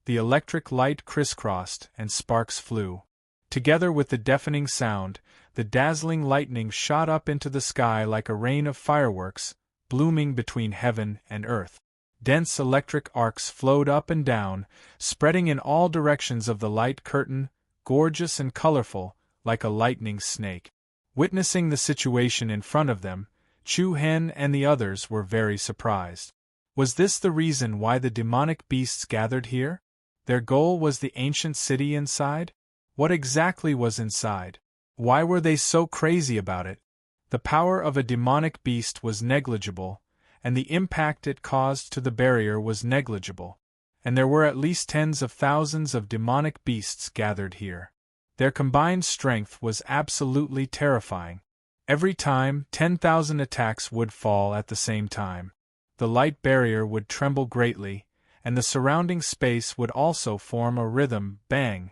The electric light crisscrossed and sparks flew. Together with the deafening sound, the dazzling lightning shot up into the sky like a rain of fireworks, blooming between heaven and earth. Dense electric arcs flowed up and down, spreading in all directions of the light curtain, gorgeous and colorful, like a lightning snake. Witnessing the situation in front of them, Chu Hen and the others were very surprised. Was this the reason why the demonic beasts gathered here? Their goal was the ancient city inside? What exactly was inside? Why were they so crazy about it? The power of a demonic beast was negligible, and the impact it caused to the barrier was negligible, and there were at least tens of thousands of demonic beasts gathered here. Their combined strength was absolutely terrifying. Every time, 10,000 attacks would fall at the same time. The light barrier would tremble greatly, and the surrounding space would also form a rhythm. Bang!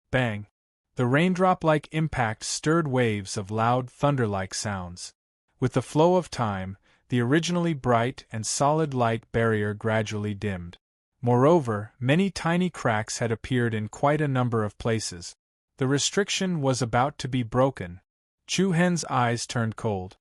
Bang! The raindrop-like impact stirred waves of loud thunder-like sounds. With the flow of time, the originally bright and solid light barrier gradually dimmed. Moreover, many tiny cracks had appeared in quite a number of places. The restriction was about to be broken. Chu Hen's eyes turned cold.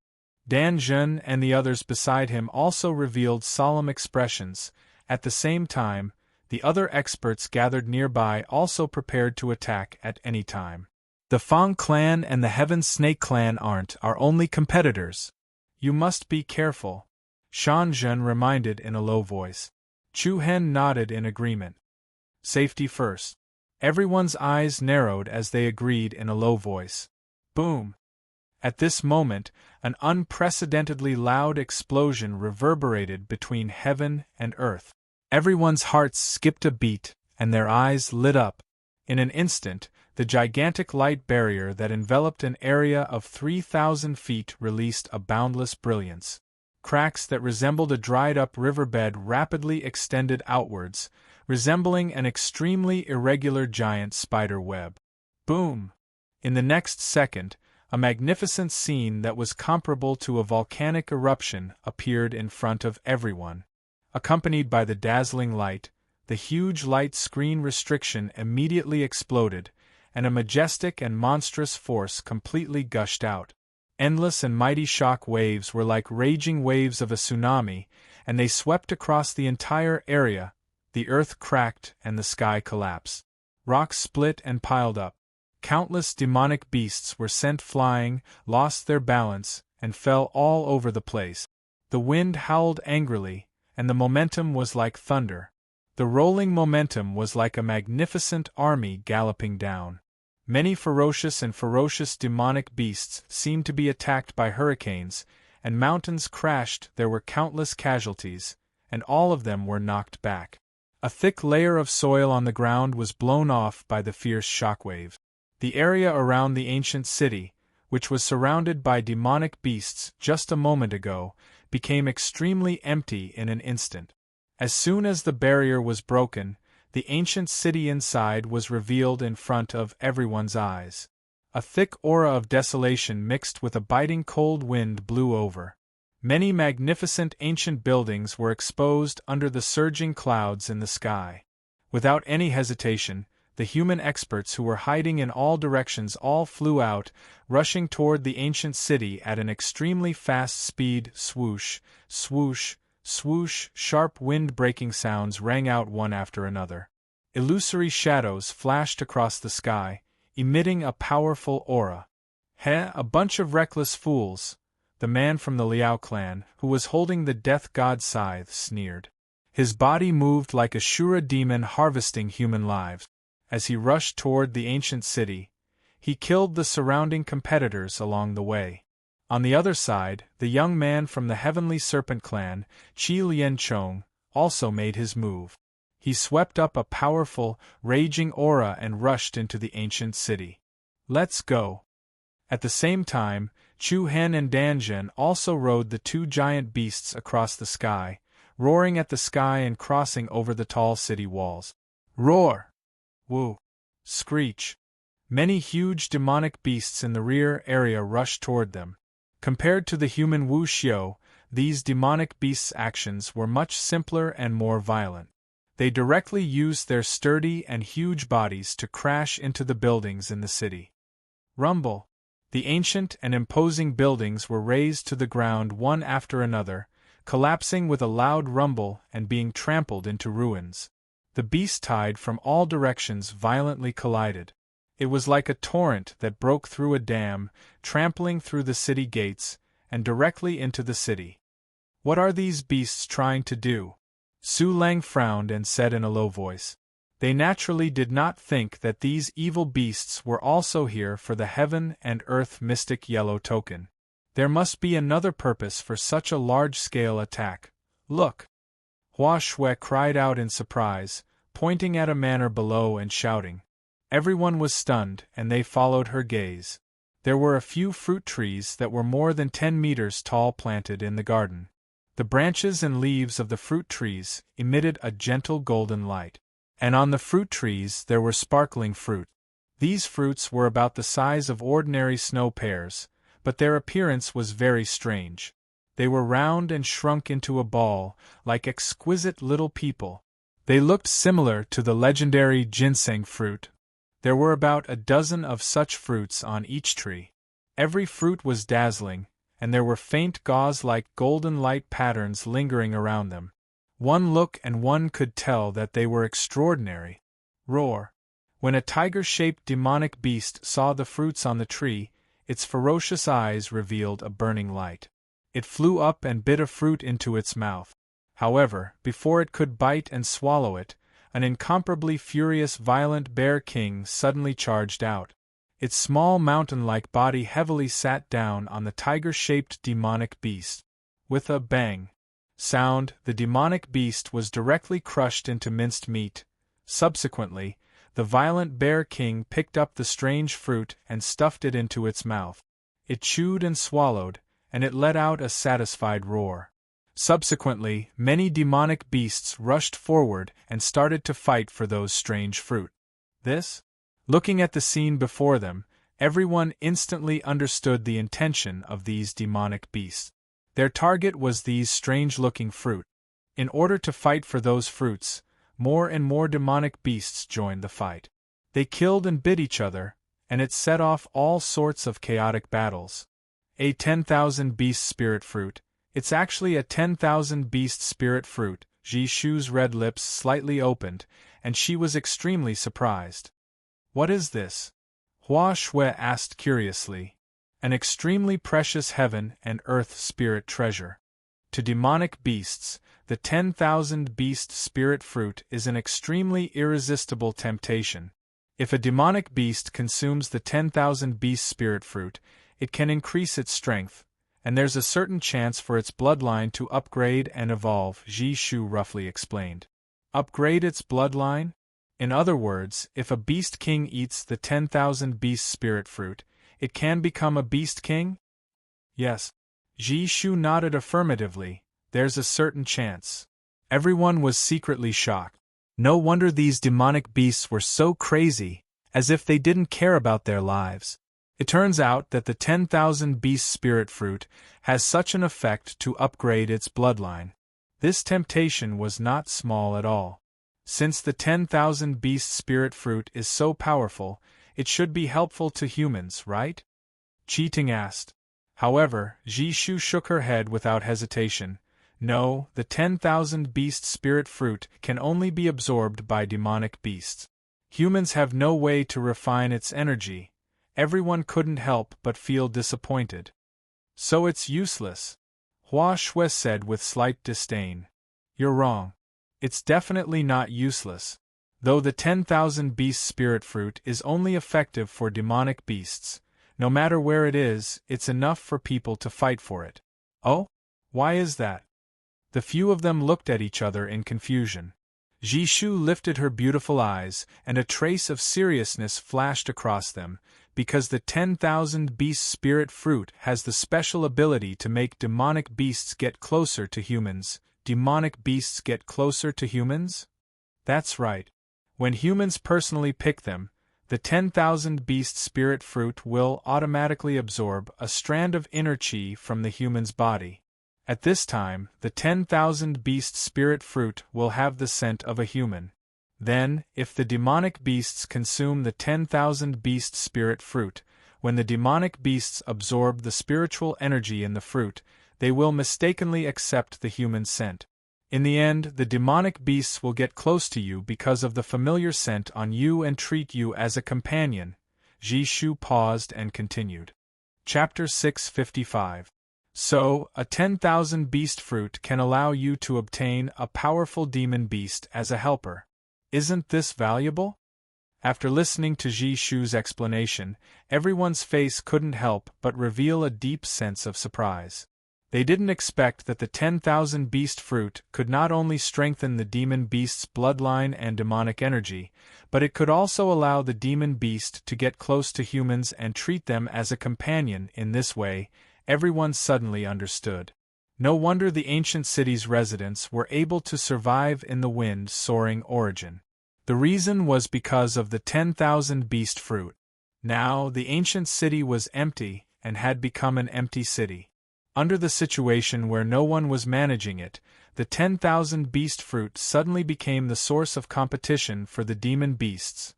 Dan Zhen and the others beside him also revealed solemn expressions. At the same time, the other experts gathered nearby also prepared to attack at any time. The Fang clan and the Heaven Snake clan aren't our only competitors. You must be careful, Shan Zhen reminded in a low voice. Chu Hen nodded in agreement. Safety first. Everyone's eyes narrowed as they agreed in a low voice. Boom! At this moment, an unprecedentedly loud explosion reverberated between heaven and earth. Everyone's hearts skipped a beat, and their eyes lit up. In an instant, the gigantic light barrier that enveloped an area of 3,000 feet released a boundless brilliance. Cracks that resembled a dried-up riverbed rapidly extended outwards, resembling an extremely irregular giant spider web. Boom! In the next second, a magnificent scene that was comparable to a volcanic eruption appeared in front of everyone. Accompanied by the dazzling light, the huge light screen restriction immediately exploded, and a majestic and monstrous force completely gushed out. Endless and mighty shock waves were like raging waves of a tsunami, and they swept across the entire area. The earth cracked and the sky collapsed. Rocks split and piled up. Countless demonic beasts were sent flying, lost their balance, and fell all over the place. The wind howled angrily, and the momentum was like thunder. The rolling momentum was like a magnificent army galloping down. Many ferocious demonic beasts seemed to be attacked by hurricanes, and mountains crashed. There were countless casualties, and all of them were knocked back. A thick layer of soil on the ground was blown off by the fierce shockwave. The area around the ancient city, which was surrounded by demonic beasts just a moment ago, became extremely empty in an instant. As soon as the barrier was broken, the ancient city inside was revealed in front of everyone's eyes. A thick aura of desolation mixed with a biting cold wind blew over. Many magnificent ancient buildings were exposed under the surging clouds in the sky. Without any hesitation, the human experts who were hiding in all directions all flew out, rushing toward the ancient city at an extremely fast speed. Swoosh, swoosh, swoosh, sharp wind-breaking sounds rang out one after another. Illusory shadows flashed across the sky, emitting a powerful aura. A bunch of reckless fools, the man from the Liao clan, who was holding the death god scythe, sneered. His body moved like a Shura demon harvesting human lives. As he rushed toward the ancient city, he killed the surrounding competitors along the way. On the other side, the young man from the Heavenly Serpent clan, Qi Lianchong, also made his move. He swept up a powerful, raging aura and rushed into the ancient city. Let's go! At the same time, Chu Hen and Danzhen also rode the two giant beasts across the sky, roaring at the sky and crossing over the tall city walls. Roar! Woo! Screech! Many huge demonic beasts in the rear area rushed toward them. Compared to the human Wu Xiu, these demonic beasts' actions were much simpler and more violent. They directly used their sturdy and huge bodies to crash into the buildings in the city. Rumble! The ancient and imposing buildings were razed to the ground one after another, collapsing with a loud rumble and being trampled into ruins. The beast tide from all directions violently collided. It was like a torrent that broke through a dam, trampling through the city gates, and directly into the city. What are these beasts trying to do? Su Lang frowned and said in a low voice. They naturally did not think that these evil beasts were also here for the heaven and earth mystic yellow token. There must be another purpose for such a large-scale attack. Look! Hua Shui cried out in surprise, pointing at a manor below and shouting. Everyone was stunned, and they followed her gaze. There were a few fruit trees that were more than 10 meters tall planted in the garden. The branches and leaves of the fruit trees emitted a gentle golden light. And on the fruit trees there were sparkling fruit. These fruits were about the size of ordinary snow pears, but their appearance was very strange. They were round and shrunk into a ball, like exquisite little people. They looked similar to the legendary ginseng fruit. There were about a dozen of such fruits on each tree. Every fruit was dazzling, and there were faint gauze-like golden light patterns lingering around them. One look and one could tell that they were extraordinary. Roar! When a tiger-shaped demonic beast saw the fruits on the tree, its ferocious eyes revealed a burning light. It flew up and bit a fruit into its mouth. However, before it could bite and swallow it, an incomparably furious violent bear king suddenly charged out. Its small mountain-like body heavily sat down on the tiger-shaped demonic beast. With a bang sound, the demonic beast was directly crushed into minced meat. Subsequently, the violent bear king picked up the strange fruit and stuffed it into its mouth. It chewed and swallowed, and it let out a satisfied roar. Subsequently, many demonic beasts rushed forward and started to fight for those strange fruit. Looking at the scene before them, everyone instantly understood the intention of these demonic beasts. Their target was these strange-looking fruit. In order to fight for those fruits, more and more demonic beasts joined the fight. They killed and bit each other, and it set off all sorts of chaotic battles. A 10,000 beast spirit fruit. It's actually a 10,000 beast spirit fruit. Jishu's red lips slightly opened, and she was extremely surprised. What is this? Hua Shui asked curiously. An extremely precious heaven and earth spirit treasure. To demonic beasts, the 10,000 beast spirit fruit is an extremely irresistible temptation. If a demonic beast consumes the 10,000 beast spirit fruit, it can increase its strength, and there's a certain chance for its bloodline to upgrade and evolve, Jishu roughly explained. Upgrade its bloodline? In other words, if a beast king eats the 10,000 beast spirit fruit, it can become a beast king? Yes. Jishu nodded affirmatively. There's a certain chance. Everyone was secretly shocked. No wonder these demonic beasts were so crazy, as if they didn't care about their lives. It turns out that the 10,000 beast spirit fruit has such an effect to upgrade its bloodline. This temptation was not small at all. Since the 10,000 beast spirit fruit is so powerful, it should be helpful to humans, right? Cheating asked. However, Jishu shook her head without hesitation. No, the 10,000 beast spirit fruit can only be absorbed by demonic beasts. Humans have no way to refine its energy. Everyone couldn't help but feel disappointed. So it's useless, Hua Shui said with slight disdain. You're wrong. It's definitely not useless. Though the 10,000 beast spirit fruit is only effective for demonic beasts, no matter where it is, it's enough for people to fight for it. Oh? Why is that? The few of them looked at each other in confusion. Jishu lifted her beautiful eyes, and a trace of seriousness flashed across them, because the 10,000 beast spirit fruit has the special ability to make demonic beasts get closer to humans. Demonic beasts get closer to humans? That's right. When humans personally pick them, the 10,000 beast spirit fruit will automatically absorb a strand of inner chi from the human's body. At this time, the 10,000 beast spirit fruit will have the scent of a human. Then, if the demonic beasts consume the 10,000 beast spirit fruit, when the demonic beasts absorb the spiritual energy in the fruit, they will mistakenly accept the human scent. In the end, the demonic beasts will get close to you because of the familiar scent on you and treat you as a companion. Jishu paused and continued. Chapter 655. So, a 10,000 beast fruit can allow you to obtain a powerful demon beast as a helper. Isn't this valuable? After listening to Jishu's explanation, everyone's face couldn't help but reveal a deep sense of surprise. They didn't expect that the 10,000 beast fruit could not only strengthen the demon beast's bloodline and demonic energy, but it could also allow the demon beast to get close to humans and treat them as a companion. In this way, everyone suddenly understood. No wonder the ancient city's residents were able to survive in the wind soaring origin. The reason was because of the 10,000 beast fruit. Now, the ancient city was empty and had become an empty city. Under the situation where no one was managing it, the 10,000 beast fruit suddenly became the source of competition for the demon beasts.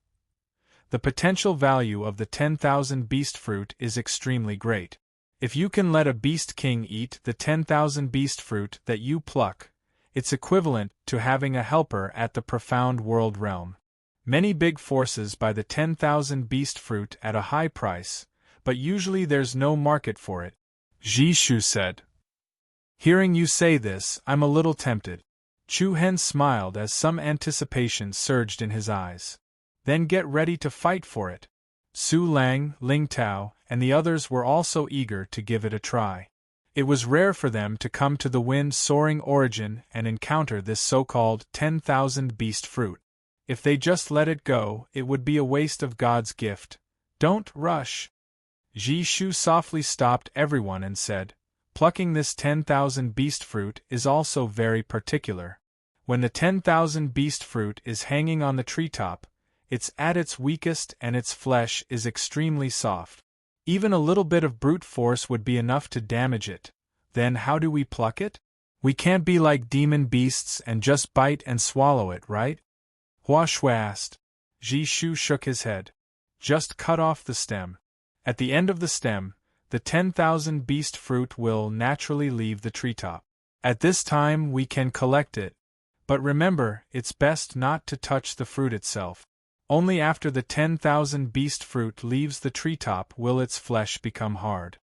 The potential value of the 10,000 beast fruit is extremely great. If you can let a beast king eat the 10,000 beast fruit that you pluck, it's equivalent to having a helper at the profound world realm. Many big forces buy the 10,000 beast fruit at a high price, but usually there's no market for it, Jishu said. Hearing you say this, I'm a little tempted. Chu Hen smiled as some anticipation surged in his eyes. Then get ready to fight for it. Su Lang, Ling Tao, and the others were also eager to give it a try. It was rare for them to come to the wind-soaring origin and encounter this so-called 10,000 beast fruit. If they just let it go, it would be a waste of God's gift. Don't rush. Jishu softly stopped everyone and said, plucking this 10,000 beast fruit is also very particular. When the 10,000 beast fruit is hanging on the treetop, it's at its weakest and its flesh is extremely soft. Even a little bit of brute force would be enough to damage it. Then how do we pluck it? We can't be like demon beasts and just bite and swallow it, right? Hua Shui asked. Jishu shook his head. Just cut off the stem. At the end of the stem, the 10,000 beast fruit will naturally leave the treetop. At this time we can collect it. But remember, it's best not to touch the fruit itself. Only after the 10,000 beast fruit leaves the treetop will its flesh become hard.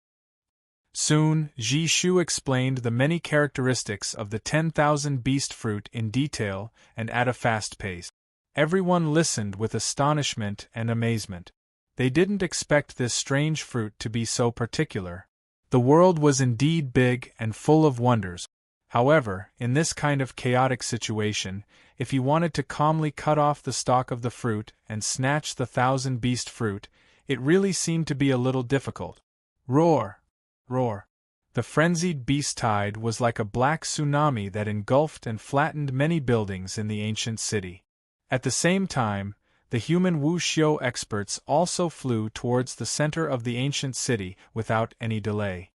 Soon, Jishu explained the many characteristics of the 10,000 beast fruit in detail and at a fast pace. Everyone listened with astonishment and amazement. They didn't expect this strange fruit to be so particular. The world was indeed big and full of wonders. However, in this kind of chaotic situation, if he wanted to calmly cut off the stalk of the fruit and snatch the 1,000 beast fruit, it really seemed to be a little difficult. Roar! Roar! The frenzied beast tide was like a black tsunami that engulfed and flattened many buildings in the ancient city. At the same time, the human wuxiu experts also flew towards the center of the ancient city without any delay.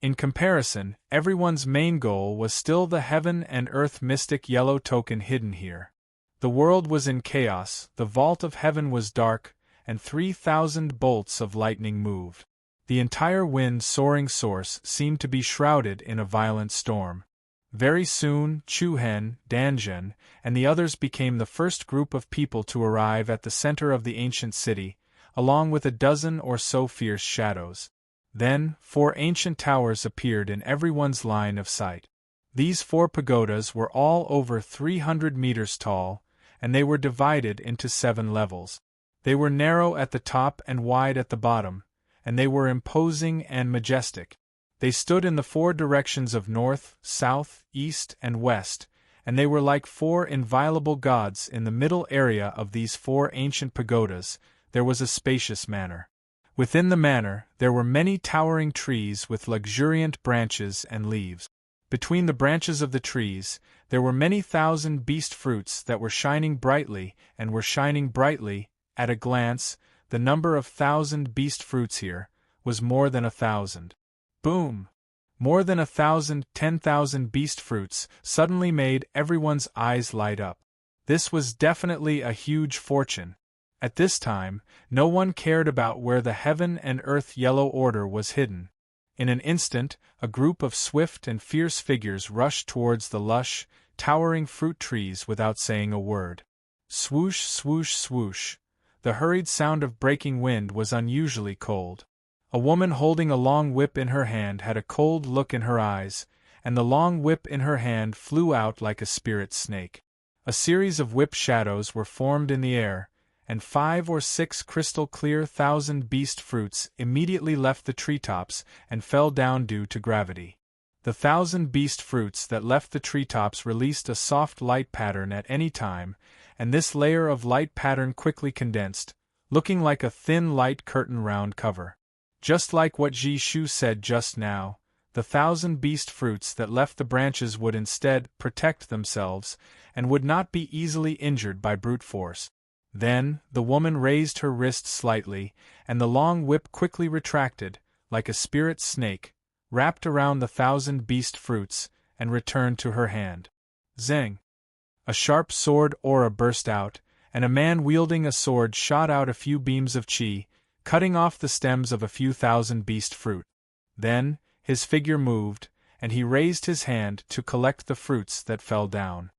In comparison, everyone's main goal was still the heaven and earth mystic yellow token hidden here. The world was in chaos, the vault of heaven was dark, and 3,000 bolts of lightning moved. The entire wind-soaring source seemed to be shrouded in a violent storm. Very soon, Chuhen, Danzhen, and the others became the first group of people to arrive at the center of the ancient city, along with a dozen or so fierce shadows. Then, 4 ancient towers appeared in everyone's line of sight. These 4 pagodas were all over 300 meters tall, and they were divided into 7 levels. They were narrow at the top and wide at the bottom, and they were imposing and majestic. They stood in the 4 directions of north, south, east, and west, and they were like 4 inviolable gods. In the middle area of these 4 ancient pagodas, there was a spacious manor. Within the manor, there were many towering trees with luxuriant branches and leaves. Between the branches of the trees, there were many thousand beast fruits that were shining brightly and were shining brightly. At a glance, the number of 1,000 beast fruits here was more than 1,000. Boom! More than 1,000, 10,000 beast fruits suddenly made everyone's eyes light up. This was definitely a huge fortune. At this time, no one cared about where the heaven and earth yellow order was hidden. In an instant, a group of swift and fierce figures rushed towards the lush, towering fruit trees without saying a word. Swoosh, swoosh, swoosh. The hurried sound of breaking wind was unusually cold. A woman holding a long whip in her hand had a cold look in her eyes, and the long whip in her hand flew out like a spirit snake. A series of whip shadows were formed in the air, and 5 or 6 crystal-clear 1,000 beast fruits immediately left the treetops and fell down due to gravity. The 1,000 beast fruits that left the treetops released a soft light pattern at any time, and this layer of light pattern quickly condensed, looking like a thin light curtain round cover. Just like what Jishu said just now, the 1,000 beast fruits that left the branches would instead protect themselves and would not be easily injured by brute force. Then, the woman raised her wrist slightly, and the long whip quickly retracted, like a spirit snake, wrapped around the 1,000 beast fruits, and returned to her hand. Zeng! A sharp sword aura burst out, and a man wielding a sword shot out a few beams of chi, cutting off the stems of a few thousand beast fruit. Then, his figure moved, and he raised his hand to collect the fruits that fell down.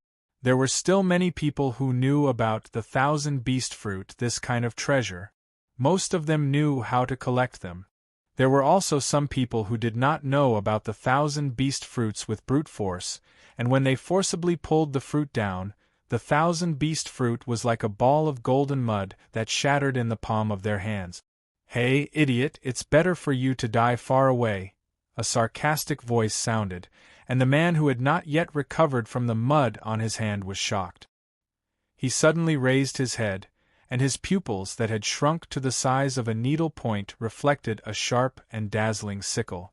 There were still many people who knew about the 1,000 beast fruit, this kind of treasure. Most of them knew how to collect them. There were also some people who did not know about the 1,000 beast fruits with brute force, and when they forcibly pulled the fruit down, the 1,000 beast fruit was like a ball of golden mud that shattered in the palm of their hands. "Hey, idiot, it's better for you to die far away," a sarcastic voice sounded, and the man who had not yet recovered from the mud on his hand was shocked. He suddenly raised his head, and his pupils that had shrunk to the size of a needle point reflected a sharp and dazzling sickle.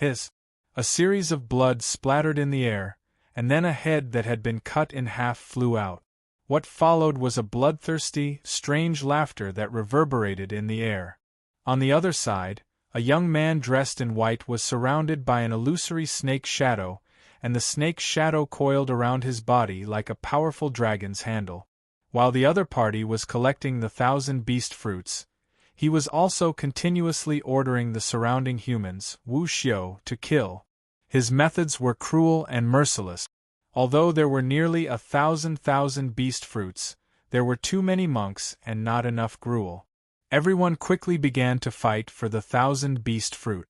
A series of blood splattered in the air, and then a head that had been cut in half flew out. What followed was a bloodthirsty, strange laughter that reverberated in the air. On the other side, a young man dressed in white was surrounded by an illusory snake shadow, and the snake shadow coiled around his body like a powerful dragon's handle. While the other party was collecting the 1,000 beast fruits, he was also continuously ordering the surrounding humans, Wu Xiu, to kill. His methods were cruel and merciless. Although there were nearly 1,000 beast fruits, there were too many monks and not enough gruel. Everyone quickly began to fight for the 1,000 beast fruit.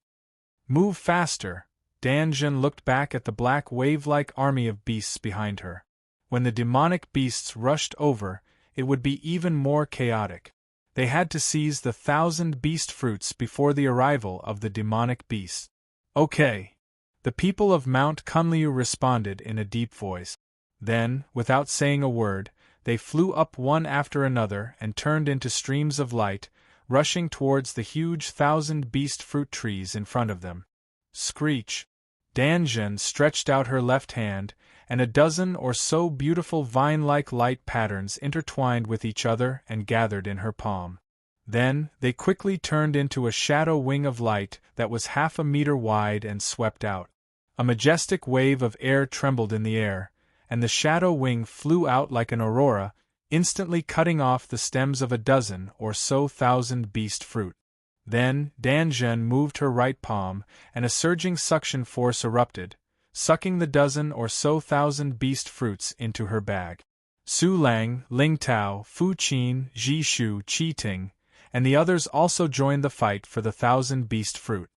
Move faster! Danjun looked back at the black wave-like army of beasts behind her. When the demonic beasts rushed over, it would be even more chaotic. They had to seize the 1,000 beast fruits before the arrival of the demonic beasts. Okay. The people of Mount Kunliu responded in a deep voice. Then, without saying a word, they flew up one after another and turned into streams of light, rushing towards the huge 1,000 beast fruit trees in front of them. Screech! Danjun stretched out her left hand, and a dozen or so beautiful vine-like light patterns intertwined with each other and gathered in her palm. Then, they quickly turned into a shadow wing of light that was 1/2 meter wide and swept out. A majestic wave of air trembled in the air, and the shadow wing flew out like an aurora, instantly cutting off the stems of a dozen or so 1,000 beast fruit. Then, Danjun moved her right palm, and a surging suction force erupted, sucking the dozen or so 1,000 beast fruits into her bag. Su Lang, Ling Tao, Fu Qin, Ji Shu, Qi Ting, and the others also joined the fight for the 1,000 beast fruit.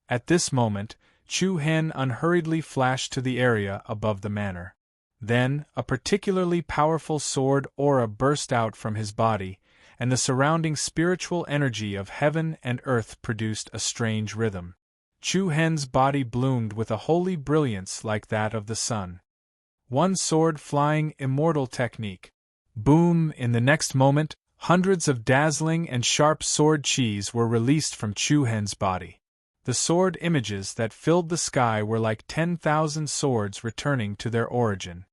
At this moment, Chu Hen unhurriedly flashed to the area above the manor. Then, a particularly powerful sword aura burst out from his body, and the surrounding spiritual energy of heaven and earth produced a strange rhythm. Chu Hen's body bloomed with a holy brilliance like that of the sun. One sword flying immortal technique. Boom! In the next moment, hundreds of dazzling and sharp sword chis were released from Chu Hen's body. The sword images that filled the sky were like 10,000 swords returning to their origin.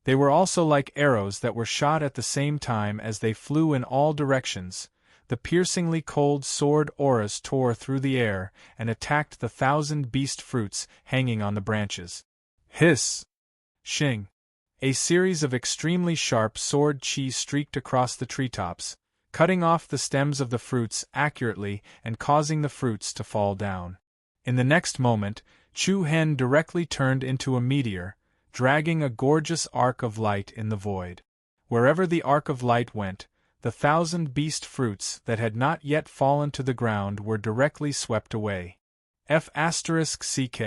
They were also like arrows that were shot at the same time as they flew in all directions. The piercingly cold sword auras tore through the air and attacked the 1,000 beast fruits hanging on the branches. Hiss! Shing! A series of extremely sharp sword chi streaked across the treetops, cutting off the stems of the fruits accurately and causing the fruits to fall down. In the next moment, Chu Hen directly turned into a meteor, dragging a gorgeous arc of light in the void. Wherever the arc of light went, the 1,000 beast fruits that had not yet fallen to the ground were directly swept away. F***ck.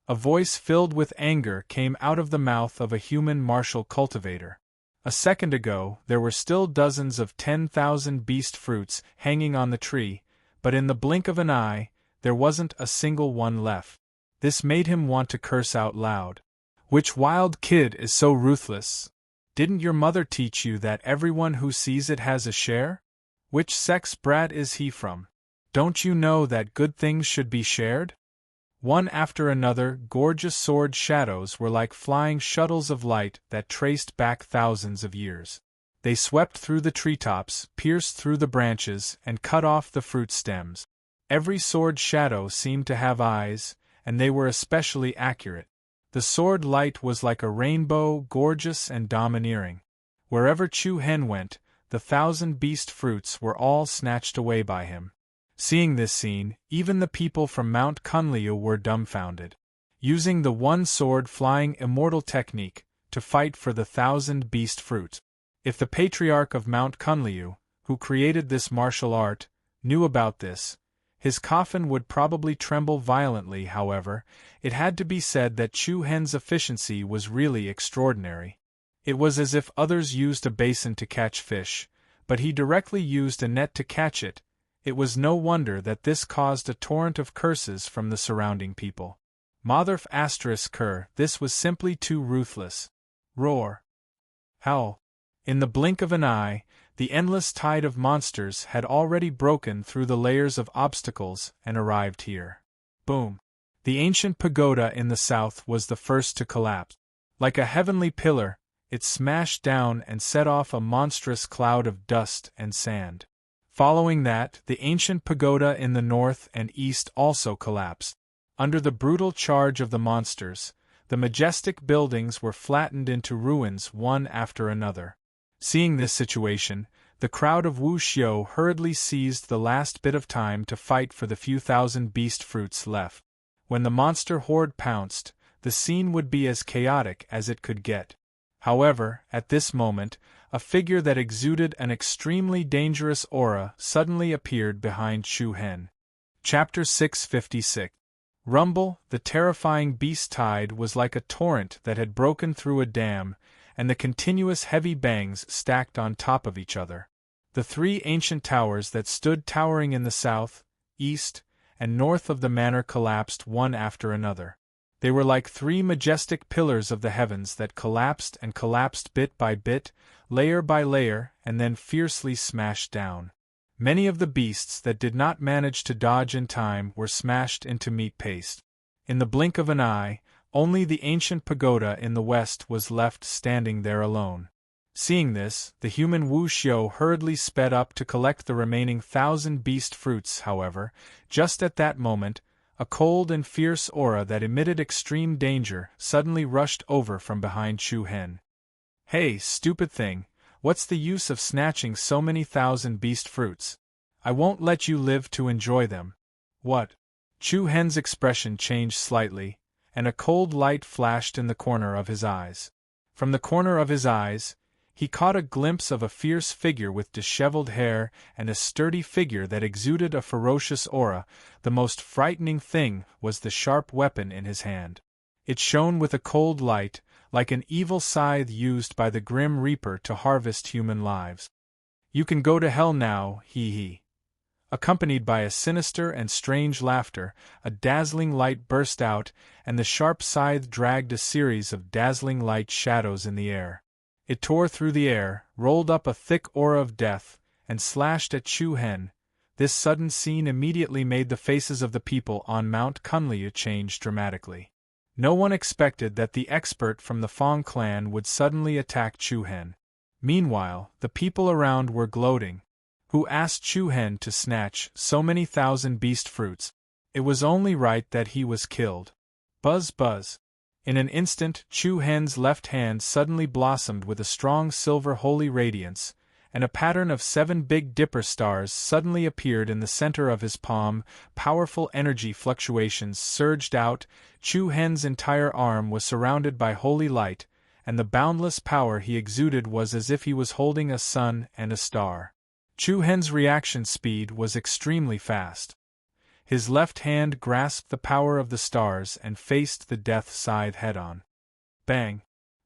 A voice filled with anger came out of the mouth of a human martial cultivator. A second ago, there were still dozens of 10,000 beast fruits hanging on the tree, but in the blink of an eye, there wasn't a single one left. This made him want to curse out loud. Which wild kid is so ruthless? Didn't your mother teach you that everyone who sees it has a share? Which sex brat is he from? Don't you know that good things should be shared? One after another, gorgeous sword shadows were like flying shuttles of light that traced back thousands of years. They swept through the treetops, pierced through the branches, and cut off the fruit stems. Every sword shadow seemed to have eyes, and they were especially accurate. The sword light was like a rainbow, gorgeous and domineering. Wherever Chu Hen went, the 1,000 beast fruits were all snatched away by him. Seeing this scene, even the people from Mount Kunliu were dumbfounded. Using the one sword flying immortal technique to fight for the 1,000 beast fruit. If the patriarch of Mount Kunliu, who created this martial art, knew about this, his coffin would probably tremble violently. However, it had to be said that Chu Hen's efficiency was really extraordinary. It was as if others used a basin to catch fish, but he directly used a net to catch it. It was no wonder that this caused a torrent of curses from the surrounding people. Motherf ***, this was simply too ruthless. Roar! Howl! In the blink of an eye, the endless tide of monsters had already broken through the layers of obstacles and arrived here. Boom! The ancient pagoda in the south was the first to collapse. Like a heavenly pillar, it smashed down and set off a monstrous cloud of dust and sand. Following that, the ancient pagoda in the north and east also collapsed. Under the brutal charge of the monsters, the majestic buildings were flattened into ruins one after another. Seeing this situation, the crowd of Wu Xiu hurriedly seized the last bit of time to fight for the few thousand beast fruits left. When the monster horde pounced, the scene would be as chaotic as it could get. However, at this moment, a figure that exuded an extremely dangerous aura suddenly appeared behind Chu Hen. Chapter 656. Rumble, the terrifying beast tide was like a torrent that had broken through a dam, and the continuous heavy bangs stacked on top of each other. The three ancient towers that stood towering in the south, east, and north of the manor collapsed one after another. They were like three majestic pillars of the heavens that collapsed and collapsed bit by bit, layer by layer, and then fiercely smashed down. Many of the beasts that did not manage to dodge in time were smashed into meat paste. In the blink of an eye, only the ancient pagoda in the west was left standing there alone. Seeing this, the human Wu Xiu hurriedly sped up to collect the remaining 1,000 beast fruits. However, just at that moment, a cold and fierce aura that emitted extreme danger suddenly rushed over from behind Chu Hen. "Hey, stupid thing, what's the use of snatching so many 1,000 beast fruits? I won't let you live to enjoy them." "What?" Chu Hen's expression changed slightly, and a cold light flashed in the corner of his eyes. From the corner of his eyes, he caught a glimpse of a fierce figure with disheveled hair and a sturdy figure that exuded a ferocious aura. The most frightening thing was the sharp weapon in his hand. It shone with a cold light, like an evil scythe used by the Grim Reaper to harvest human lives. "You can go to hell now, he." Accompanied by a sinister and strange laughter, a dazzling light burst out, and the sharp scythe dragged a series of dazzling light shadows in the air. It tore through the air, rolled up a thick aura of death, and slashed at Chu Hen. This sudden scene immediately made the faces of the people on Mount Kunliu change dramatically. No one expected that the expert from the Fong clan would suddenly attack Chu Hen. Meanwhile, the people around were gloating. Who asked Chu Hen to snatch so many 1,000 beast fruits? It was only right that he was killed. Buzz buzz. In an instant, Chu Hen's left hand suddenly blossomed with a strong silver holy radiance, and a pattern of 7 Big Dipper stars suddenly appeared in the center of his palm. Powerful energy fluctuations surged out. Chu Hen's entire arm was surrounded by holy light, and the boundless power he exuded was as if he was holding a sun and a star. Chu Hen's reaction speed was extremely fast. His left hand grasped the power of the stars and faced the death scythe head-on. Bang!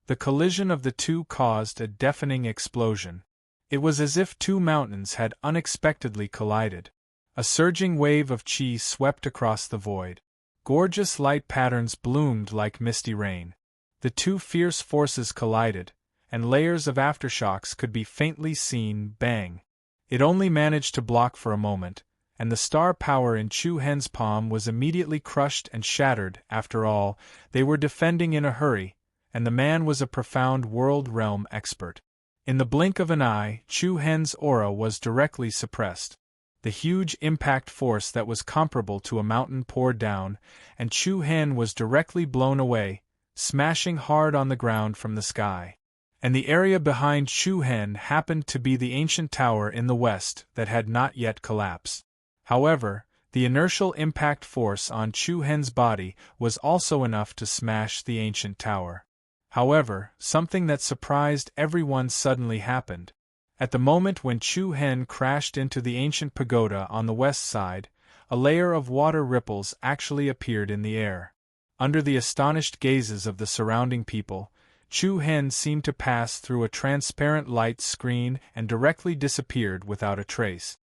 The collision of the two caused a deafening explosion. It was as if two mountains had unexpectedly collided. A surging wave of qi swept across the void. Gorgeous light patterns bloomed like misty rain. The two fierce forces collided, and layers of aftershocks could be faintly seen. Bang! It only managed to block for a moment, and the star power in Chu Hen's palm was immediately crushed and shattered. After all, they were defending in a hurry, and the man was a profound world realm expert. In the blink of an eye, Chu Hen's aura was directly suppressed. The huge impact force that was comparable to a mountain poured down, and Chu Hen was directly blown away, smashing hard on the ground from the sky. And the area behind Chu Hen happened to be the ancient tower in the west that had not yet collapsed. However, the inertial impact force on Chu Hen's body was also enough to smash the ancient tower. However, something that surprised everyone suddenly happened. At the moment when Chu Hen crashed into the ancient pagoda on the west side, a layer of water ripples actually appeared in the air. Under the astonished gazes of the surrounding people, Chu Hen seemed to pass through a transparent light screen and directly disappeared without a trace.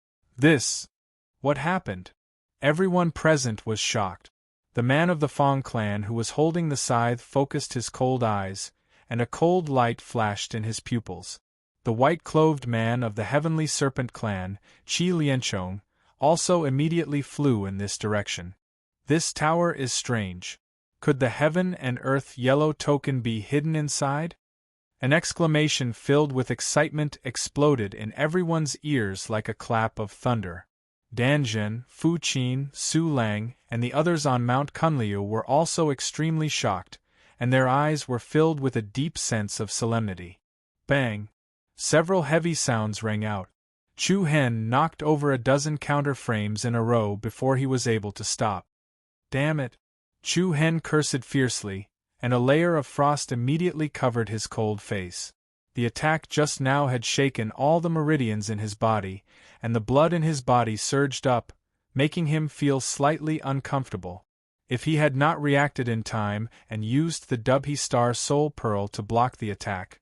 What happened? Everyone present was shocked. The man of the Fong clan who was holding the scythe focused his cold eyes, and a cold light flashed in his pupils. The white-clothed man of the Heavenly Serpent clan, Qi Lianchong, also immediately flew in this direction. This tower is strange. Could the heaven and earth yellow token be hidden inside? An exclamation filled with excitement exploded in everyone's ears like a clap of thunder. Dan Zhen, Fu Qin, Su Lang, and the others on Mount Kunliu were also extremely shocked, and their eyes were filled with a deep sense of solemnity. Bang! Several heavy sounds rang out. Chu Hen knocked over a dozen counter frames in a row before he was able to stop. Damn it! Chu Hen cursed fiercely, and a layer of frost immediately covered his cold face. The attack just now had shaken all the meridians in his body, and the blood in his body surged up, making him feel slightly uncomfortable. If he had not reacted in time and used the Dubhe Star Soul Pearl to block the attack,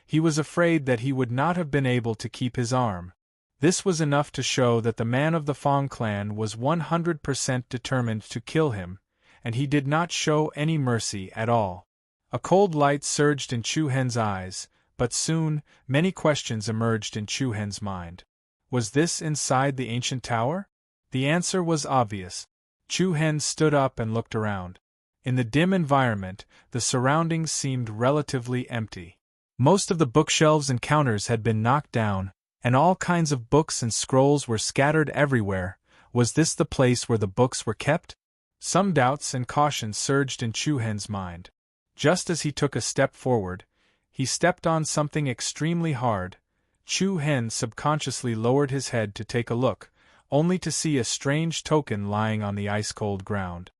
he was afraid that he would not have been able to keep his arm. This was enough to show that the man of the Fong clan was 100% determined to kill him, and he did not show any mercy at all. A cold light surged in Chu Hen's eyes, but soon, many questions emerged in Chu Hen's mind. Was this inside the ancient tower? The answer was obvious. Chu Hen stood up and looked around. In the dim environment, the surroundings seemed relatively empty. Most of the bookshelves and counters had been knocked down, and all kinds of books and scrolls were scattered everywhere. Was this the place where the books were kept? Some doubts and caution surged in Chu Hen's mind. Just as he took a step forward, he stepped on something extremely hard. Chu Hen subconsciously lowered his head to take a look, only to see a strange token lying on the ice-cold ground.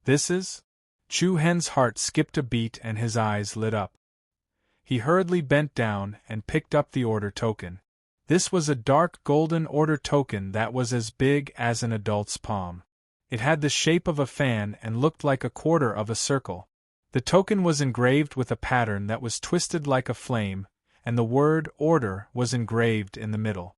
This is? Chu Hen's heart skipped a beat and his eyes lit up. He hurriedly bent down and picked up the order token. This was a dark golden order token that was as big as an adult's palm. It had the shape of a fan and looked like a quarter of a circle. The token was engraved with a pattern that was twisted like a flame, and the word order was engraved in the middle.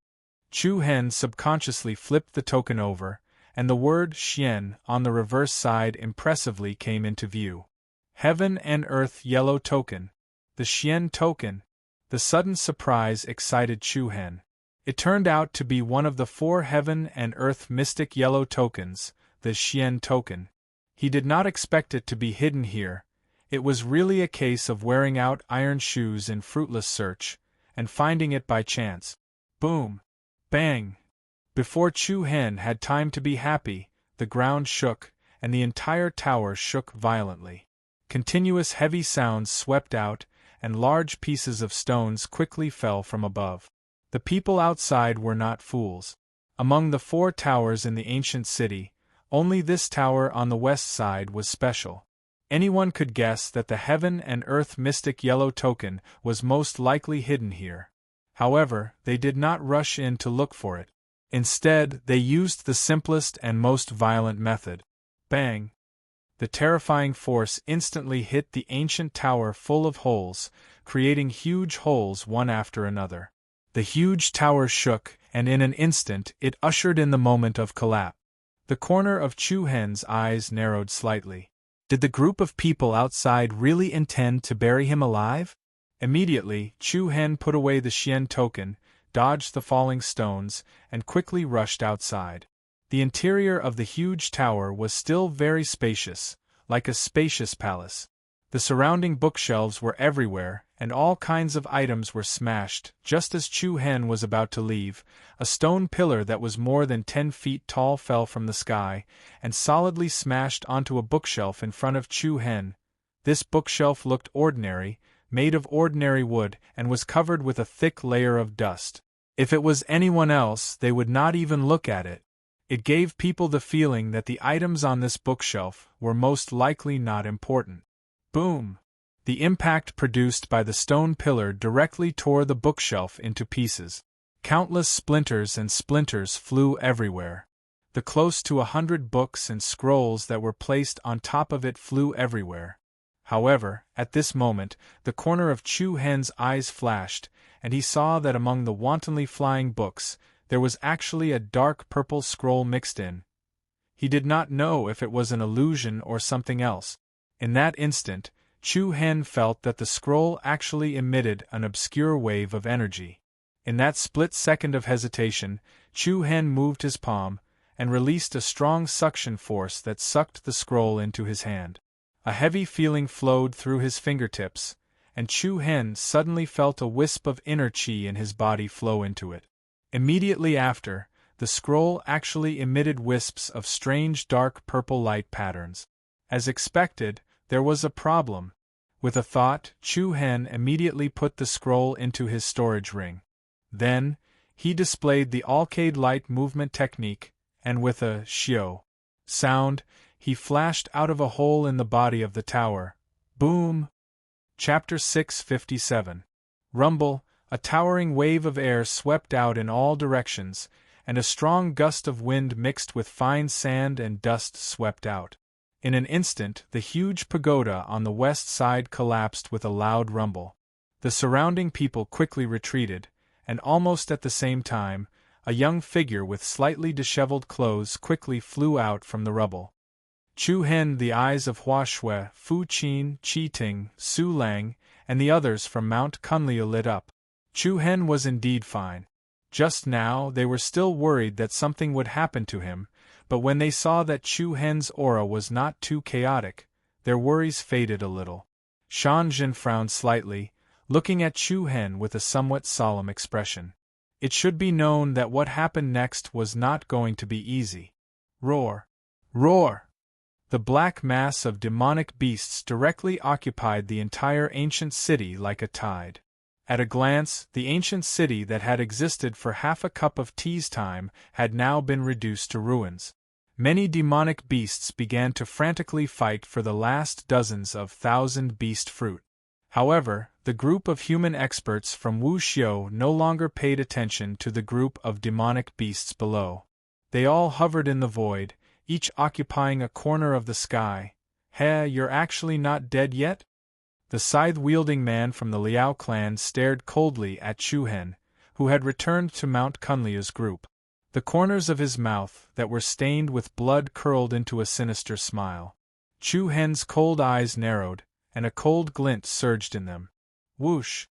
Chu Hen subconsciously flipped the token over, and the word Xian on the reverse side impressively came into view. Heaven and Earth Yellow Token. The Xian token. The sudden surprise excited Chu Hen. It turned out to be one of the 4 Heaven and Earth Mystic Yellow tokens, the Xian token. He did not expect it to be hidden here. It was really a case of wearing out iron shoes in fruitless search, and finding it by chance. Boom! Bang! Before Chu Hen had time to be happy, the ground shook, and the entire tower shook violently. Continuous heavy sounds swept out, and large pieces of stones quickly fell from above. The people outside were not fools. Among the 4 towers in the ancient city, only this tower on the west side was special. Anyone could guess that the Heaven and Earth Mystic Yellow Token was most likely hidden here. However, they did not rush in to look for it. Instead, they used the simplest and most violent method. Bang! The terrifying force instantly hit the ancient tower full of holes, creating huge holes one after another. The huge tower shook, and in an instant it ushered in the moment of collapse. The corner of Chu Hen's eyes narrowed slightly. Did the group of people outside really intend to bury him alive? Immediately, Chu Hen put away the Xian token, dodged the falling stones, and quickly rushed outside. The interior of the huge tower was still very spacious, like a spacious palace. The surrounding bookshelves were everywhere, and all kinds of items were smashed. Just as Chu Hen was about to leave, a stone pillar that was more than 10 feet tall fell from the sky, and solidly smashed onto a bookshelf in front of Chu Hen. This bookshelf looked ordinary, made of ordinary wood, and was covered with a thick layer of dust. If it was anyone else, they would not even look at it. It gave people the feeling that the items on this bookshelf were most likely not important. Boom! The impact produced by the stone pillar directly tore the bookshelf into pieces. Countless splinters and splinters flew everywhere. The close to 100 books and scrolls that were placed on top of it flew everywhere. However, at this moment, the corner of Chu Hen's eyes flashed, and he saw that among the wantonly flying books, there was actually a dark purple scroll mixed in. He did not know if it was an illusion or something else. In that instant, Chu Hen felt that the scroll actually emitted an obscure wave of energy. In that split second of hesitation, Chu Hen moved his palm, and released a strong suction force that sucked the scroll into his hand. A heavy feeling flowed through his fingertips, and Chu Hen suddenly felt a wisp of inner qi in his body flow into it. Immediately after, the scroll actually emitted wisps of strange dark purple light patterns. As expected, there was a problem. With a thought, Chu Hen immediately put the scroll into his storage ring. Then, he displayed the Alcade light movement technique, and with a xiao sound, he flashed out of a hole in the body of the tower. Boom! Chapter 657. Rumble. A towering wave of air swept out in all directions, and a strong gust of wind mixed with fine sand and dust swept out. In an instant, the huge pagoda on the west side collapsed with a loud rumble. The surrounding people quickly retreated, and almost at the same time, a young figure with slightly disheveled clothes quickly flew out from the rubble. Chu Hen, the eyes of Hua Shui, Fu Qin, Qi Ting, Su Lang, and the others from Mount Kunliu lit up. Chu Hen was indeed fine. Just now they were still worried that something would happen to him, but when they saw that Chu Hen's aura was not too chaotic, their worries faded a little. Shan Jin frowned slightly, looking at Chu Hen with a somewhat solemn expression. It should be known that what happened next was not going to be easy. Roar! Roar! The black mass of demonic beasts directly occupied the entire ancient city like a tide. At a glance, the ancient city that had existed for half a cup of tea's time had now been reduced to ruins. Many demonic beasts began to frantically fight for the last dozens of thousand beast fruit. However, the group of human experts from Wuxiu no longer paid attention to the group of demonic beasts below. They all hovered in the void, each occupying a corner of the sky. Heh, you're actually not dead yet? The scythe-wielding man from the Liao clan stared coldly at Chu Hen, who had returned to Mount Kunliu's group. The corners of his mouth, that were stained with blood, curled into a sinister smile. Chu Hen's cold eyes narrowed, and a cold glint surged in them. Whoosh!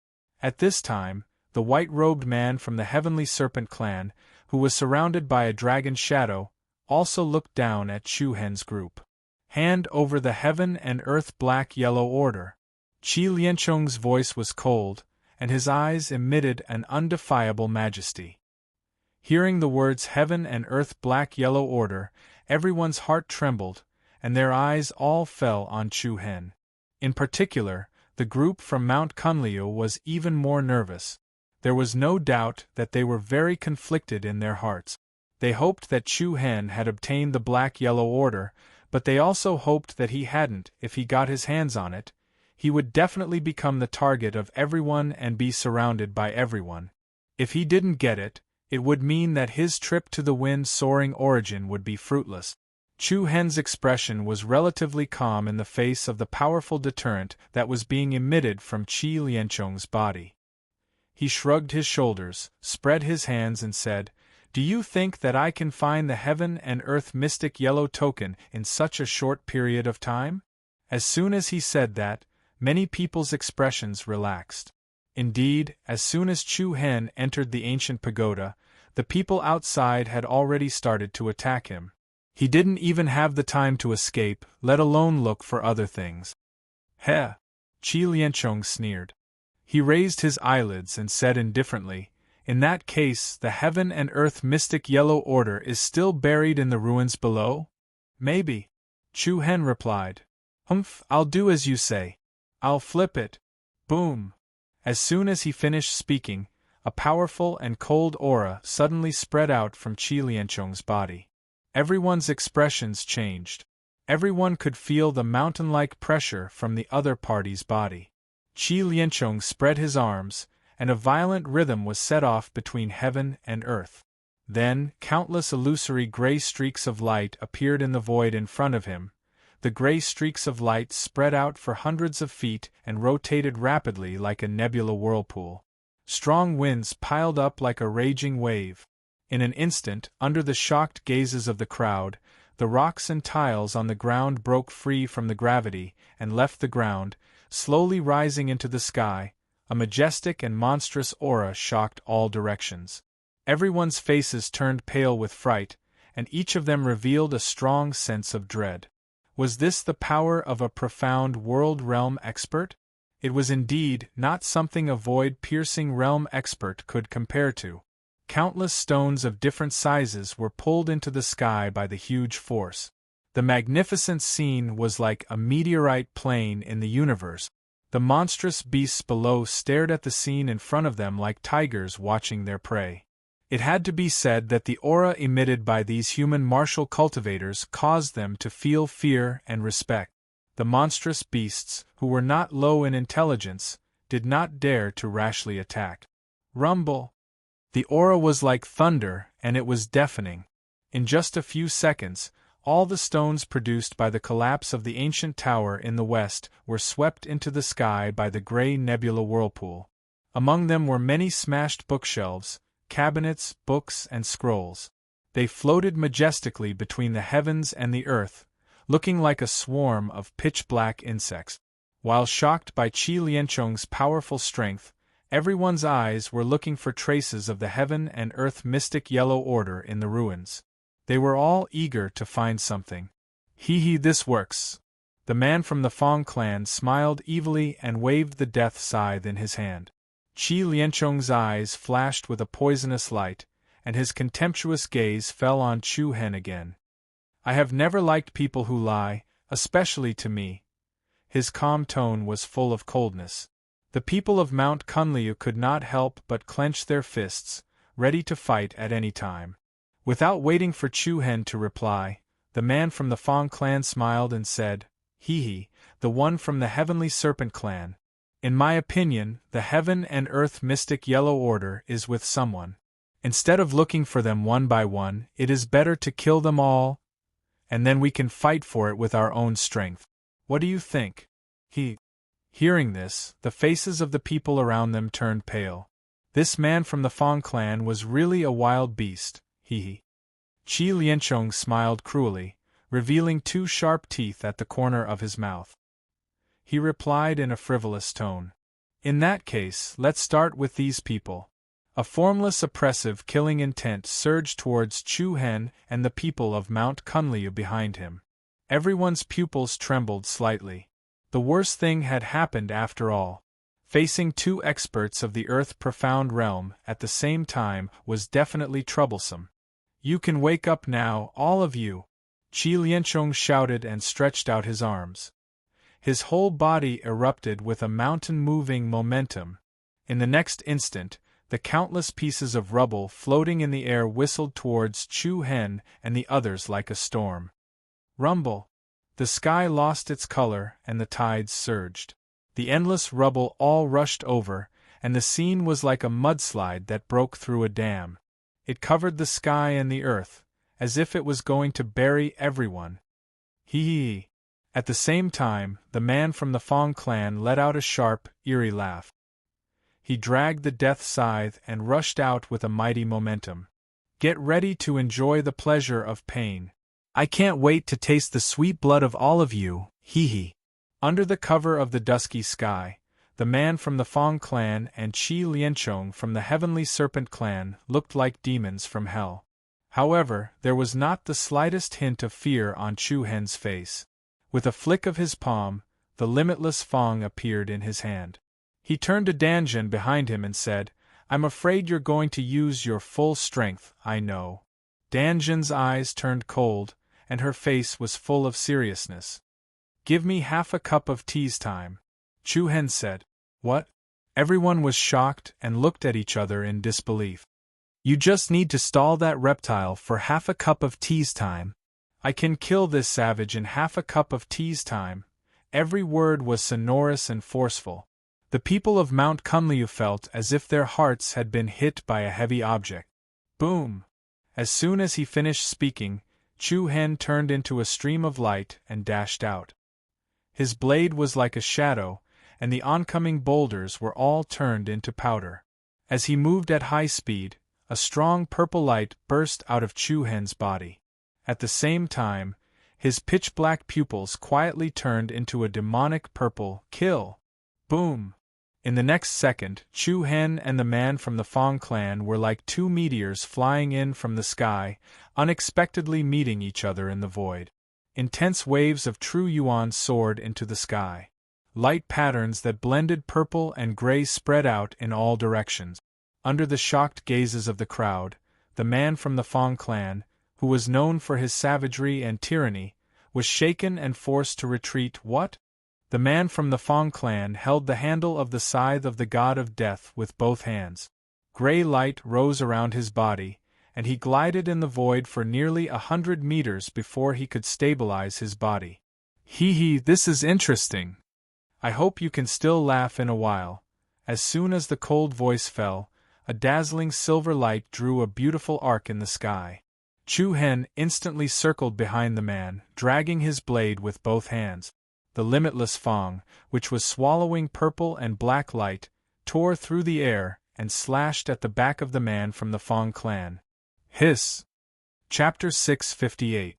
At this time, the white-robed man from the Heavenly Serpent clan, who was surrounded by a dragon shadow, also looked down at Chu Hen's group. Hand over the Heaven and Earth Black-Yellow Order. Qi Liancheng's voice was cold, and his eyes emitted an undefiable majesty. Hearing the words Heaven and Earth Black-Yellow Order, everyone's heart trembled, and their eyes all fell on Chu Hen. In particular, the group from Mount Kunliu was even more nervous. There was no doubt that they were very conflicted in their hearts. They hoped that Chu Hen had obtained the Black-Yellow Order, but they also hoped that he hadn't. If he got his hands on it, he would definitely become the target of everyone and be surrounded by everyone. If he didn't get it, it would mean that his trip to the wind-soaring origin would be fruitless. Chu Hen's expression was relatively calm in the face of the powerful deterrent that was being emitted from Qi Liancheng's body. He shrugged his shoulders, spread his hands and said, "Do you think that I can find the Heaven and Earth Mystic Yellow Token in such a short period of time?" As soon as he said that, many people's expressions relaxed. Indeed, as soon as Chu Hen entered the ancient pagoda, the people outside had already started to attack him. He didn't even have the time to escape, let alone look for other things. Heh! Qi Liancheng sneered. He raised his eyelids and said indifferently, "In that case, the Heaven and Earth Mystic Yellow Order is still buried in the ruins below?" "Maybe," Chu Hen replied. "Humph, I'll do as you say. I'll flip it." Boom! As soon as he finished speaking, a powerful and cold aura suddenly spread out from Qi Liancheng's body. Everyone's expressions changed. Everyone could feel the mountain-like pressure from the other party's body. Qi Liancheng spread his arms, and a violent rhythm was set off between heaven and earth. Then, countless illusory gray streaks of light appeared in the void in front of him. The gray streaks of light spread out for hundreds of feet and rotated rapidly like a nebula whirlpool. Strong winds piled up like a raging wave. In an instant, under the shocked gazes of the crowd, the rocks and tiles on the ground broke free from the gravity and left the ground, slowly rising into the sky. A majestic and monstrous aura shocked all directions. Everyone's faces turned pale with fright, and each of them revealed a strong sense of dread. Was this the power of a profound world-realm expert? It was indeed not something a void-piercing realm expert could compare to. Countless stones of different sizes were pulled into the sky by the huge force. The magnificent scene was like a meteorite plain in the universe. The monstrous beasts below stared at the scene in front of them like tigers watching their prey. It had to be said that the aura emitted by these human martial cultivators caused them to feel fear and respect. The monstrous beasts, who were not low in intelligence, did not dare to rashly attack. Rumble! The aura was like thunder, and it was deafening. In just a few seconds, all the stones produced by the collapse of the ancient tower in the west were swept into the sky by the gray nebula whirlpool. Among them were many smashed bookshelves, cabinets, books, and scrolls. They floated majestically between the heavens and the earth, looking like a swarm of pitch-black insects. While shocked by Qi Liancheng's powerful strength, everyone's eyes were looking for traces of the heaven and earth mystic yellow order in the ruins. They were all eager to find something. This works. The man from the Fong clan smiled evilly and waved the death scythe in his hand. Qi Liancheng's eyes flashed with a poisonous light, and his contemptuous gaze fell on Chu Hen again. I have never liked people who lie, especially to me. His calm tone was full of coldness. The people of Mount Kunliu could not help but clench their fists, ready to fight at any time. Without waiting for Chu Hen to reply, the man from the Fong clan smiled and said, the one from the Heavenly Serpent clan. In my opinion, the heaven and earth mystic yellow order is with someone. Instead of looking for them one by one, it is better to kill them all, and then we can fight for it with our own strength. What do you think? Hearing this, the faces of the people around them turned pale. This man from the Fong clan was really a wild beast. Qi Liancheng smiled cruelly, revealing two sharp teeth at the corner of his mouth. He replied in a frivolous tone. In that case, let's start with these people. A formless oppressive killing intent surged towards Chu Hen and the people of Mount Kunliu behind him. Everyone's pupils trembled slightly. The worst thing had happened after all. Facing two experts of the earth-profound realm at the same time was definitely troublesome. You can wake up now, all of you! Qi Liancheng shouted and stretched out his arms. His whole body erupted with a mountain-moving momentum. In the next instant, the countless pieces of rubble floating in the air whistled towards Chu Hen and the others like a storm. Rumble! The sky lost its color and the tides surged. The endless rubble all rushed over, and the scene was like a mudslide that broke through a dam. It covered the sky and the earth, as if it was going to bury everyone. At the same time, the man from the Fong clan let out a sharp, eerie laugh. He dragged the death scythe and rushed out with a mighty momentum. Get ready to enjoy the pleasure of pain. I can't wait to taste the sweet blood of all of you, Under the cover of the dusky sky, the man from the Fong clan and Qi Liancheng from the Heavenly Serpent clan looked like demons from hell. However, there was not the slightest hint of fear on Chu Hen's face. With a flick of his palm, the limitless Fong appeared in his hand. He turned to Danjun behind him and said, I'm afraid you're going to use your full strength, I know. Danjun's eyes turned cold, and her face was full of seriousness. Give me half a cup of tea's time. Chu Hen said. What? Everyone was shocked and looked at each other in disbelief. You just need to stall that reptile for half a cup of tea's time. I can kill this savage in half a cup of tea's time. Every word was sonorous and forceful. The people of Mount Kunliu felt as if their hearts had been hit by a heavy object. Boom! As soon as he finished speaking, Chu Hen turned into a stream of light and dashed out. His blade was like a shadow, and the oncoming boulders were all turned into powder. As he moved at high speed, a strong purple light burst out of Chu Hen's body. At the same time, his pitch-black pupils quietly turned into a demonic purple kill. Boom! In the next second, Chu Hen and the man from the Fong clan were like two meteors flying in from the sky, unexpectedly meeting each other in the void. Intense waves of true yuan soared into the sky. Light patterns that blended purple and gray spread out in all directions. Under the shocked gazes of the crowd, the man from the Fong clan, who was known for his savagery and tyranny, was shaken and forced to retreat. What? The man from the Fong clan held the handle of the scythe of the god of death with both hands. Gray light rose around his body, and he glided in the void for nearly 100 meters before he could stabilize his body. Hee, this is interesting. I hope you can still laugh in a while. As soon as the cold voice fell, a dazzling silver light drew a beautiful arc in the sky. Chu Hen instantly circled behind the man, dragging his blade with both hands. The limitless Fong, which was swallowing purple and black light, tore through the air and slashed at the back of the man from the Fong clan. Hiss! Chapter 658.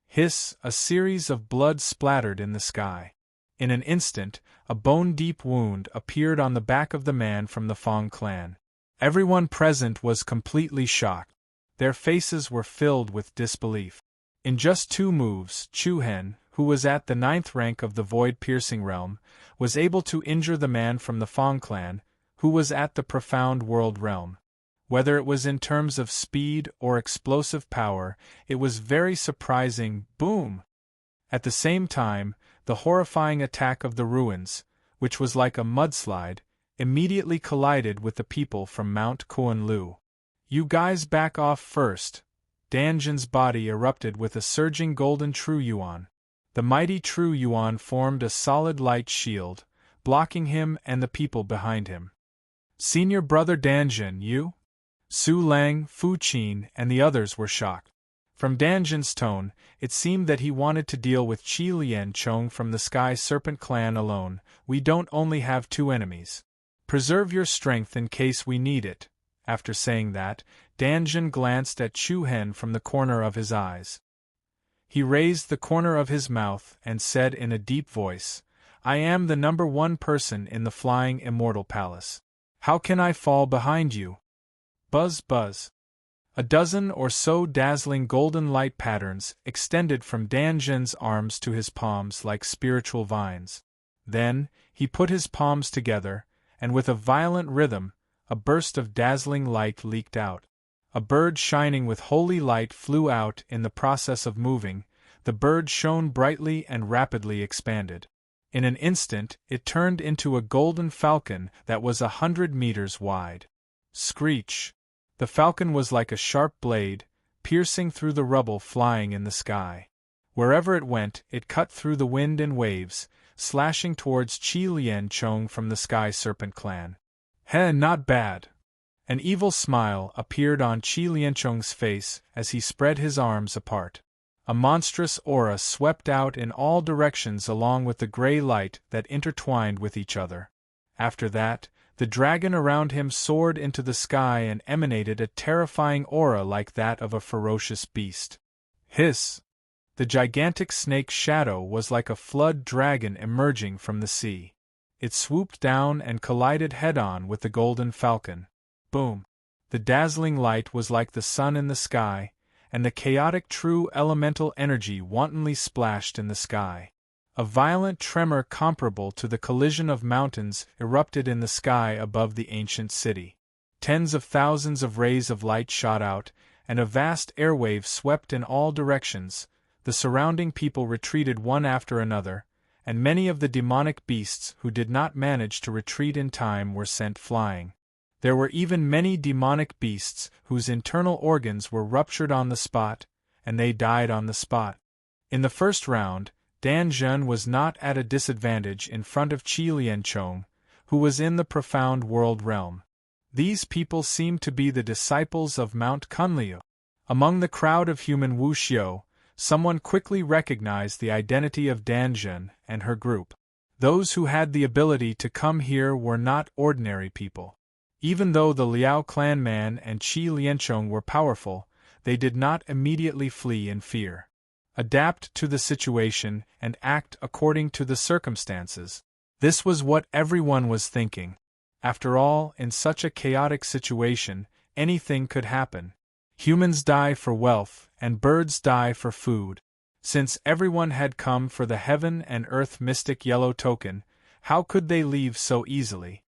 Hiss! A series of blood splattered in the sky. In an instant, a bone-deep wound appeared on the back of the man from the Fong clan. Everyone present was completely shocked. Their faces were filled with disbelief. In just 2 moves, Chu Hen, who was at the 9th rank of the void-piercing realm, was able to injure the man from the Fong clan, who was at the profound world realm. Whether it was in terms of speed or explosive power, it was very surprising. Boom! At the same time, the horrifying attack of the ruins, which was like a mudslide, immediately collided with the people from Mount Kuan-Lu. You guys back off first. Danjun's body erupted with a surging golden True Yuan. The mighty True Yuan formed a solid light shield, blocking him and the people behind him. Senior brother Danjun, you? Su Lang, Fu Qin, and the others were shocked. From Danjun's tone, it seemed that he wanted to deal with Qi Lian Chong from the Sky Serpent clan alone. We don't only have 2 enemies. Preserve your strength in case we need it. After saying that, Danjun glanced at Chu Hen from the corner of his eyes. He raised the corner of his mouth and said in a deep voice, I am the number 1 person in the Flying Immortal Palace. How can I fall behind you? Buzz, buzz. A dozen or so dazzling golden light patterns extended from Danjun's arms to his palms like spiritual vines. Then, he put his palms together, and with a violent rhythm, a burst of dazzling light leaked out. A bird shining with holy light flew out in the process of moving. The bird shone brightly and rapidly expanded. In an instant, it turned into a golden falcon that was 100 meters wide. Screech! The falcon was like a sharp blade, piercing through the rubble flying in the sky. Wherever it went, it cut through the wind and waves, slashing towards Qi Lian Chong from the Sky Serpent clan. Heh, not bad. An evil smile appeared on Qi Lianchong's face as he spread his arms apart. A monstrous aura swept out in all directions along with the gray light that intertwined with each other. After that, the dragon around him soared into the sky and emanated a terrifying aura like that of a ferocious beast. Hiss! The gigantic snake's shadow was like a flood dragon emerging from the sea. It swooped down and collided head-on with the golden falcon. Boom! The dazzling light was like the sun in the sky, and the chaotic true elemental energy wantonly splashed in the sky. A violent tremor comparable to the collision of mountains erupted in the sky above the ancient city. Tens of thousands of rays of light shot out, and a vast airwave swept in all directions. The surrounding people retreated one after another, and many of the demonic beasts who did not manage to retreat in time were sent flying. There were even many demonic beasts whose internal organs were ruptured on the spot, and they died on the spot. In the first round, Danjun was not at a disadvantage in front of Qi Lianchong, who was in the profound world realm. These people seemed to be the disciples of Mount Kunliu. Among the crowd of human wuxiu, someone quickly recognized the identity of Danjun and her group. Those who had the ability to come here were not ordinary people. Even though the Liao clan man and Qi Lianchong were powerful, they did not immediately flee in fear. Adapt to the situation and act according to the circumstances. This was what everyone was thinking. After all, in such a chaotic situation, anything could happen. Humans die for wealth, and birds die for food. Since everyone had come for the heaven and earth mystic yellow token, how could they leave so easily?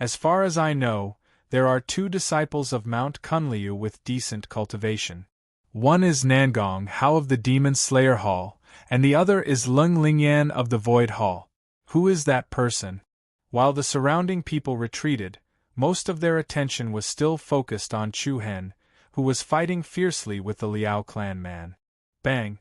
As far as I know, there are 2 disciples of Mount Kunliu with decent cultivation. One is Nangong Hao of the Demon Slayer Hall, and the other is Lung Lingyan of the Void Hall. Who is that person? While the surrounding people retreated, most of their attention was still focused on Chu Hen, who was fighting fiercely with the Liao clan man. Bang!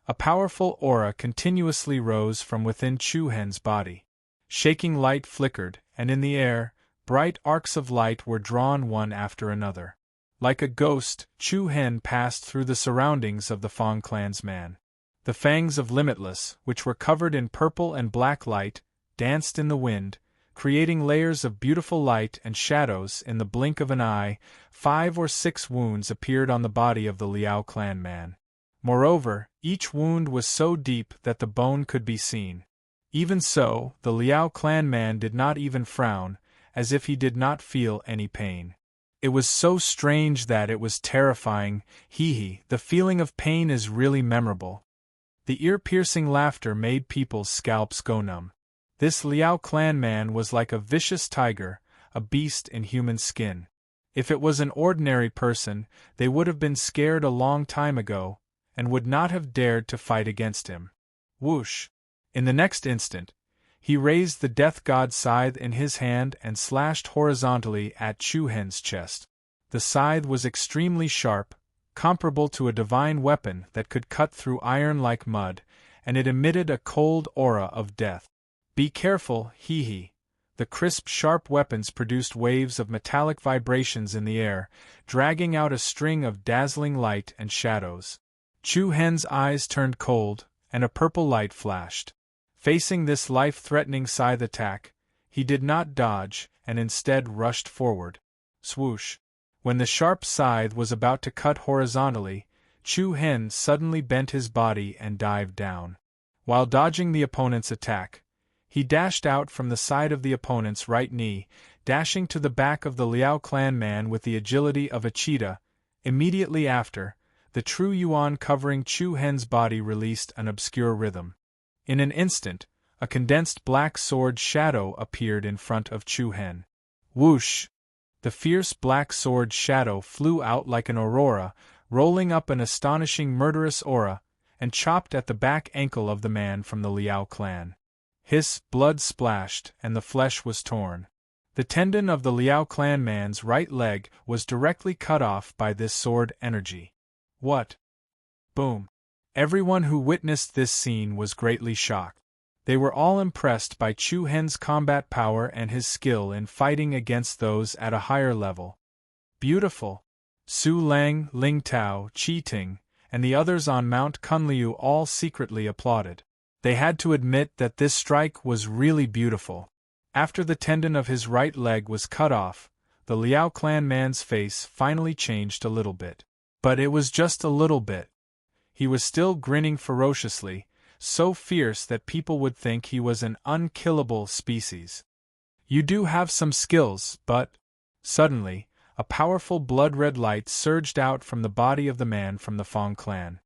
A powerful aura continuously rose from within Chu Hen's body. Shaking light flickered, and in the air, bright arcs of light were drawn one after another. Like a ghost, Chu Hen passed through the surroundings of the Fong clan's man. The fangs of Limitless, which were covered in purple and black light, danced in the wind, creating layers of beautiful light and shadows. In the blink of an eye, 5 or 6 wounds appeared on the body of the Liao clan man. Moreover, each wound was so deep that the bone could be seen. Even so, the Liao clan man did not even frown, as if he did not feel any pain. It was so strange that it was terrifying. The feeling of pain is really memorable. The ear-piercing laughter made people's scalps go numb. This Liao clan man was like a vicious tiger, a beast in human skin. If it was an ordinary person, they would have been scared a long time ago, and would not have dared to fight against him. Whoosh! In the next instant, he raised the death god scythe in his hand and slashed horizontally at Chu Hen's chest. The scythe was extremely sharp, comparable to a divine weapon that could cut through iron like mud, and it emitted a cold aura of death. Be careful, The crisp, sharp weapons produced waves of metallic vibrations in the air, dragging out a string of dazzling light and shadows. Chu Hen's eyes turned cold, and a purple light flashed. Facing this life-threatening scythe attack, he did not dodge, and instead rushed forward. Swoosh! When the sharp scythe was about to cut horizontally, Chu Hen suddenly bent his body and dived down. While dodging the opponent's attack, he dashed out from the side of the opponent's right knee, dashing to the back of the Liao clan man with the agility of a cheetah. Immediately after, the true yuan covering Chu Hen's body released an obscure rhythm. In an instant, a condensed black sword shadow appeared in front of Chu Hen. Whoosh! The fierce black sword shadow flew out like an aurora, rolling up an astonishing murderous aura, and chopped at the back ankle of the man from the Liao clan. Hiss! Blood splashed, and the flesh was torn. The tendon of the Liao clan man's right leg was directly cut off by this sword energy. What? Boom! Everyone who witnessed this scene was greatly shocked. They were all impressed by Chu Hen's combat power and his skill in fighting against those at a higher level. Beautiful! Su Lang, Ling Tao, Qi Ting, and the others on Mount Kunliu all secretly applauded. They had to admit that this strike was really beautiful. After the tendon of his right leg was cut off, the Liao clan man's face finally changed a little bit. But it was just a little bit. He was still grinning ferociously, so fierce that people would think he was an unkillable species. You do have some skills, but... Suddenly, a powerful blood-red light surged out from the body of the man from the Fong clan.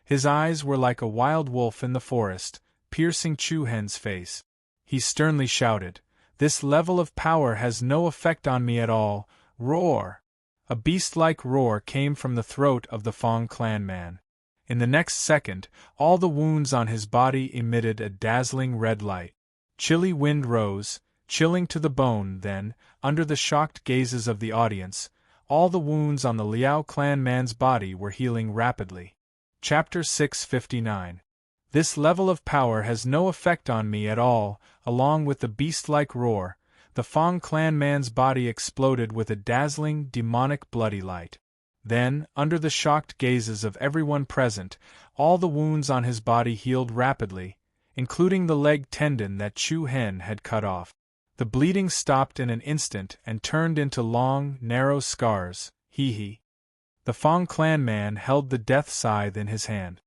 His eyes were like a wild wolf in the forest, piercing Chu Hen's face. He sternly shouted, "This level of power has no effect on me at all." Roar! A beast-like roar came from the throat of the Fong clan man. In the next second, all the wounds on his body emitted a dazzling red light. Chilly wind rose, chilling to the bone. Then, under the shocked gazes of the audience, all the wounds on the Liao clan man's body were healing rapidly. Chapter 659. This level of power has no effect on me at all. Along with the beast-like roar, the Fong clan man's body exploded with a dazzling, demonic bloody light. Then, under the shocked gazes of everyone present, all the wounds on his body healed rapidly, including the leg tendon that Chu Hen had cut off. The bleeding stopped in an instant and turned into long, narrow scars. The Fong clan man held the death scythe in his hand.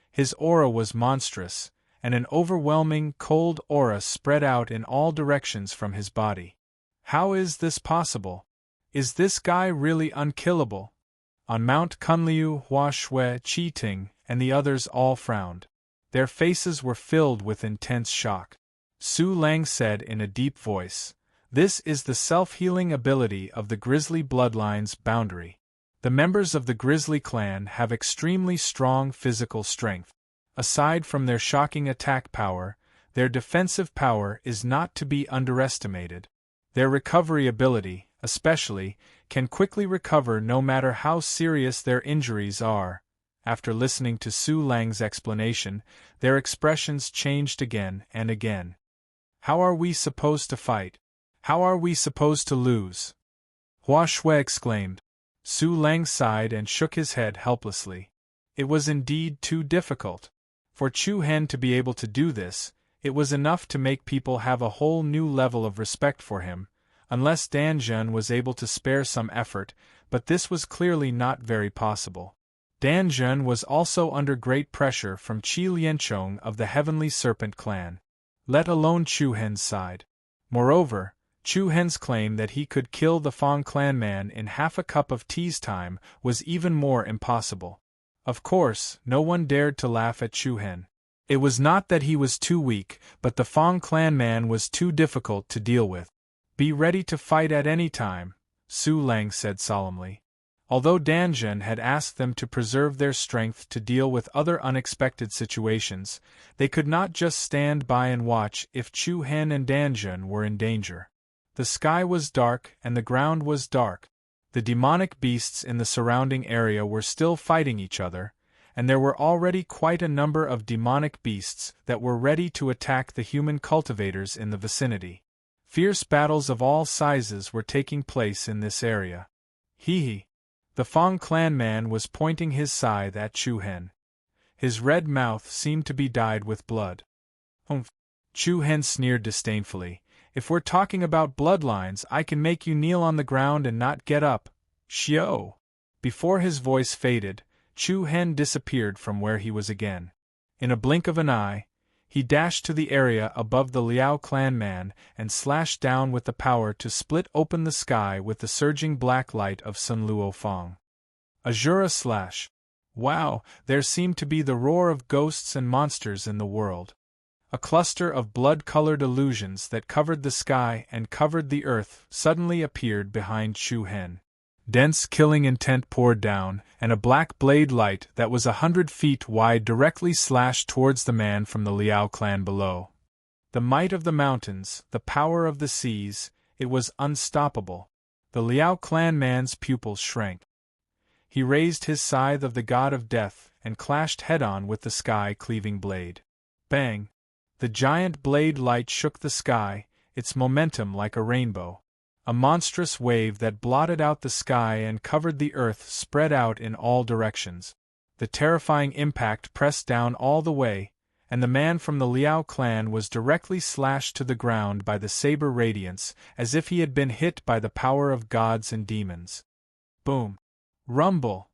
His aura was monstrous, and an overwhelming, cold aura spread out in all directions from his body. How is this possible? Is this guy really unkillable? On Mount Kunliu, Hua Shui, Qi Ting, and the others all frowned. Their faces were filled with intense shock. Su Lang said in a deep voice, "This is the self-healing ability of the Grizzly bloodline's boundary. The members of the Grizzly clan have extremely strong physical strength. Aside from their shocking attack power, Their defensive power is not to be underestimated. Their recovery ability, especially, can quickly recover no matter how serious their injuries are. After listening to Su Lang's explanation, their expressions changed again and again. How are we supposed to fight? How are we supposed to lose? Hua Shui exclaimed. Su Lang sighed and shook his head helplessly. It was indeed too difficult. For Chu Hen to be able to do this, it was enough to make people have a whole new level of respect for him, unless Dan Zhen was able to spare some effort, but this was clearly not very possible. Dan Zhen was also under great pressure from Qi Lianchong of the Heavenly Serpent clan, let alone Chu Hen's side. Moreover, Chu Hen's claim that he could kill the Fang clan man in half a cup of tea's time was even more impossible. Of course, no one dared to laugh at Chu Hen. It was not that he was too weak, but the Fang clan man was too difficult to deal with. Be ready to fight at any time, Su Lang said solemnly. Although Dan Zhen had asked them to preserve their strength to deal with other unexpected situations, they could not just stand by and watch if Chu Hen and Dan Zhen were in danger. The sky was dark and the ground was dark. The demonic beasts in the surrounding area were still fighting each other, and there were already quite a number of demonic beasts that were ready to attack the human cultivators in the vicinity. Fierce battles of all sizes were taking place in this area. Hee. The Fang clan man was pointing his scythe at Chu Hen. His red mouth seemed to be dyed with blood. Humph. Chu Hen sneered disdainfully. If we're talking about bloodlines, I can make you kneel on the ground and not get up. Xiao. Before his voice faded, Chu Hen disappeared from where he was again. In a blink of an eye, he dashed to the area above the Liao clan man and slashed down with the power to split open the sky with the surging black light of Sun Luo Fang. Azura slash. Wow, there seemed to be the roar of ghosts and monsters in the world. A cluster of blood-colored illusions that covered the sky and covered the earth suddenly appeared behind Chu Hen. Dense killing intent poured down, and a black blade light that was 100 feet wide directly slashed towards the man from the Liao clan below. The might of the mountains, the power of the seas, it was unstoppable. The Liao clan man's pupils shrank. He raised his scythe of the god of death and clashed head-on with the sky-cleaving blade. Bang! The giant blade light shook the sky, its momentum like a rainbow. A monstrous wave that blotted out the sky and covered the earth spread out in all directions. The terrifying impact pressed down all the way, and the man from the Liao clan was directly slashed to the ground by the saber radiance, as if he had been hit by the power of gods and demons. Boom! Rumble!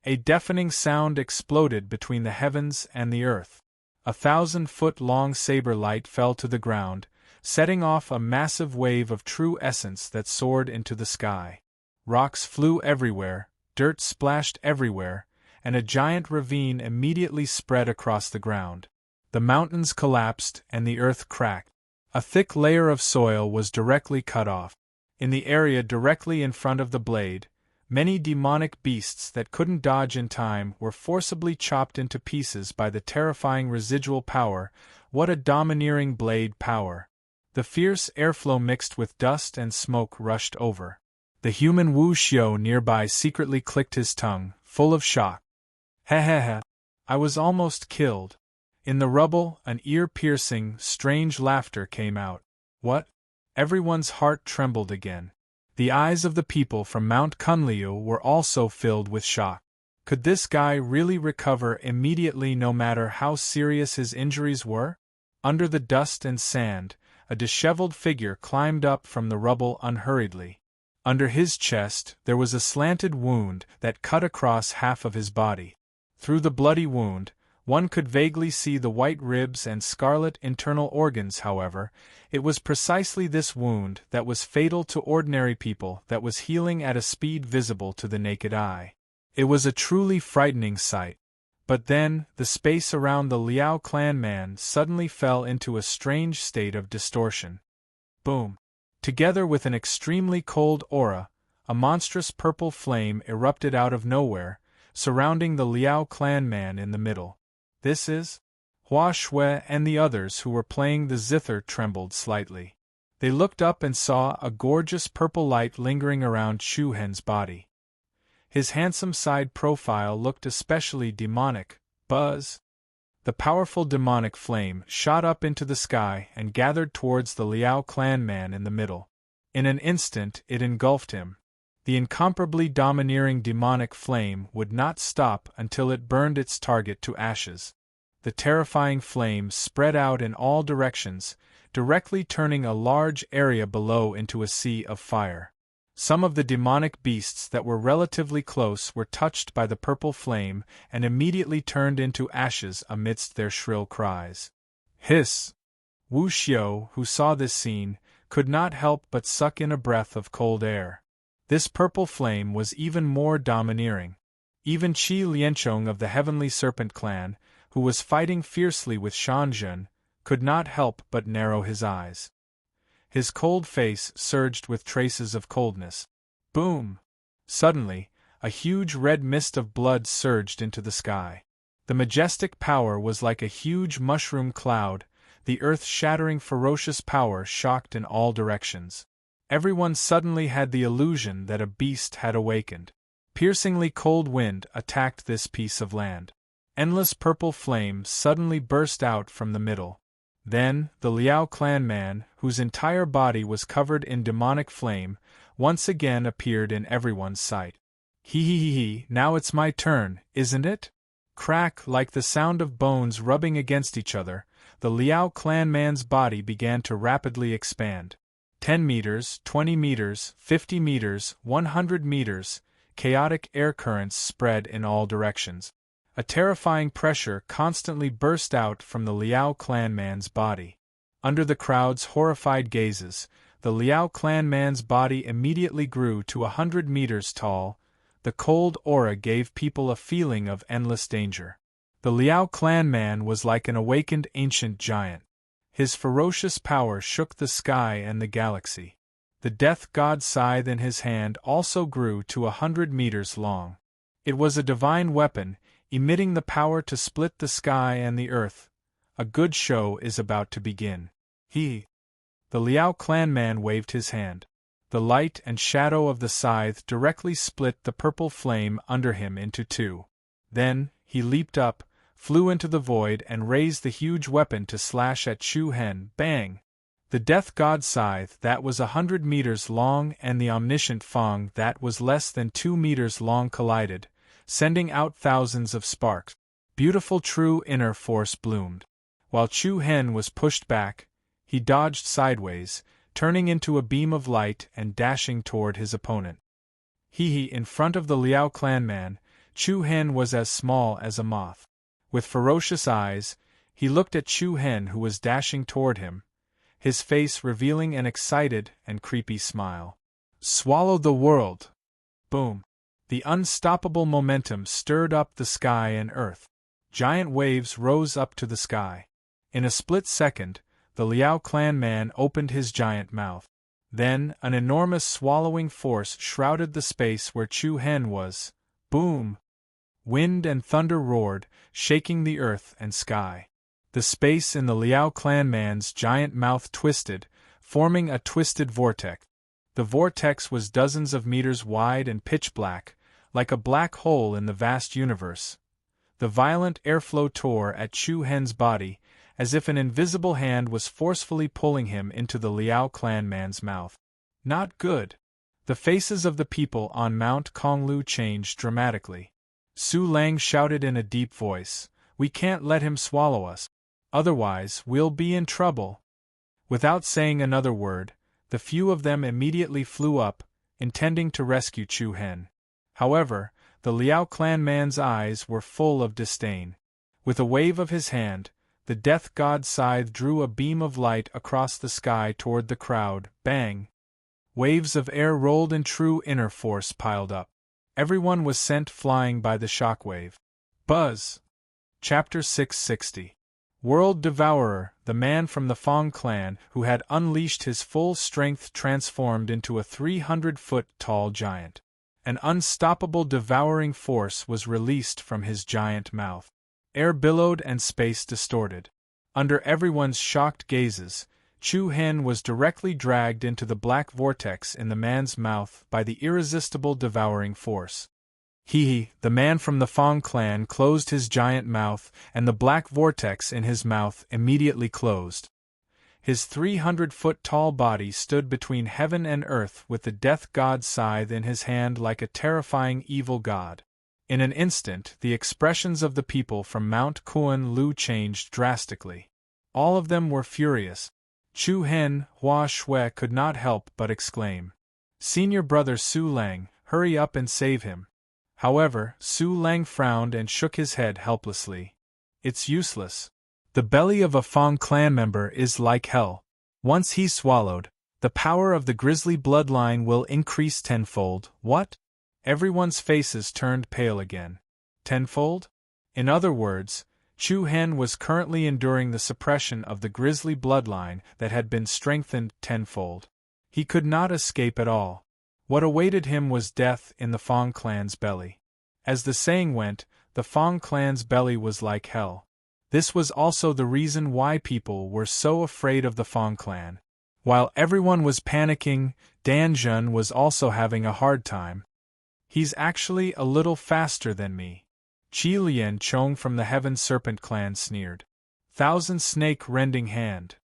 A deafening sound exploded between the heavens and the earth. 1,000-foot-long saber light fell to the ground, setting off a massive wave of true essence that soared into the sky. Rocks flew everywhere, dirt splashed everywhere, and a giant ravine immediately spread across the ground. The mountains collapsed and the earth cracked. A thick layer of soil was directly cut off. In the area directly in front of the blade, many demonic beasts that couldn't dodge in time were forcibly chopped into pieces by the terrifying residual power. What a domineering blade power! The fierce airflow mixed with dust and smoke rushed over. The human Wu Xiao nearby secretly clicked his tongue, full of shock. Heh. I was almost killed. In the rubble, an ear-piercing, strange laughter came out. What? Everyone's heart trembled again. The eyes of the people from Mount Kunliu were also filled with shock. Could this guy really recover immediately no matter how serious his injuries were? Under the dust and sand, a disheveled figure climbed up from the rubble unhurriedly. Under his chest there was a slanted wound that cut across half of his body. Through the bloody wound, one could vaguely see the white ribs and scarlet internal organs. However, it was precisely this wound that was fatal to ordinary people that was healing at a speed visible to the naked eye. It was a truly frightening sight. But then, the space around the Liao clan man suddenly fell into a strange state of distortion. Boom! Together with an extremely cold aura, a monstrous purple flame erupted out of nowhere, surrounding the Liao clan man in the middle. This is? Hua Shui and the others who were playing the zither trembled slightly. They looked up and saw a gorgeous purple light lingering around Chu Hen's body. His handsome side profile looked especially demonic. Buzz! The powerful demonic flame shot up into the sky and gathered towards the Liao clan man in the middle. In an instant it engulfed him. The incomparably domineering demonic flame would not stop until it burned its target to ashes. The terrifying flame spread out in all directions, directly turning a large area below into a sea of fire. Some of the demonic beasts that were relatively close were touched by the purple flame and immediately turned into ashes amidst their shrill cries. Hiss! Wu Xiu, who saw this scene, could not help but suck in a breath of cold air. This purple flame was even more domineering. Even Qi Lianchong of the Heavenly Serpent clan, who was fighting fiercely with Shanzhen, could not help but narrow his eyes. His cold face surged with traces of coldness. Boom! Suddenly, a huge red mist of blood surged into the sky. The majestic power was like a huge mushroom cloud, the earth-shattering ferocious power shocked in all directions. Everyone suddenly had the illusion that a beast had awakened. Piercingly cold wind attacked this piece of land. Endless purple flame suddenly burst out from the middle. Then, the Liao clan man, whose entire body was covered in demonic flame, once again appeared in everyone's sight. Hee, now it's my turn, isn't it? Crack, like the sound of bones rubbing against each other, the Liao clan man's body began to rapidly expand. 10 meters, 20 meters, 50 meters, 100 meters, chaotic air currents spread in all directions. A terrifying pressure constantly burst out from the Liao clan man's body. Under the crowd's horrified gazes, the Liao clan man's body immediately grew to 100 meters tall. The cold aura gave people a feeling of endless danger. The Liao clan man was like an awakened ancient giant. His ferocious power shook the sky and the galaxy. The death god's scythe in his hand also grew to 100 meters long. It was a divine weapon, emitting the power to split the sky and the earth. A good show is about to begin. The Liao clan man waved his hand. The light and shadow of the scythe directly split the purple flame under him into two. Then, he leaped up, flew into the void and raised the huge weapon to slash at Chu Hen. Bang! The death god's scythe that was 100 meters long and the omniscient Fang that was less than 2 meters long collided, sending out thousands of sparks. Beautiful true inner force bloomed. While Chu Hen was pushed back, he dodged sideways, turning into a beam of light and dashing toward his opponent. In front of the Liao clan man, Chu Hen was as small as a moth. With ferocious eyes, he looked at Chu Hen who was dashing toward him, his face revealing an excited and creepy smile. Swallow the world! Boom! The unstoppable momentum stirred up the sky and earth. Giant waves rose up to the sky. In a split second, the Liao clan man opened his giant mouth. Then, an enormous swallowing force shrouded the space where Chu Hen was. Boom! Wind and thunder roared, shaking the earth and sky. The space in the Liao clan man's giant mouth twisted, forming a twisted vortex. The vortex was dozens of meters wide and pitch black, like a black hole in the vast universe. The violent airflow tore at Chu Hen's body, as if an invisible hand was forcefully pulling him into the Liao clan man's mouth. Not good. The faces of the people on Mount Konglu changed dramatically. Su Lang shouted in a deep voice, "We can't let him swallow us. Otherwise, we'll be in trouble." Without saying another word, the few of them immediately flew up, intending to rescue Chu Hen. However, the Liao clan man's eyes were full of disdain. With a wave of his hand, the death god's scythe drew a beam of light across the sky toward the crowd. Bang! Waves of air rolled and true inner force piled up. Everyone was sent flying by the shockwave. Buzz! Chapter 660. World Devourer, the man from the Fang clan who had unleashed his full strength transformed into a 300-foot-tall giant. An unstoppable devouring force was released from his giant mouth. Air billowed and space distorted. Under everyone's shocked gazes, Chu Hen was directly dragged into the black vortex in the man's mouth by the irresistible devouring force. The man from the Fong clan closed his giant mouth, and the black vortex in his mouth immediately closed. His 300-foot-tall body stood between heaven and earth with the death god's scythe in his hand like a terrifying evil god. In an instant, the expressions of the people from Mount Kuan Lu changed drastically. All of them were furious. Chu Hen, Hua Shui could not help but exclaim, "Senior brother Su Lang, hurry up and save him." However, Su Lang frowned and shook his head helplessly. "It's useless. The belly of a Fong clan member is like hell. Once he's swallowed, the power of the grisly bloodline will increase tenfold." What? Everyone's faces turned pale again. Tenfold? In other words, Chu Hen was currently enduring the suppression of the grisly bloodline that had been strengthened tenfold. He could not escape at all. What awaited him was death in the Fong clan's belly. As the saying went, the Fong clan's belly was like hell. This was also the reason why people were so afraid of the Fong clan. While everyone was panicking, Dan Zhen was also having a hard time. "He's actually a little faster than me," Qi Lian Chong from the Heaven Serpent clan sneered. Thousand snake-rending hand.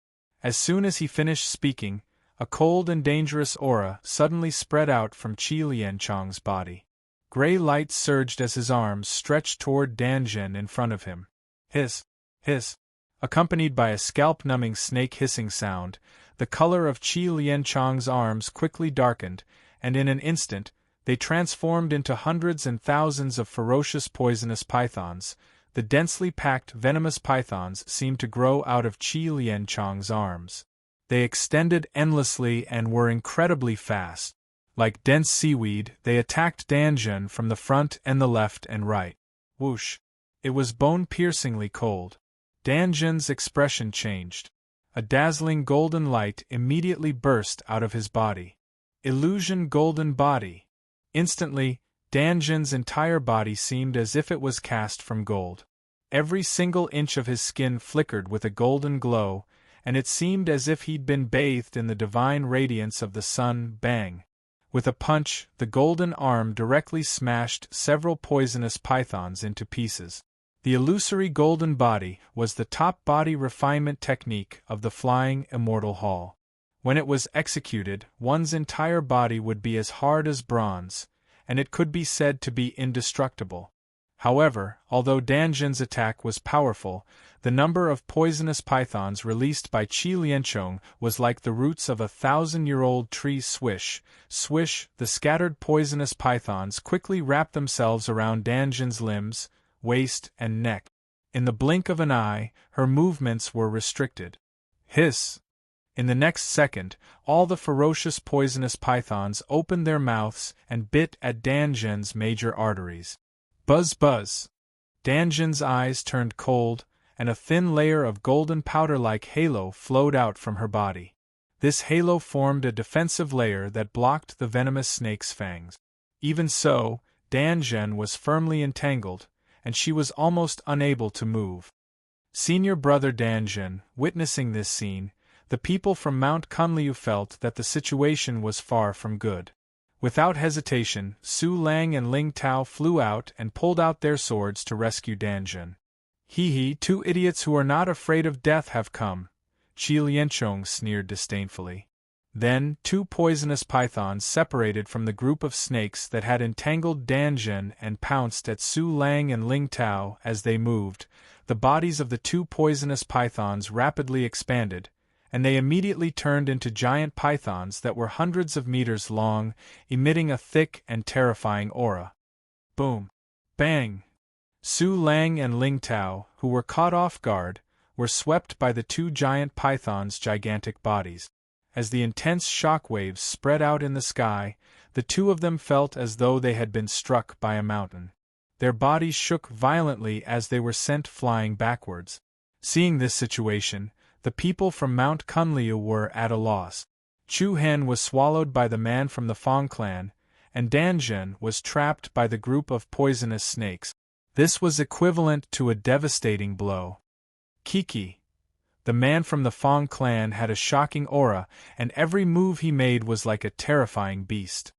As soon as he finished speaking, a cold and dangerous aura suddenly spread out from Qi Lian Chong's body. Gray light surged as his arms stretched toward Dan Zhen in front of him. Hiss! Hiss! Accompanied by a scalp-numbing snake hissing sound, the color of Qi Lian Chong's arms quickly darkened, and in an instant, they transformed into hundreds and thousands of ferocious poisonous pythons. The densely packed venomous pythons seemed to grow out of Qi Lian Chong's arms. They extended endlessly and were incredibly fast. Like dense seaweed, they attacked Dan Zhen from the front and the left and right. Whoosh! It was bone-piercingly cold. Dan Zhen's expression changed. A dazzling golden light immediately burst out of his body. Illusion golden body. Instantly, Dan Zhen's entire body seemed as if it was cast from gold. Every single inch of his skin flickered with a golden glow, and it seemed as if he'd been bathed in the divine radiance of the sun. Bang! With a punch, the golden arm directly smashed several poisonous pythons into pieces. The illusory golden body was the top body refinement technique of the Flying Immortal Hall. When it was executed, one's entire body would be as hard as bronze, and it could be said to be indestructible. However, although Dan Zhen's attack was powerful, the number of poisonous pythons released by Qi Lianchong was like the roots of a 1,000-year-old tree. Swish, swish, the scattered poisonous pythons quickly wrapped themselves around Dan Zhen's limbs, waist, and neck. In the blink of an eye, her movements were restricted. Hiss! In the next second, all the ferocious poisonous pythons opened their mouths and bit at Dan Zhen's major arteries. Buzz buzz! Dan Zhen's eyes turned cold, and a thin layer of golden powder-like halo flowed out from her body. This halo formed a defensive layer that blocked the venomous snake's fangs. Even so, Dan Zhen was firmly entangled, and she was almost unable to move. Senior brother Dan Zhen, witnessing this scene, the people from Mount Kunliu felt that the situation was far from good. Without hesitation, Su Lang and Ling Tao flew out and pulled out their swords to rescue Dan Zhen. Two idiots who are not afraid of death have come, Qi Lianchong sneered disdainfully. Then, two poisonous pythons separated from the group of snakes that had entangled Dan Zhen and pounced at Su Lang and Ling Tao as they moved. The bodies of the two poisonous pythons rapidly expanded, and they immediately turned into giant pythons that were hundreds of meters long, emitting a thick and terrifying aura. Boom! Bang! Su Lang and Ling Tao, who were caught off guard, were swept by the two giant pythons' gigantic bodies. As the intense shock waves spread out in the sky, the two of them felt as though they had been struck by a mountain. Their bodies shook violently as they were sent flying backwards. Seeing this situation, the people from Mount Kunliu were at a loss. Chu Hen was swallowed by the man from the Fong clan, and Dan Zhen was trapped by the group of poisonous snakes. This was equivalent to a devastating blow. Kiki, the man from the Fong clan, had a shocking aura, and every move he made was like a terrifying beast.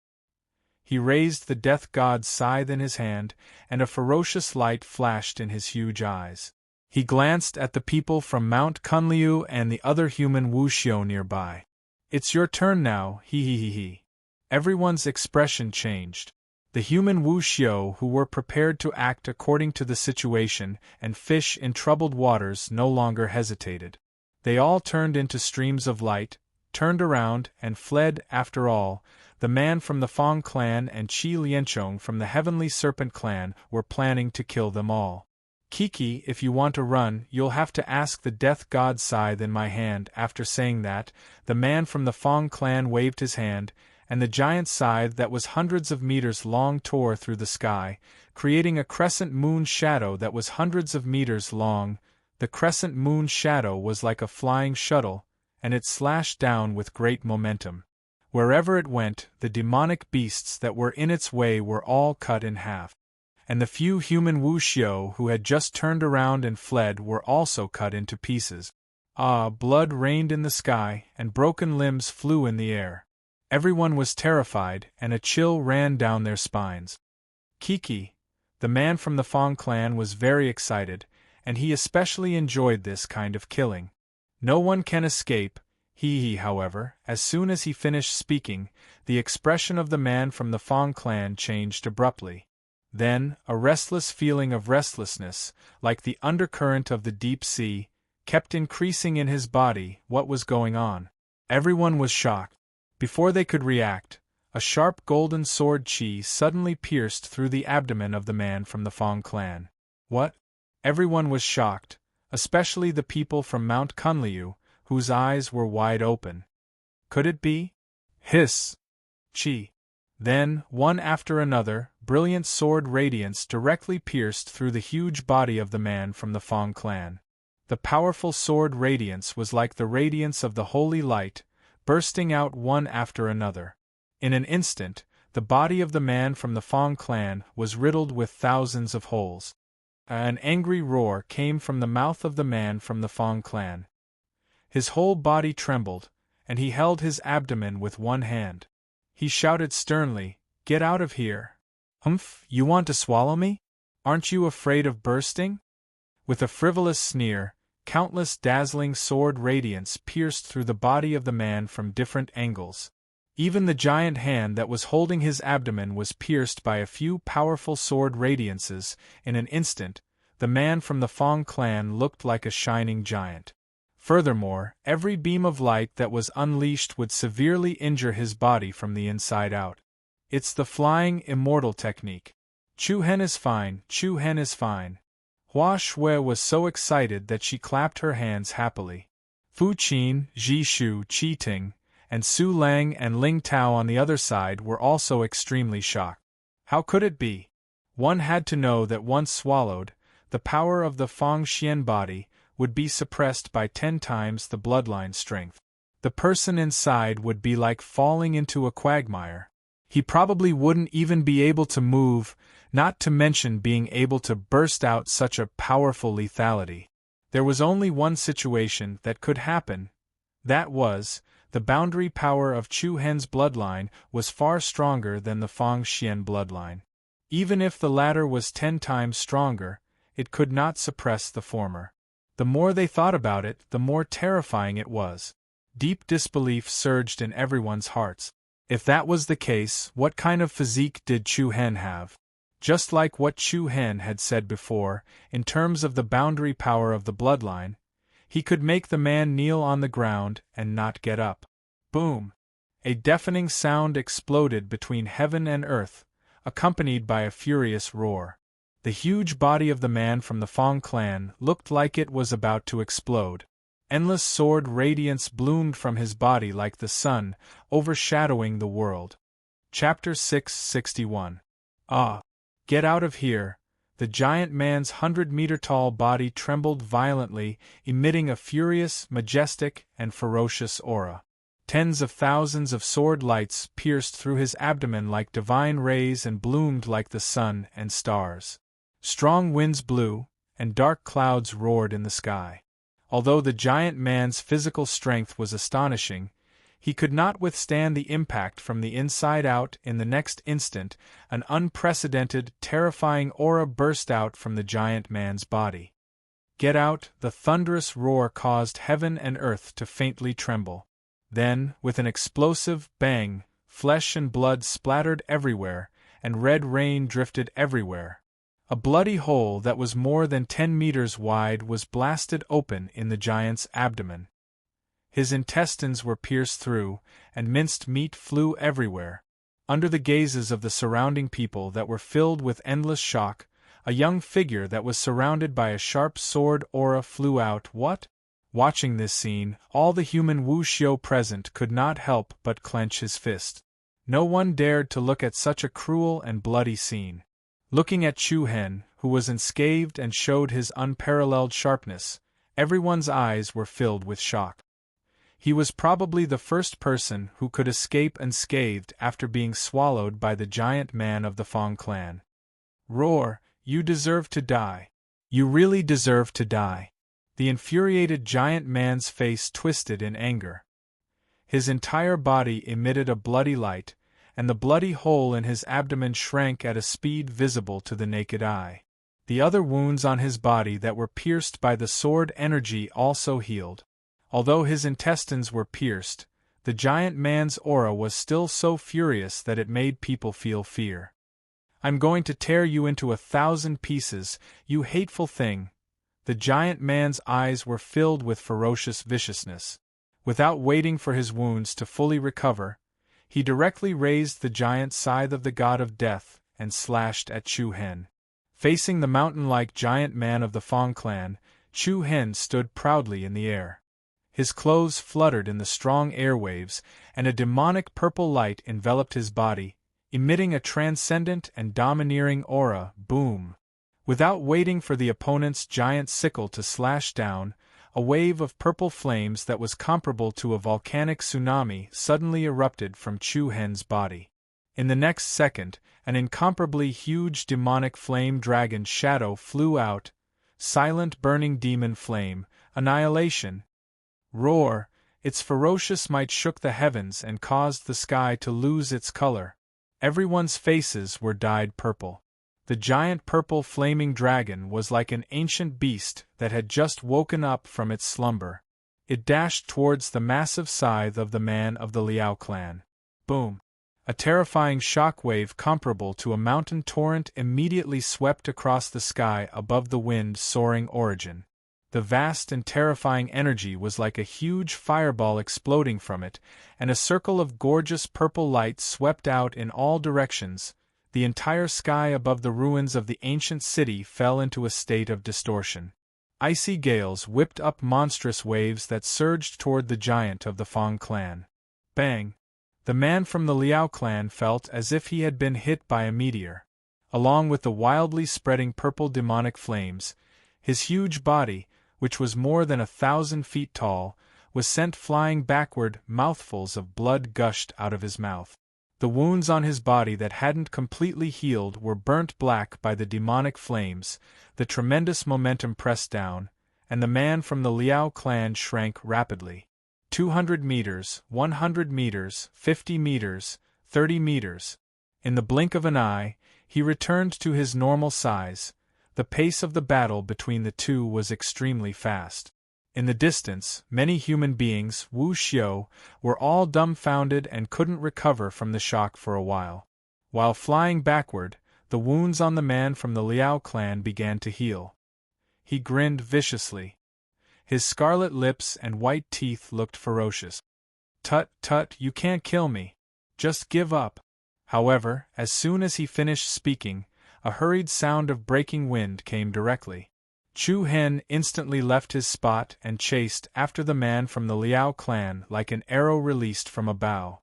He raised the death god's scythe in his hand, and a ferocious light flashed in his huge eyes. He glanced at the people from Mount Kunliu and the other human wuxio nearby. "It's your turn now, he. Everyone's expression changed. The human wuxio who were prepared to act according to the situation and fish in troubled waters no longer hesitated. They all turned into streams of light, turned around, and fled. After all, the man from the Fong clan and Qi Lianchong from the Heavenly Serpent clan were planning to kill them all. Kiki, if you want to run, you'll have to ask the death god's scythe in my hand." After saying that, the man from the Fong clan waved his hand, and the giant scythe that was hundreds of meters long tore through the sky, creating a crescent moon shadow that was hundreds of meters long. The crescent moon shadow was like a flying shuttle, and it slashed down with great momentum. Wherever it went, the demonic beasts that were in its way were all cut in half. And the few human wuxio who had just turned around and fled were also cut into pieces. Blood rained in the sky, and broken limbs flew in the air. Everyone was terrified, and a chill ran down their spines. Kiki, the man from the Fong clan, was very excited, and he especially enjoyed this kind of killing. No one can escape. However, as soon as he finished speaking, the expression of the man from the Fong clan changed abruptly. Then, a restless feeling of restlessness, like the undercurrent of the deep sea, kept increasing in his body. What was going on? Everyone was shocked. Before they could react, a sharp golden sword chi suddenly pierced through the abdomen of the man from the Fong clan. What? Everyone was shocked, especially the people from Mount Kunliu, whose eyes were wide open. Could it be? Hiss! Chi! Then, one after another, brilliant sword radiance directly pierced through the huge body of the man from the Fong clan. The powerful sword radiance was like the radiance of the holy light, bursting out one after another. In an instant, the body of the man from the Fong clan was riddled with thousands of holes. An angry roar came from the mouth of the man from the Fong clan. His whole body trembled, and he held his abdomen with one hand. He shouted sternly, "Get out of here! Humph, you want to swallow me? Aren't you afraid of bursting?" With a frivolous sneer, countless dazzling sword radiance pierced through the body of the man from different angles. Even the giant hand that was holding his abdomen was pierced by a few powerful sword radiances. In an instant, the man from the Fong clan looked like a shining giant. Furthermore, every beam of light that was unleashed would severely injure his body from the inside out. It's the flying immortal technique. Chu Hen is fine, Chu Hen is fine. Hua Shui was so excited that she clapped her hands happily. Fu Qin, Ji Shu, Qi Ting, and Su Lang and Ling Tao on the other side were also extremely shocked. How could it be? One had to know that once swallowed, the power of the Fong Xian body would be suppressed by 10 times the bloodline strength. The person inside would be like falling into a quagmire. He probably wouldn't even be able to move, not to mention being able to burst out such a powerful lethality. There was only one situation that could happen. That was, the boundary power of Chu Hen's bloodline was far stronger than the Fong Xian bloodline. Even if the latter was 10 times stronger, it could not suppress the former. The more they thought about it, the more terrifying it was. Deep disbelief surged in everyone's hearts. If that was the case, what kind of physique did Chu Hen have? Just like what Chu Hen had said before, in terms of the boundary power of the bloodline, he could make the man kneel on the ground and not get up. Boom! A deafening sound exploded between heaven and earth, accompanied by a furious roar. The huge body of the man from the Fong clan looked like it was about to explode. Endless sword radiance bloomed from his body like the sun, overshadowing the world. Chapter 661. Get out of here! The giant man's 100-meter-tall body trembled violently, emitting a furious, majestic, and ferocious aura. Tens of thousands of sword lights pierced through his abdomen like divine rays and bloomed like the sun and stars. Strong winds blew, and dark clouds roared in the sky. Although the giant man's physical strength was astonishing, he could not withstand the impact from the inside out. In the next instant, an unprecedented, terrifying aura burst out from the giant man's body. "Get out!" The thunderous roar caused heaven and earth to faintly tremble. Then, with an explosive bang, flesh and blood splattered everywhere, and red rain drifted everywhere. A bloody hole that was more than 10 meters wide was blasted open in the giant's abdomen. His intestines were pierced through, and minced meat flew everywhere. Under the gazes of the surrounding people that were filled with endless shock, a young figure that was surrounded by a sharp sword aura flew out. What? Watching this scene, all the human wuxio present could not help but clench his fist. No one dared to look at such a cruel and bloody scene. Looking at Chu Hen, who was unscathed and showed his unparalleled sharpness, everyone's eyes were filled with shock. He was probably the first person who could escape unscathed after being swallowed by the giant man of the Fong clan. "Roar, you deserve to die. You really deserve to die." The infuriated giant man's face twisted in anger. His entire body emitted a bloody light, and the bloody hole in his abdomen shrank at a speed visible to the naked eye. The other wounds on his body that were pierced by the sword energy also healed. Although his intestines were pierced, the giant man's aura was still so furious that it made people feel fear. "I'm going to tear you into 1,000 pieces, you hateful thing." The giant man's eyes were filled with ferocious viciousness. Without waiting for his wounds to fully recover, he directly raised the giant scythe of the god of death and slashed at Chu Hen. Facing the mountain-like giant man of the Fong clan, Chu Hen stood proudly in the air. His clothes fluttered in the strong airwaves, and a demonic purple light enveloped his body, emitting a transcendent and domineering aura. Boom! Without waiting for the opponent's giant sickle to slash down, a wave of purple flames that was comparable to a volcanic tsunami suddenly erupted from Chu Hen's body. In the next second, an incomparably huge demonic flame dragon shadow flew out. Silent burning demon flame, annihilation. Roar! Its ferocious might shook the heavens and caused the sky to lose its color. Everyone's faces were dyed purple. The giant purple flaming dragon was like an ancient beast that had just woken up from its slumber. It dashed towards the massive scythe of the man of the Liao clan. Boom! A terrifying shock wave comparable to a mountain torrent immediately swept across the sky above the wind-soaring origin. The vast and terrifying energy was like a huge fireball exploding from it, and a circle of gorgeous purple light swept out in all directions. The entire sky above the ruins of the ancient city fell into a state of distortion. Icy gales whipped up monstrous waves that surged toward the giant of the Fong clan. Bang! The man from the Liao clan felt as if he had been hit by a meteor. Along with the wildly spreading purple demonic flames, his huge body, which was more than 1,000 feet tall, was sent flying backward. Mouthfuls of blood gushed out of his mouth. The wounds on his body that hadn't completely healed were burnt black by the demonic flames. The tremendous momentum pressed down, and the man from the Liao clan shrank rapidly. 200 meters, 100 meters, 50 meters, 30 meters. In the blink of an eye, he returned to his normal size. The pace of the battle between the two was extremely fast. In the distance, many human beings, Wu Xiu, were all dumbfounded and couldn't recover from the shock for a while. While flying backward, the wounds on the man from the Liao clan began to heal. He grinned viciously. His scarlet lips and white teeth looked ferocious. "Tut, tut, you can't kill me. Just give up." However, as soon as he finished speaking, a hurried sound of breaking wind came directly. Chu Hen instantly left his spot and chased after the man from the Liao clan like an arrow released from a bow.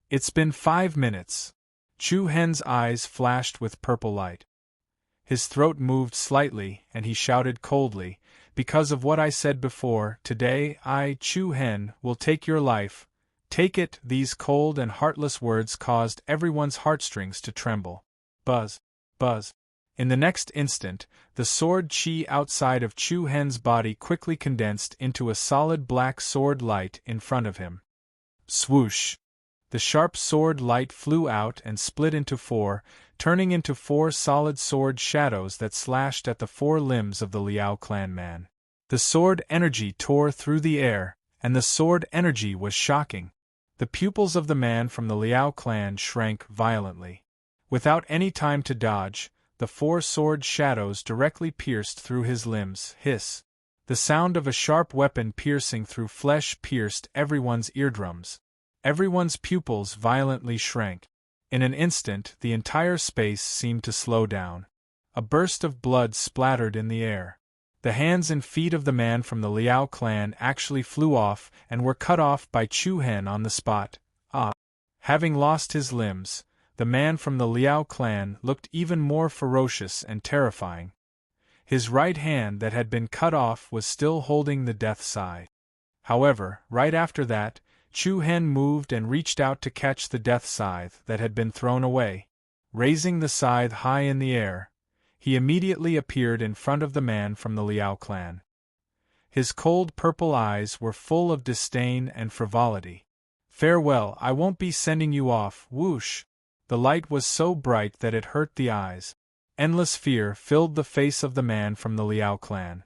"It's been 5 minutes." Chu Hen's eyes flashed with purple light. His throat moved slightly and he shouted coldly, "Because of what I said before, today I, Chu Hen, will take your life. Take it." These cold and heartless words caused everyone's heartstrings to tremble. Buzz! Buzz! In the next instant, the sword chi outside of Chu Hen's body quickly condensed into a solid black sword light in front of him. Swoosh! The sharp sword light flew out and split into four, turning into four solid sword shadows that slashed at the four limbs of the Liao clan man. The sword energy tore through the air, and the sword energy was shocking. The pupils of the man from the Liao clan shrank violently. Without any time to dodge, the four sword shadows directly pierced through his limbs. Hiss! The sound of a sharp weapon piercing through flesh pierced everyone's eardrums. Everyone's pupils violently shrank. In an instant, the entire space seemed to slow down. A burst of blood splattered in the air. The hands and feet of the man from the Liao clan actually flew off and were cut off by Chu Hen on the spot. Having lost his limbs, the man from the Liao clan looked even more ferocious and terrifying. His right hand that had been cut off was still holding the death scythe. However, right after that, Chu Hen moved and reached out to catch the death scythe that had been thrown away. Raising the scythe high in the air, he immediately appeared in front of the man from the Liao clan. His cold purple eyes were full of disdain and frivolity. "Farewell, I won't be sending you off." Whoosh! The light was so bright that it hurt the eyes. Endless fear filled the face of the man from the Liao clan.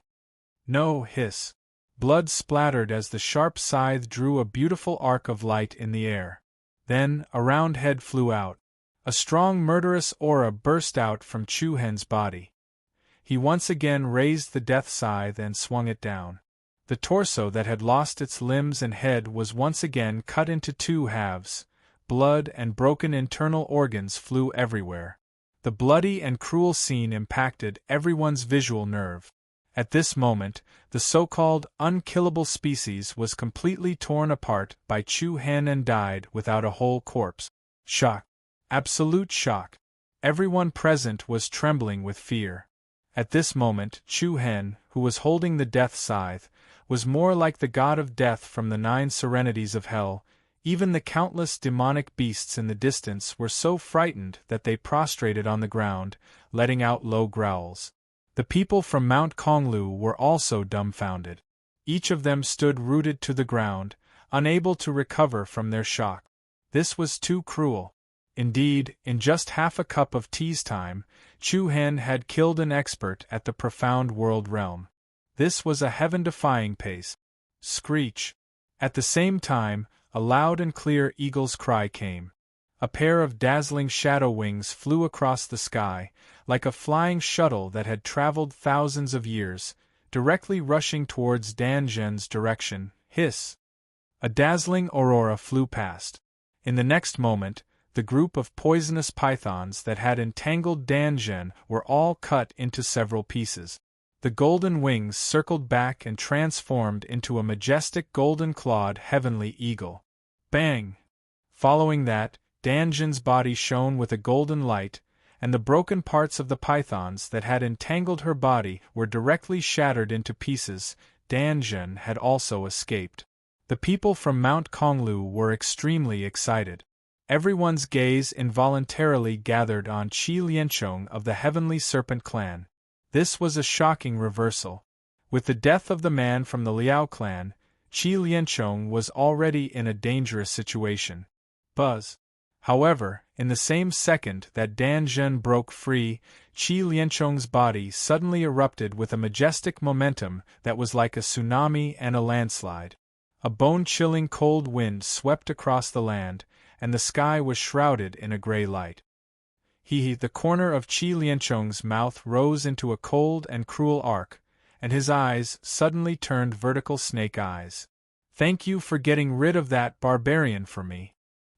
"No!" Hiss! Blood splattered as the sharp scythe drew a beautiful arc of light in the air. Then, a round head flew out. A strong murderous aura burst out from Chu Hen's body. He once again raised the death scythe and swung it down. The torso that had lost its limbs and head was once again cut into two halves. Blood and broken internal organs flew everywhere. The bloody and cruel scene impacted everyone's visual nerve. At this moment, the so-called unkillable species was completely torn apart by Chu Hen and died without a whole corpse. Shock. Absolute shock. Everyone present was trembling with fear. At this moment, Chu Hen, who was holding the death scythe, was more like the god of death from the 9 serenities of hell. Even the countless demonic beasts in the distance were so frightened that they prostrated on the ground, letting out low growls. The people from Mount Konglu were also dumbfounded. Each of them stood rooted to the ground, unable to recover from their shock. This was too cruel. Indeed, in just half a cup of tea's time, Chu Hen had killed an expert at the profound world realm. This was a heaven-defying pace. Screech! At the same time, a loud and clear eagle's cry came. A pair of dazzling shadow wings flew across the sky, like a flying shuttle that had traveled thousands of years, directly rushing towards Dan Zhen's direction. Hiss! A dazzling aurora flew past. In the next moment, the group of poisonous pythons that had entangled Dan Zhen were all cut into several pieces. The golden wings circled back and transformed into a majestic golden-clawed heavenly eagle. Bang! Following that, Dan Zhen's body shone with a golden light, and the broken parts of the pythons that had entangled her body were directly shattered into pieces. Dan Zhen had also escaped. The people from Mount Konglu were extremely excited. Everyone's gaze involuntarily gathered on Qi Lianchong of the Heavenly Serpent clan. This was a shocking reversal. With the death of the man from the Liao clan, Qi Lianchong was already in a dangerous situation. Buzz! However, in the same second that Dan Zhen broke free, Qi Lianchong's body suddenly erupted with a majestic momentum that was like a tsunami and a landslide. A bone-chilling cold wind swept across the land, and the sky was shrouded in a gray light. The corner of Qi Lianchong's mouth rose into a cold and cruel arc, and his eyes suddenly turned vertical snake eyes. "Thank you for getting rid of that barbarian for me.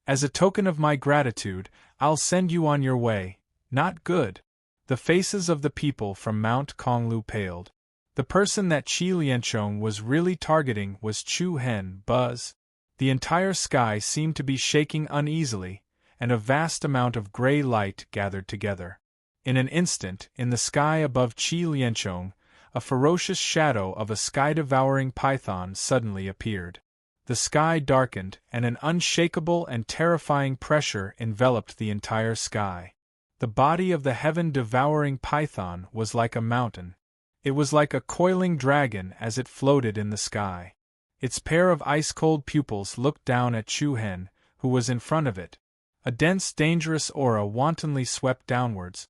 As a token of my gratitude, I'll send you on your way." Not good. The faces of the people from Mount Konglu paled. The person that Qi Lianchong was really targeting was Chu Hen. Buzz! The entire sky seemed to be shaking uneasily, and a vast amount of gray light gathered together. In an instant, in the sky above Qi Lianchong, a ferocious shadow of a sky-devouring python suddenly appeared. The sky darkened, and an unshakable and terrifying pressure enveloped the entire sky. The body of the heaven-devouring python was like a mountain. It was like a coiling dragon as it floated in the sky. Its pair of ice-cold pupils looked down at Chu Hen, who was in front of it. A dense, dangerous aura wantonly swept downwards,